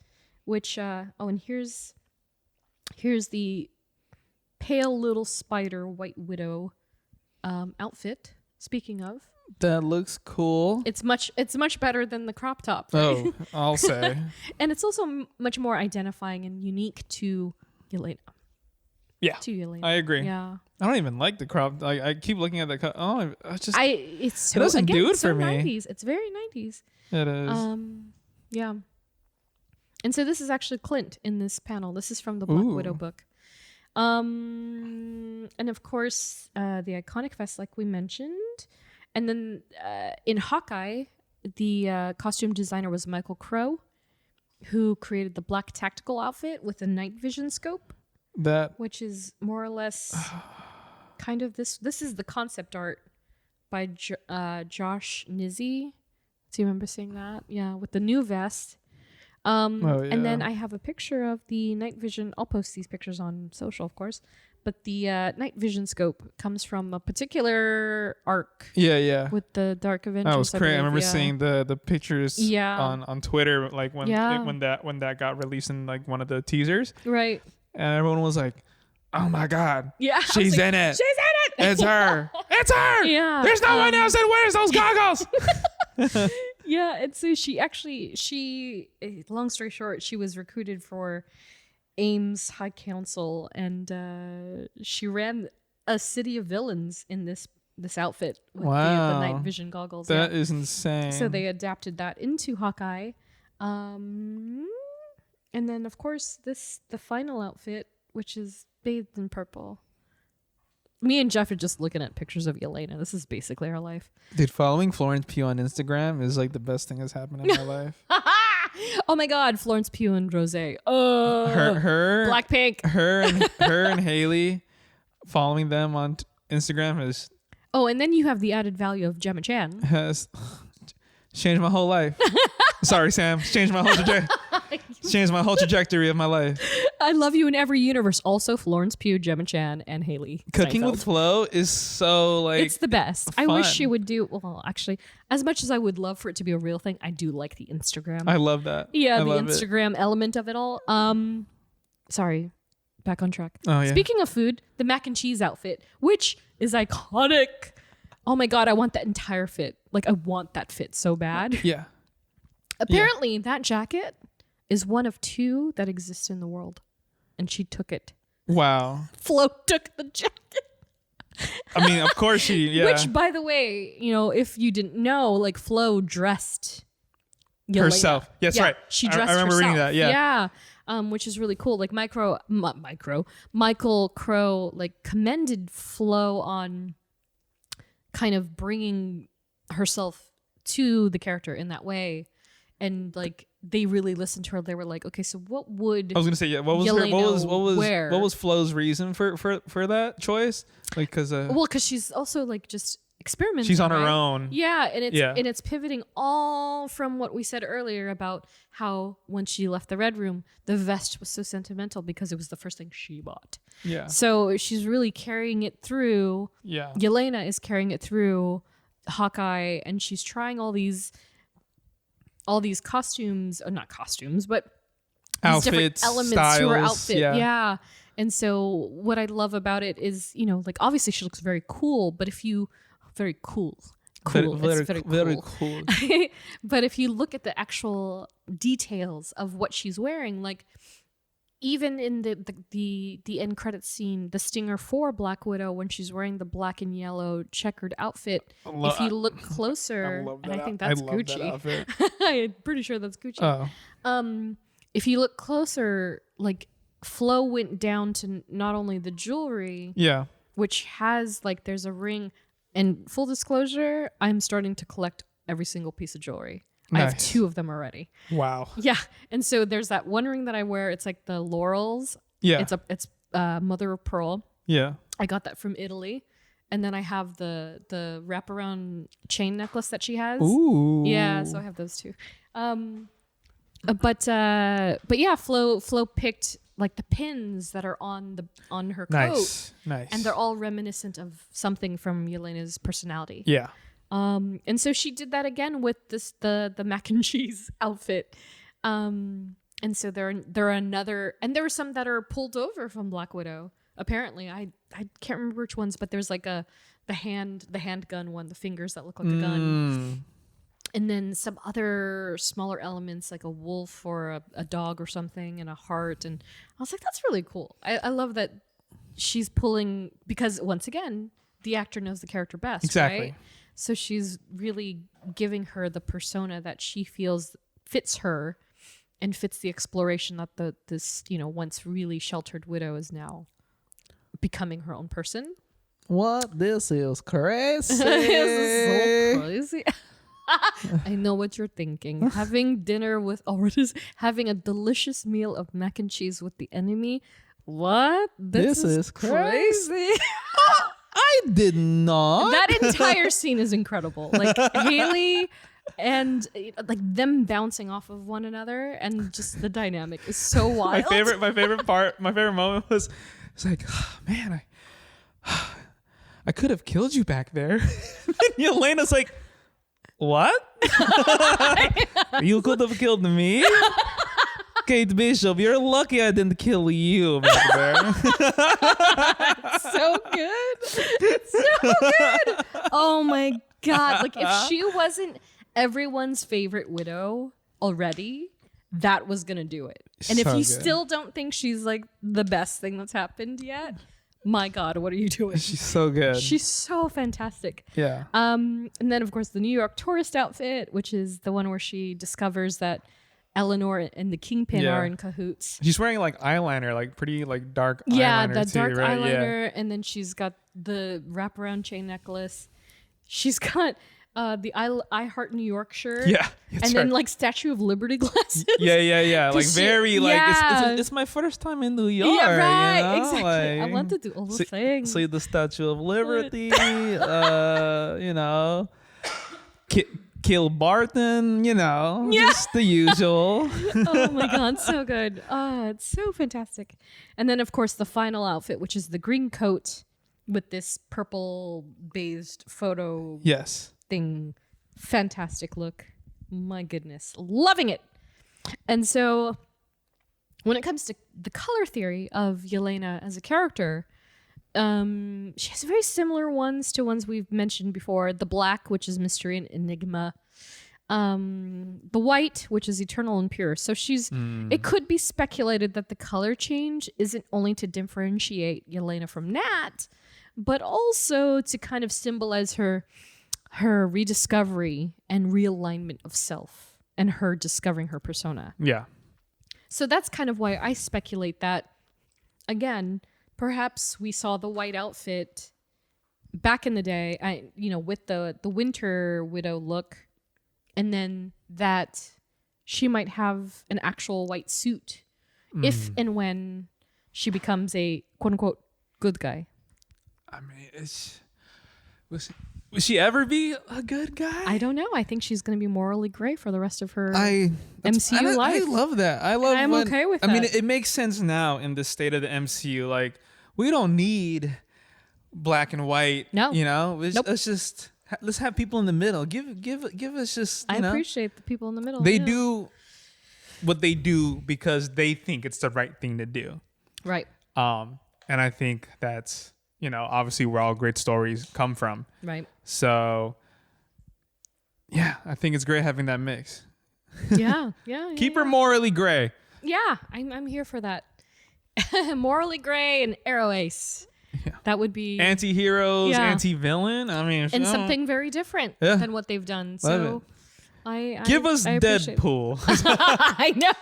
which and here's the pale little spider White Widow outfit. Speaking of, that looks cool. it's much better than the crop top. Oh, I'll say. And it's also much more identifying and unique to Yelena. Yeah, To Yelena. I agree. Yeah. I don't even like the crop. I keep looking at the cut. Oh, it's just It doesn't do it it's so for me. 90s. It's very 90s. it is. Yeah. And so this is actually Clint in this panel. This is from the Black Ooh. Widow book. And of course, the iconic vest, like we mentioned. And then in Hawkeye, the costume designer was Michael Crow, who created the black tactical outfit with a night vision scope, which is more or less kind of this. This is the concept art by Josh Nizzi. Do you remember seeing that? Yeah, with the new vest. And then I have a picture of the night vision. I'll post these pictures on social, of course. But the night vision scope comes from a particular arc. Yeah. With the Dark Avengers. That was crazy. I remember yeah. seeing the pictures on Twitter, like when that got released in like one of the teasers. Right. And everyone was like, "Oh my god, yeah, she's in it! She's in it! It's her! It's her! Yeah. There's no one else that wears those goggles." Yeah, and so long story short, she was recruited for Ames High Council, and she ran a city of villains in this outfit with the night vision goggles. That is insane. So they adapted that into Hawkeye. And then, of course, the final outfit, which is bathed in purple. Me and Jeff are just looking at pictures of Yelena. This is basically our life. Dude, following Florence Pugh on Instagram is like the best thing that's happened in my life. Oh my God, Florence Pugh and Rose. Oh, her Blackpink. Her and Haley, following them on Instagram is. Oh, and then you have the added value of Gemma Chan. Has changed my whole life. Sorry, Sam. It's changed my whole trajectory of my life. I love you in every universe. Also, Florence Pugh, Gemma Chan, and Haley. Cooking Steinfeld. with Flo is so like. It's the best. fun. I wish she would do. Well, actually, as much as I would love for it to be a real thing, I do like the Instagram. I love that. Yeah, I the love Instagram element of it all. Sorry, back on track. Oh, yeah. Speaking of food, the mac and cheese outfit, which is iconic. Oh my God, I want that entire fit. Like, I want that fit so bad. Yeah. Apparently, that jacket is one of 2 that exist in the world. And she took it. Wow. Flo took the jacket. I mean, of course she. Yeah. Which, by the way, if you didn't know, like Flo dressed Yelena. Herself. Yes, Yeah, right. She dressed I remember herself. reading that. Yeah. Yeah. Which is really cool. Like Michael Crow like commended Flo on kind of bringing herself to the character in that way. And like they really listened to her. They were like, okay, so what would I was gonna say, yeah. What was Flo's reason for that choice? Like, because she's also like just experimenting. she's on her right? own. Yeah, and it's pivoting all from what we said earlier about how when she left the Red Room, the vest was so sentimental because it was the first thing she bought. Yeah. So she's really carrying it through. Yeah. Yelena is carrying it through Hawkeye, and she's trying all these costumes, or not costumes, but these different Outfits, elements styles, to her outfit. yeah. And so what I love about it is, like obviously she looks very cool, but if you very cool. It's very cool. But if you look at the actual details of what she's wearing, like even in the end credit scene, the stinger for Black Widow, when she's wearing the black and yellow checkered outfit, if you look closer, and I think that's Gucci. I'm pretty sure that's Gucci. Oh. If you look closer, like Flo went down to not only the jewelry, Yeah. which has like there's a ring. And full disclosure, I'm starting to collect every single piece of jewelry. I have 2 of them already. Wow. Yeah, and so there's that one ring that I wear. It's like the laurels. Yeah. It's mother of pearl. Yeah. I got that from Italy, and then I have the wraparound chain necklace that she has. Ooh. Yeah, so I have those 2. But yeah, Flo picked like the pins that are on her coat. Nice. And they're all reminiscent of something from Yelena's personality. Yeah. And so she did that again with the mac and cheese outfit. And so there are another, and there are some that are pulled over from Black Widow. Apparently, I can't remember which ones, but there's like the handgun one, the fingers that look like a gun. And then some other smaller elements like a wolf or a dog or something and a heart. And I was like, that's really cool. I love that she's pulling, because once again, the actor knows the character best. Exactly. Right? So she's really giving her the persona that she feels fits her and fits the exploration that this once really sheltered widow is now becoming her own person. What? This is crazy. This is so crazy. I know what you're thinking. Having dinner with having a delicious meal of mac and cheese with the enemy. What? This is crazy. I did not. That entire scene is incredible. Like Haley and like them bouncing off of one another, and just the dynamic is so wild. My favorite moment was, it's like, oh, man, I could have killed you back there. Yelena's like, what? You could have killed me? Kate Bishop, you're lucky I didn't kill you back there. So good. So good. Oh my God. Like if she wasn't everyone's favorite widow already, that was going to do it. And if you still don't think she's like the best thing that's happened yet, my God, what are you doing? She's so good. She's so fantastic. Yeah. And then of course the New York tourist outfit, which is the one where she discovers that Eleanor and the Kingpin are in cahoots. She's wearing like eyeliner, like pretty like dark eyeliner. Yeah, that too, dark right? eyeliner. Yeah. And then she's got the wraparound chain necklace. She's got the I Heart New York shirt. Yeah. And then like Statue of Liberty glasses. Yeah. Like very like yeah. it's my first time in New York. Yeah, right. You know? Exactly. Like, I want to do all the things. See the Statue of Liberty. Kill Barton, just the usual. Oh my God, so good. Oh, it's so fantastic. And then of course the final outfit, which is the green coat with this purple bathed photo Yes. thing. Fantastic look. My goodness. Loving it. And so when it comes to the color theory of Yelena as a character, she has very similar ones to ones we've mentioned before. The black, which is mystery and enigma. The white, which is eternal and pure. So it could be speculated that the color change isn't only to differentiate Yelena from Nat, but also to kind of symbolize her rediscovery and realignment of self and her discovering her persona. Yeah. So that's kind of why I speculate that, again, perhaps we saw the white outfit back in the day, with the winter widow look, and then that she might have an actual white suit if and when she becomes a quote unquote good guy. I mean, will she ever be a good guy? I don't know. I think she's going to be morally gray for the rest of her MCU life. I love that. I'm okay with that. I mean, it makes sense now in the state of the MCU. Like, we don't need black and white. No. Nope. Let's have people in the middle. Give us just. I appreciate the people in the middle. They do what they do because they think it's the right thing to do. Right. And I think that's obviously where all great stories come from. Right. So, yeah, I think it's great having that mix. Yeah. Keep her morally gray. Yeah, I'm here for that. Morally gray and Arrow Ace. Yeah. That would be Anti-heroes, anti-villain. I mean, and something very different than what they've done. So give us Deadpool. I know.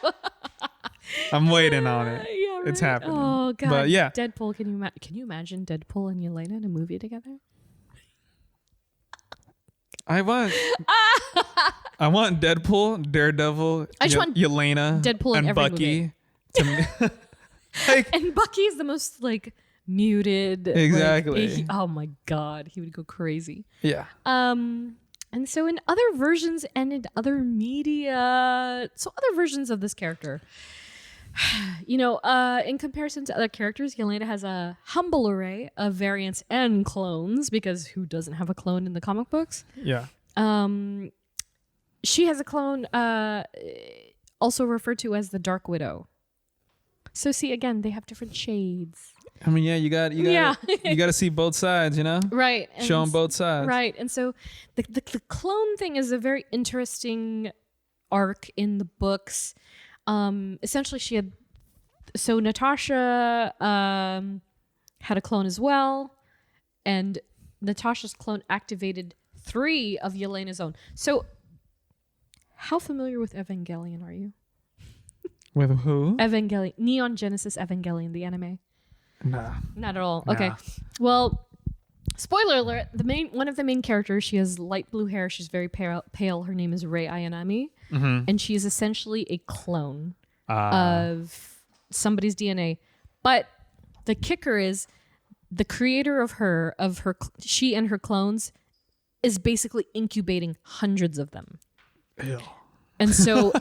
I'm waiting on it. Yeah, right. It's happening. Oh god. But yeah, Deadpool. Can you imagine Deadpool and Yelena in a movie together? I want Deadpool, Daredevil, I just want Yelena, Deadpool in and every Bucky. And Bucky's the most like muted. Exactly. Like, oh my god, he would go crazy. Yeah. And so in other versions and in other media, so other versions of this character, in comparison to other characters, Yelena has a humble array of variants and clones, because who doesn't have a clone in the comic books? Yeah. She has a clone also referred to as the Dark Widow. So see, again, they have different shades. I mean, you got to see both sides, Right. Show them both sides. Right. And so the clone thing is a very interesting arc in the books. Essentially, Natasha had a clone as well, and Natasha's clone activated 3 of Yelena's own. So how familiar with Evangelion are you? With who? Evangelion. Neon Genesis Evangelion, the anime. Nah. Not at all. Nah. Okay. Well, spoiler alert, one of the main characters, she has light blue hair. She's very pale. Her name is Rei Ayanami. Mm-hmm. And she is essentially a clone of somebody's DNA. But the kicker is the creator of she and her clones is basically incubating hundreds of them. Ew. And so,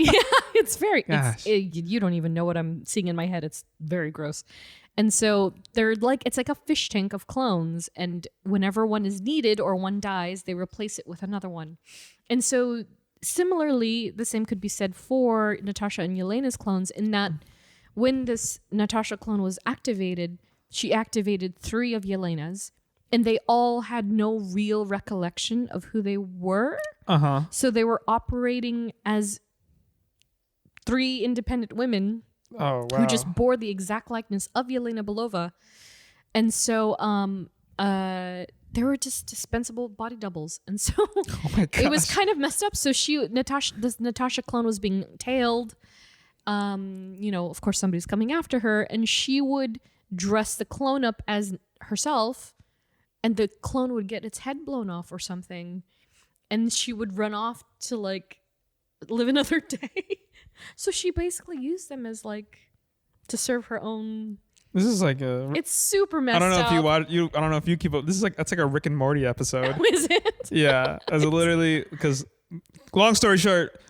it's very, you don't even know what I'm seeing in my head. It's very gross. And so it's like a fish tank of clones. And whenever one is needed or one dies, they replace it with another one. And so similarly, the same could be said for Natasha and Yelena's clones, in that when this Natasha clone was activated, she activated 3 of Yelena's, and they all had no real recollection of who they were. Uh-huh. So they were operating as 3 independent women who just bore the exact likeness of Yelena Belova. And so they were just dispensable body doubles. And so it was kind of messed up. So this Natasha clone was being tailed. Of course somebody's coming after her, and she would dress the clone up as herself, and the clone would get its head blown off or something, and she would run off to like live another day. So she basically used them as like to serve her own. This is like it's super messed up. I don't know if you watch. I don't know if you keep up. This is that's like a Rick and Morty episode. Is it? Yeah, as it literally, because long story short,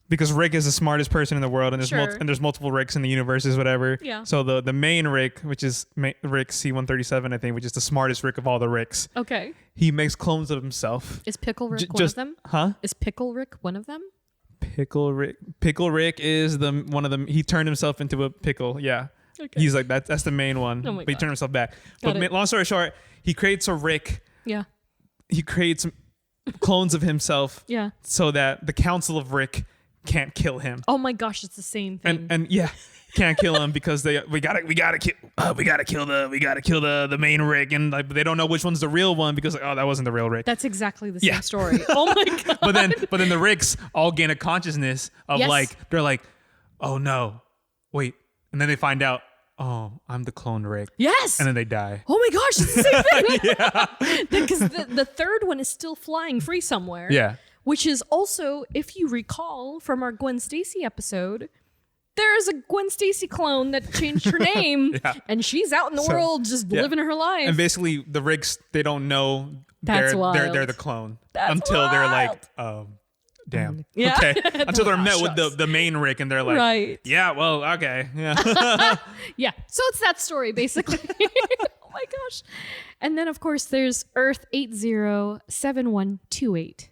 because Rick is the smartest person in the world, and there's multiple Ricks in the universes, whatever. Yeah. So the main Rick, which is Rick C-137, I think, which is the smartest Rick of all the Ricks. Okay. He makes clones of himself. Is Pickle Rick one of them? Huh? Is Pickle Rick one of them? Pickle Rick is one of them. He turned himself into a pickle. Yeah. Okay. He's like that's the main one. Oh my but he God. turned himself back. But long story short, he creates a Rick. Yeah. He creates clones of himself. Yeah. So that the Council of Rick can't kill him. Oh my gosh, it's the same thing. And yeah, can't kill him because we gotta kill the main Rick, and like they don't know which one's the real one because that wasn't the real Rick. That's exactly the same story. Oh my God. But then the Ricks all gain a consciousness of they're like, oh no, wait, and then they find out, oh, I'm the clone Rick. Yes. And then they die. Oh my gosh, it's the same thing. Yeah. Because the third one is still flying free somewhere. Yeah. Which is also, if you recall from our Gwen Stacy episode, there's a Gwen Stacy clone that changed her name, and she's out in the world just living her life. And basically, the Ricks, they don't know they're the clone until they're like, damn. Yeah. Okay. Until they're met with the main Rick, and they're like, right. Yeah, well, okay. Yeah. Yeah. So it's that story, basically. Oh my gosh. And then, of course, there's Earth 807128.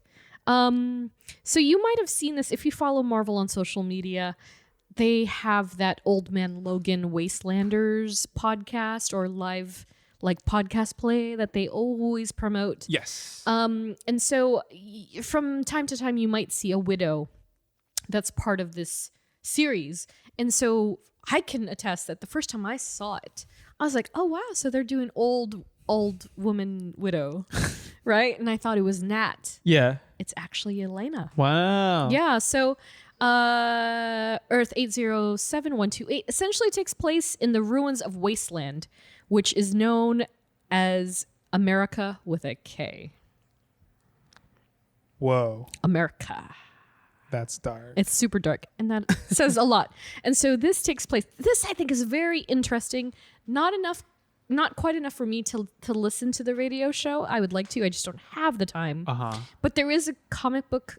So you might have seen this if you follow Marvel on social media. They have that Old Man Logan Wastelanders podcast or live like podcast play that they always promote. Yes. And so from time to time you might see a widow that's part of this series. And so I can attest that the first time I saw it, I was like, oh wow, so they're doing old woman widow, right? And I thought it was Nat. Yeah. It's actually Yelena. Wow. Yeah, so Earth 807128 essentially takes place in the ruins of Wasteland, which is known as America with a K. Whoa. America. That's dark. It's super dark, and that says a lot. And so this takes place. This, I think, is very interesting. Not quite enough for me to listen to the radio show. I would like to. I just don't have the time. But there is a comic book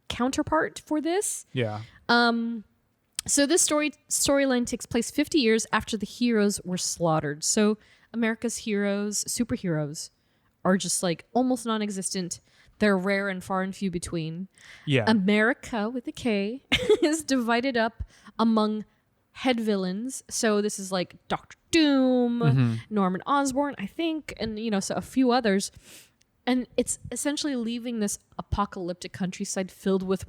counterpart for this. Yeah. So this storyline takes place 50 years after the heroes were slaughtered. So America's heroes, superheroes, are just like almost non-existent. They're rare and far and few between. Yeah. America with a K is divided up among head villains. So this is like Doctor Doom, Norman Osborn, I think, and so a few others. And it's essentially leaving this apocalyptic countryside filled with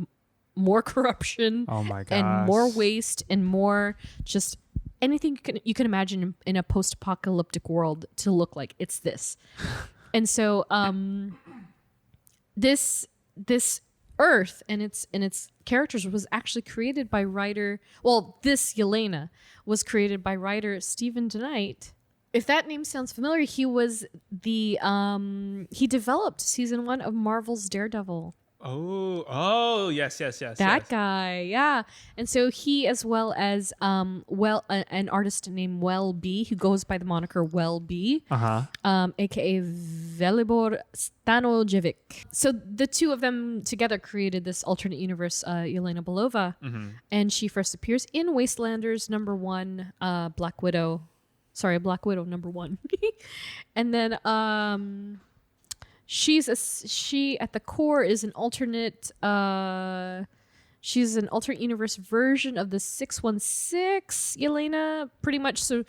more corruption, oh my gosh, and more waste and more just anything you can imagine in a post-apocalyptic world to look like. It's this. And so this Earth and its characters was actually created by writer. Well, this Yelena was created by writer Stephen DeKnight. If that name sounds familiar, he was he developed season 1 of Marvel's Daredevil. Oh, yes. That guy, yeah. And so he, as well as an artist named Well B, who goes by the moniker Well B, aka Velibor Stanojevic. So the two of them together created this alternate universe, Yelena Belova, and she first appears in Wastelanders #1, Black Widow #1, and then she at the core is an alternate. She's an alternate universe version of the 616 Yelena, pretty much. So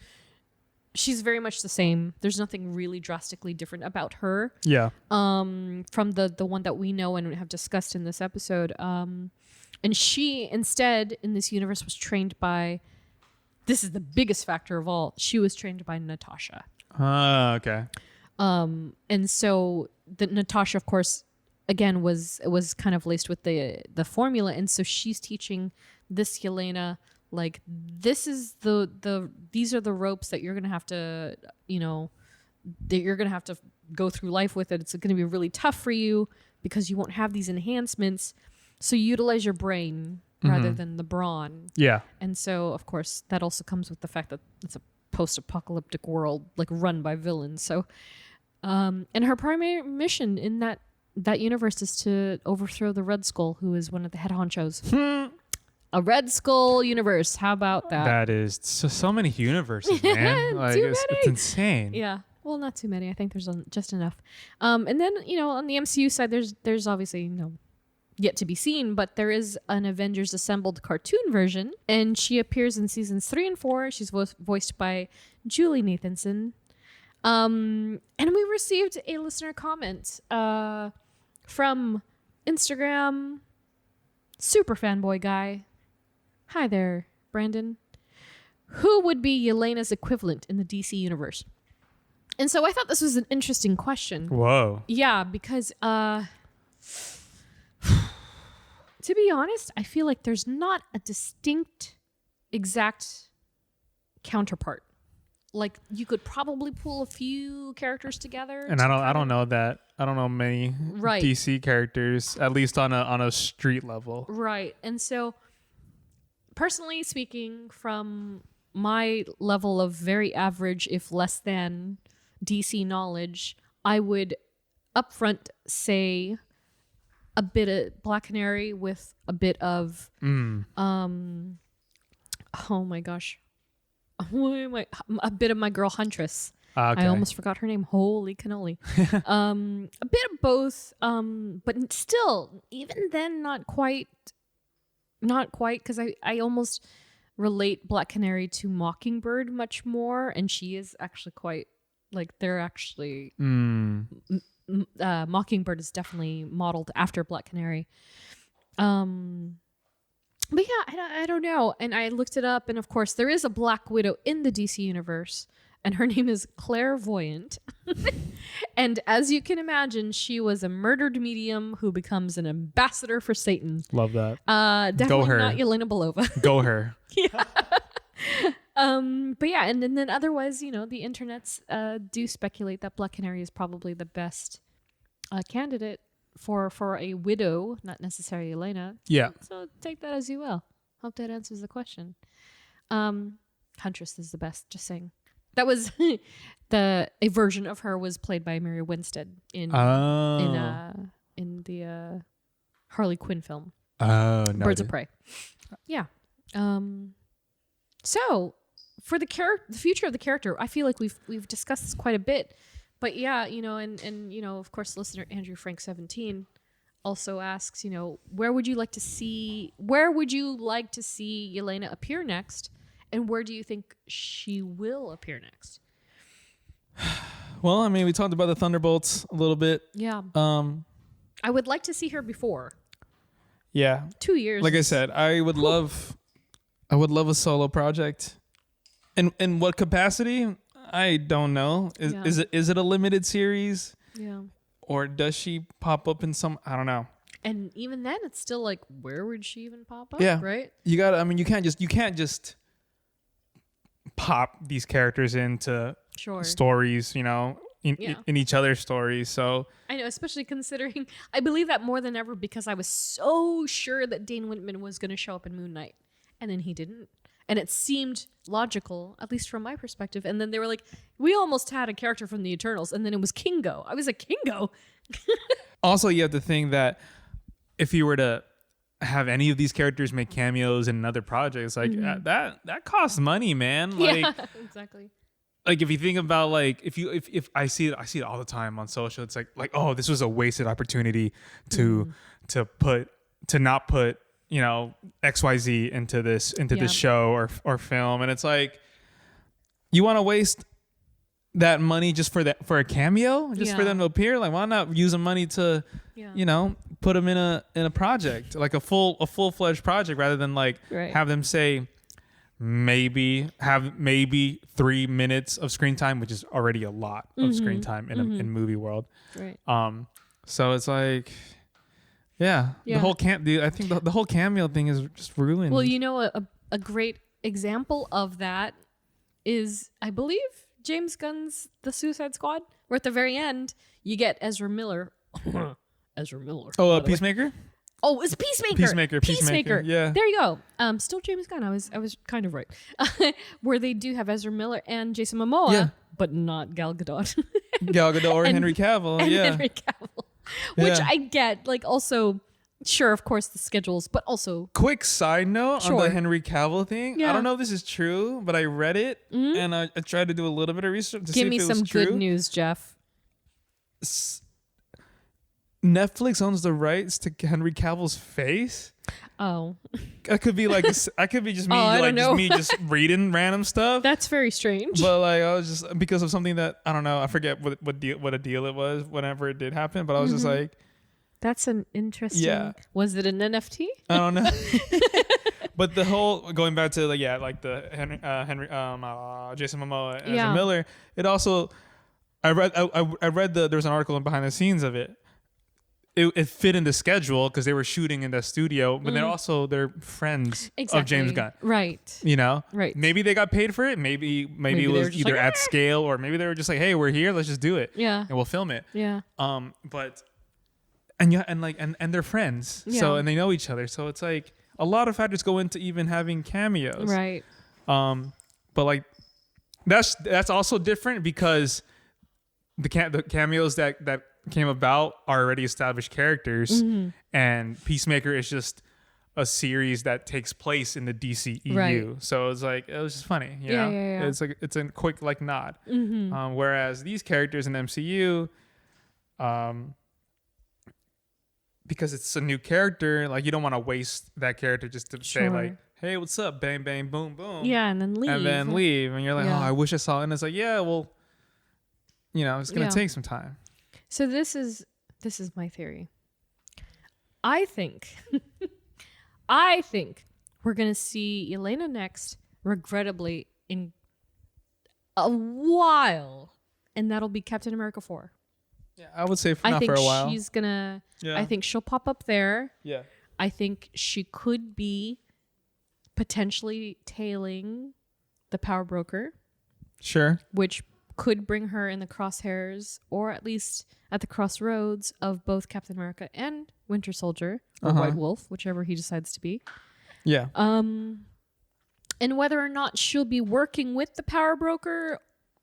she's very much the same. There's nothing really drastically different about her. Yeah. From the one that we know and have discussed in this episode. And she instead in this universe was trained by. This is the biggest factor of all. She was trained by Natasha. Okay. And so the Natasha, of course, again was kind of laced with the formula, and so she's teaching this Yelena like this is these are the ropes that you're gonna have to go through life with it. It's gonna be really tough for you because you won't have these enhancements. So utilize your brain rather than the brawn. Yeah. And so of course that also comes with the fact that it's a post-apocalyptic world like run by villains. So and her primary mission in that universe is to overthrow the Red Skull, who is one of the head honchos. A Red Skull universe. How about that? That is so many universes, man. Like it's insane. Yeah. Well, not too many. I think there's just enough. And then on the MCU side, there's obviously yet to be seen, but there is an Avengers Assembled cartoon version, and she appears in seasons 3 and 4. She's voiced by Julie Nathanson. And we received a listener comment from Instagram super fanboy guy. Hi there, Brandon. Who would be Yelena's equivalent in the DC universe? And so I thought this was an interesting question. Whoa. Yeah, because to be honest, I feel like there's not a distinct, exact counterpart. Like you could probably pull a few characters together. And I don't know many DC characters, at least on a street level. Right. And so personally speaking, from my level of very average, if less than DC knowledge, I would upfront say a bit of Black Canary with a bit of oh my gosh. A bit of my girl Huntress. Okay. I almost forgot her name. Holy cannoli. A bit of both, but still, even then, not quite, because I almost relate Black Canary to Mockingbird much more, and she is actually quite, like, they're actually, Mockingbird is definitely modeled after Black Canary. But yeah, I don't know. And I looked it up, and of course, there is a Black Widow in the DC universe, and her name is Clairvoyant. And as you can imagine, she was a murdered medium who becomes an ambassador for Satan. Love that. Definitely her. not Yelena Belova. Go her. But yeah, and then otherwise, you know, the internets do speculate that Black Canary is probably the best candidate for a widow, not necessarily Yelena. Yeah. So take that as you will. Hope that answers the question. Huntress is the best. Just saying. That was a version of her was played by Mary Winstead in the Harley Quinn film. Oh, no. Birds of Prey. Yeah. So for the future of the character, I feel like we've discussed this quite a bit. But yeah, you know, and you know, of course, listener Andrew Frank 17 also asks, you know, where would you like to see Yelena appear next, and where do you think she will appear next? Well, I mean, we talked about the Thunderbolts a little bit. Yeah. I would like to see her before. Yeah. 2 years. Like I said, I would love a solo project. In what capacity? I don't know. Is it a limited series? Yeah. Or does she pop up in some? I don't know. And even then, it's still like, where would she even pop up? Yeah. Right. You got. I mean, you can't just pop these characters into stories. You know, in each other's stories. So I know, especially considering I believe that more than ever because I was so sure that Dane Whitman was going to show up in Moon Knight, and then he didn't. And it seemed logical, at least from my perspective. And then they were like, we almost had a character from the Eternals. And then it was Kingo. I was like, Kingo? Also, you have to think that if you were to have any of these characters make cameos in another projects, like that costs money, man. Like, yeah, exactly. Like if you think about like if I see it all the time on social, it's like oh, this was a wasted opportunity to not put you know XYZ into this show or film, and it's like you want to waste that money just for a cameo, just for them to appear. Like why not use the money to you know put them in a project, like a full-fledged project, rather than like have them say maybe 3 minutes of screen time, which is already a lot of screen time in movie world. Right. So it's like the whole I think the whole cameo thing is just ruined. Well, you know, a great example of that is, I believe, James Gunn's The Suicide Squad, where at the very end you get Ezra Miller. Ezra Miller. Oh, Peacemaker? Oh, it's Peacemaker. Peacemaker. Yeah. There you go. Still James Gunn. I was kind of right. Where they do have Ezra Miller and Jason Momoa, but not Gal Gadot. Gal Gadot or Henry Cavill. And Henry Cavill. Which I get. Like also, sure, of course, the schedules, but also. Quick side note on the Henry Cavill thing. I don't know if this is true, but I read it and I tried to do a little bit of research to see if it was true. Give me some good news, Jeff. Netflix owns the rights to Henry Cavill's face. Oh, that could be like I could be just me, just me just reading random stuff. That's very strange. But like I was just because of something that I don't know. I forget what a deal it was whenever it did happen. But I was just like, that's an interesting. Yeah. Was it an NFT? I don't know. But the whole going back to the Henry Jason Momoa and Ezra Miller. It also I read there was an article behind the scenes of it. It fit in the schedule because they were shooting in the studio, but they're friends of James Gunn, right? You know, right? Maybe they got paid for it. Maybe it was either at scale or maybe they were just like, "Hey, we're here. Let's just do it. Yeah, and we'll film it. Yeah. But and they're friends. Yeah. So and they know each other. So it's like a lot of factors go into even having cameos, right? But like that's also different because the cameos that came about are already established characters, and Peacemaker is just a series that takes place in the DCEU. Right. So it was just funny, you know? Yeah. It's like it's a quick like nod. Whereas these characters in MCU, because it's a new character, like you don't want to waste that character just to say like, "Hey, what's up? Bang, bang, boom, boom." Yeah, and then leave. And you're like, "Oh, I wish I saw it." And it's like, "Yeah, well, you know, it's gonna take some time." So this is my theory. I think we're going to see Yelena next, regrettably, in a while. And that'll be Captain America 4. Yeah, I would say I not think for a while. she's going to... Yeah. I think she'll pop up there. Yeah. I think she could be potentially tailing the Power Broker, Sure. which could bring her in the crosshairs, or at least at the crossroads of both Captain America and Winter Soldier, or White Wolf, whichever he decides to be. Yeah. And whether or not she'll be working with the Power Broker,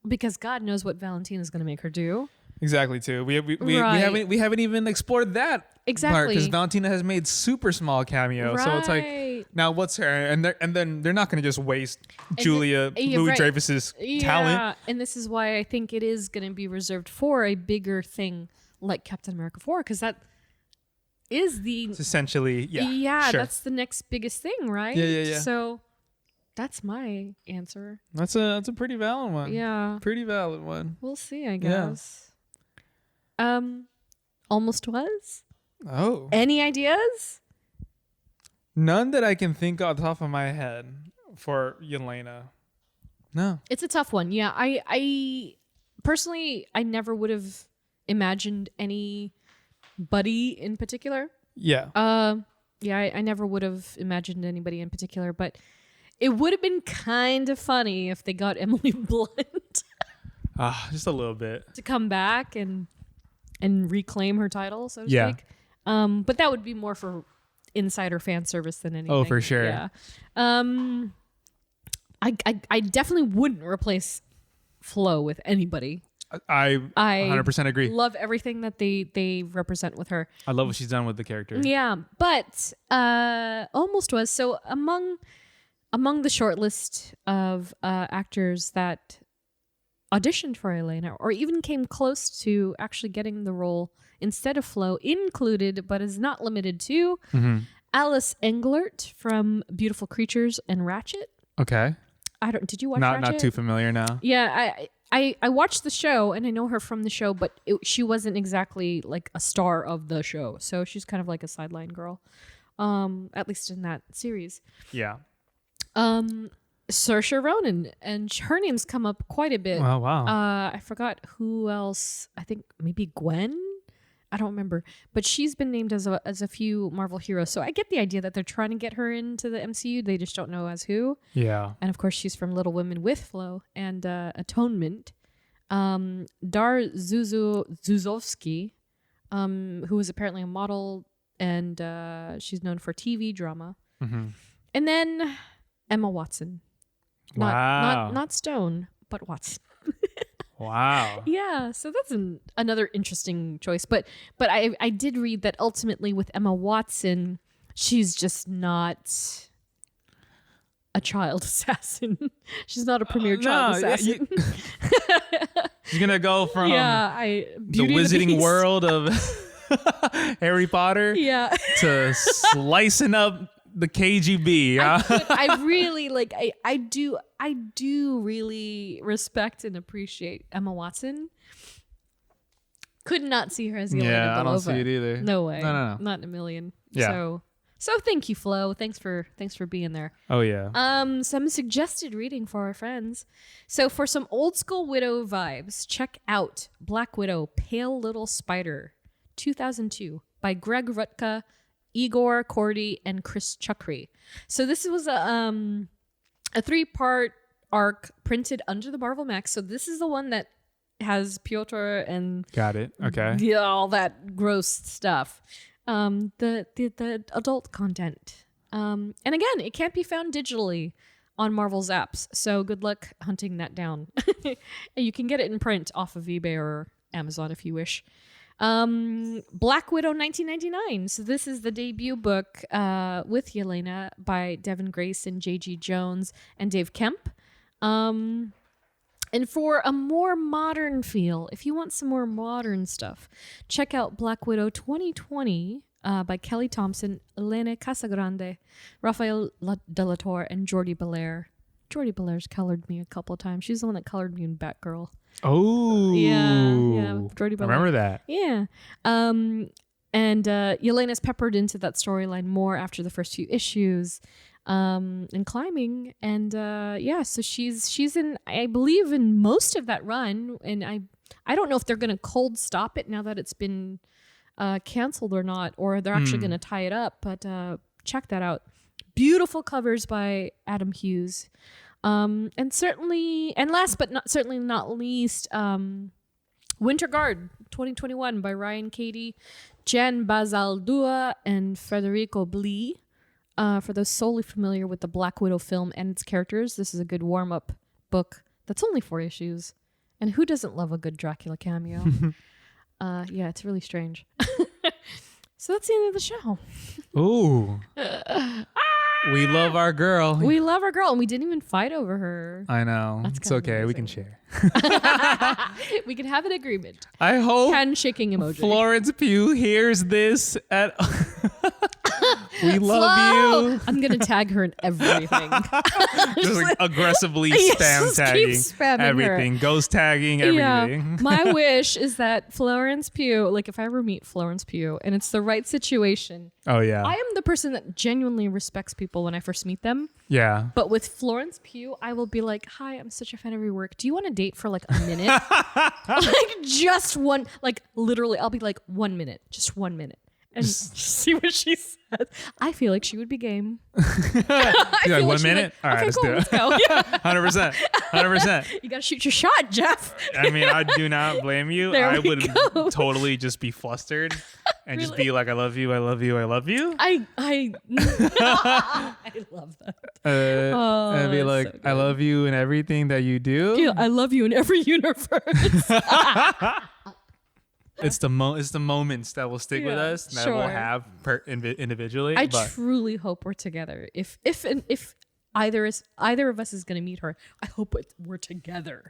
because God knows what Valentina's going to make her do. Exactly. Too. We Right. we haven't even explored that Exactly. because Valentina has made super small cameo. So it's Right. like now what's her and then they're not going to just waste Julia yeah, Louis right. Dreyfus's talent. And this is why I think it is going to be reserved for a bigger thing like Captain America 4, because that is the It's essentially sure. that's the next biggest thing, right? Yeah. So that's my answer. That's a pretty valid one. Yeah, Pretty valid one. we'll see, I guess. Almost was. Oh. Any ideas? None that I can think off the top of my head for Yelena. No. It's a tough one. Yeah, I personally, I never would have imagined anybody in particular. Yeah. I never would have imagined anybody in particular, but it would have been kind of funny if they got Emily Blunt Just a little bit. to come back and reclaim her title, so to Yeah. speak. But that would be more for insider fan service than anything. Oh, for sure. Yeah. I definitely wouldn't replace Flo with anybody. I 100% agree. Love everything that they represent with her. I love what she's done with the character. Yeah, but almost was. So among the short list of actors that auditioned for Yelena, or even came close to actually getting the role instead of Flo, included but is not limited to Alice Englert from Beautiful Creatures and Ratchet. Okay. Did you watch Ratchet? Not too familiar now. Yeah, I watched the show and I know her from the show, but she wasn't exactly like a star of the show. So she's kind of like a sideline girl, at least in that series. Yeah. Saoirse Ronan, and her name's come up quite a bit. Oh, wow. I forgot who else. I think maybe Gwen. I don't remember, but she's been named as a few Marvel heroes. So I get the idea that they're trying to get her into the MCU. They just don't know as who. Yeah. And of course, she's from Little Women with Flo and Atonement. Dar Zuzovsky, who is apparently a model, and she's known for TV drama. And then Emma Watson. Wow. Not Stone, but Watson. Wow. Yeah, so that's another interesting choice. But I did read that ultimately with Emma Watson, she's just not a child assassin. She's not a premier child assassin. She's gonna go from the the wizarding world of Harry Potter to slicing up the KGB. I really I do really respect and appreciate Emma Watson. Could not see her as Yelena Belova. I don't see it either. No way. No. Not in a million. Yeah. So thank you, Flo. Thanks for being there. Oh yeah. Some suggested reading for our friends. So for some old school Widow vibes, check out Black Widow, Pale Little Spider, 2002 by Greg Rutka, Igor Kordy, and Chris Chukri. So this was a 3-part arc printed under the Marvel Max. So this is the one that has Piotr and got it. Okay. Yeah, all that gross stuff. The adult content. And again, it can't be found digitally on Marvel's apps. So good luck hunting that down. You can get it in print off of eBay or Amazon if you wish. Black Widow 1999. So this is the debut book with Yelena by Devin Grace and J.G. Jones and Dave Kemp. And for a more modern feel, if you want some more modern stuff, check out Black Widow 2020 by Kelly Thompson, Elena Casagrande, Rafael de la Torre, and Jordi Belair. Jordi Belair's colored me a couple of times. She's the one that colored me in Batgirl. Oh. Yeah. Jordi Belair. I remember that. Yeah. And Yelena's peppered into that storyline more after the first few issues. and climbing. And so she's in, I believe, in most of that run. And I don't know if they're going to cold stop it now that it's been canceled or not, or they're actually going to tie it up. But check that out. Beautiful covers by Adam Hughes. And last but certainly not least, Winter Guard 2021 by Ryan Cady, Jen Bazaldua, and Federico Blee. For those solely familiar with the Black Widow film and its characters, this is a good warm-up book that's only 4 issues. And who doesn't love a good Dracula cameo? It's really strange. So that's the end of the show. Ooh. We love our girl. We love our girl, and we didn't even fight over her. I know. That's it's okay. We can share. We can have an agreement. I hope Hand-shaking emoji. Florence Pugh hears this at... We love you. I'm going to tag her in everything. Just like aggressively just tagging keep spamming everything. her. Ghost tagging everything. Yeah. My wish is that Florence Pugh, like if I ever meet Florence Pugh and it's the right situation. Oh, yeah. I am the person that genuinely respects people when I first meet them. Yeah. But with Florence Pugh, I will be like, hi, I'm such a fan of your work. Do you want to date for like a minute? Like just one, like literally, I'll be like 1 minute, just 1 minute. And see what she says. I feel like she would be game. Like 1 minute? All right, okay, let's cool, do it. let's go. Yeah. 100%. 100%. You got to shoot your shot, Jeff. I mean, I do not blame you. There I we would go. totally just be flustered and just be like, I love you, I love you, I love you. I love that. And be like, so I love you in everything that you do. Yeah, I love you in every universe. It's the moments that will stick with us that we'll have individually. I but truly hope we're together. If either of us is going to meet her, I hope we're together.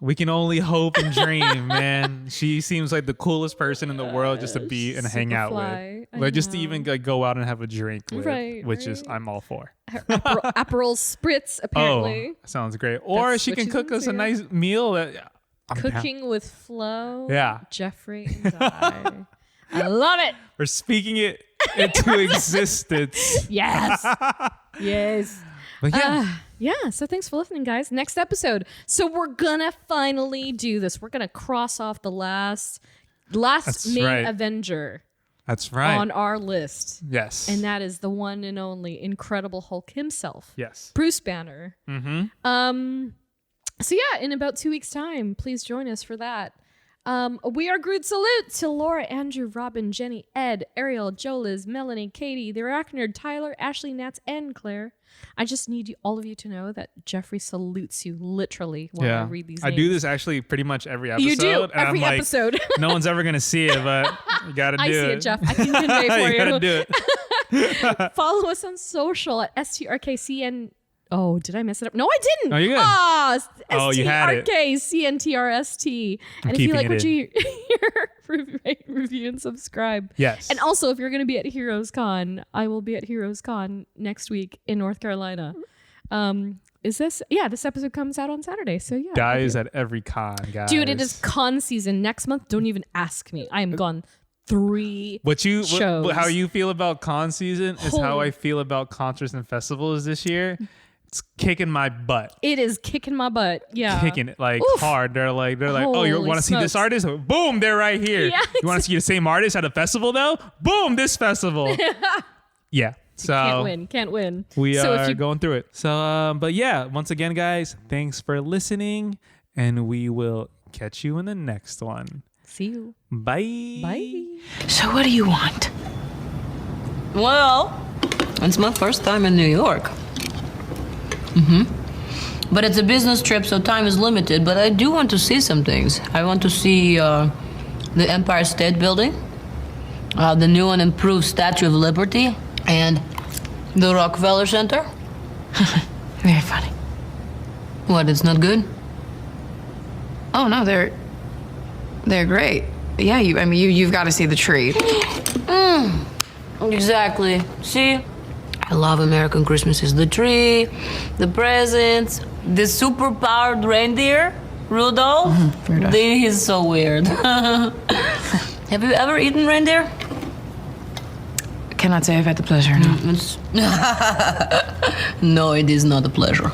we can only hope and dream, man. She seems like the coolest person in the world just to be and hang out with. Like just to even like go out and have a drink with, which is I'm all for. Aperol spritz, apparently. Oh, sounds great. Or That's she what can she's cook us a into. nice meal that Cooking with Flo. Yeah. Geoffrey and Dai. I love it. We're speaking it into existence. Yes. Yes. But Yeah, so thanks for listening, guys. Next episode. So we're gonna finally do this. We're gonna cross off the last main Avenger. That's right. On our list. Yes. And that is the one and only Incredible Hulk himself. Yes. Bruce Banner. Mm-hmm. So yeah, in about 2 weeks' time, please join us for that. We are Groot Salute to Laura, Andrew, Robin, Jenny, Ed, Ariel, Joe, Liz, Melanie, Katie, the Arachnerd, Tyler, Ashley, Nats, and Claire. I just need all of you to know that Geoffrey salutes you literally when I read these names. I do this actually pretty much every episode. You do, and every I'm episode. Like, no one's ever going to see it, but you got to do it. I see it, Jeff. I can convey for you. You got to do it. Follow us on social at STRKCN. Oh, did I mess it up? No, I didn't. Oh, you're good. You had it. STRKCNTRST. And if you like what you hear, rate, review, and subscribe. Yes. And also, if you're going to be at Heroes Con, I will be at Heroes Con next week in North Carolina. This episode comes out on Saturday. So yeah. Dai is at every con, guys. Dude, it is con season. Next month, don't even ask me. I am gone 3 shows. How you feel about con season is how I feel about concerts and festivals this year. It's kicking my butt. It is kicking my butt. Yeah. Kicking it like hard. They're like, oh, you want to see this smokes. artist? Boom, they're right here. Yeah, you want to see the same artist at a festival though? Boom, this festival. Yeah. So can't win. We are going through it. So, but yeah, once again, guys, thanks for listening, and we will catch you in the next one. See you. Bye. Bye. So what do you want? Well, it's my first time in New York. But it's a business trip, so time is limited. But I do want to see some things. I want to see the Empire State Building, the new and improved Statue of Liberty, and the Rockefeller Center. Very funny. What, it's not good? Oh no, they're great. Yeah, you've got to see the tree. Exactly. See? I love American Christmases. The tree, the presents, the super-powered reindeer, Rudolph. Rudolph. He's so weird. Have you ever eaten reindeer? cannot say I've had the pleasure. No. No, it is not a pleasure.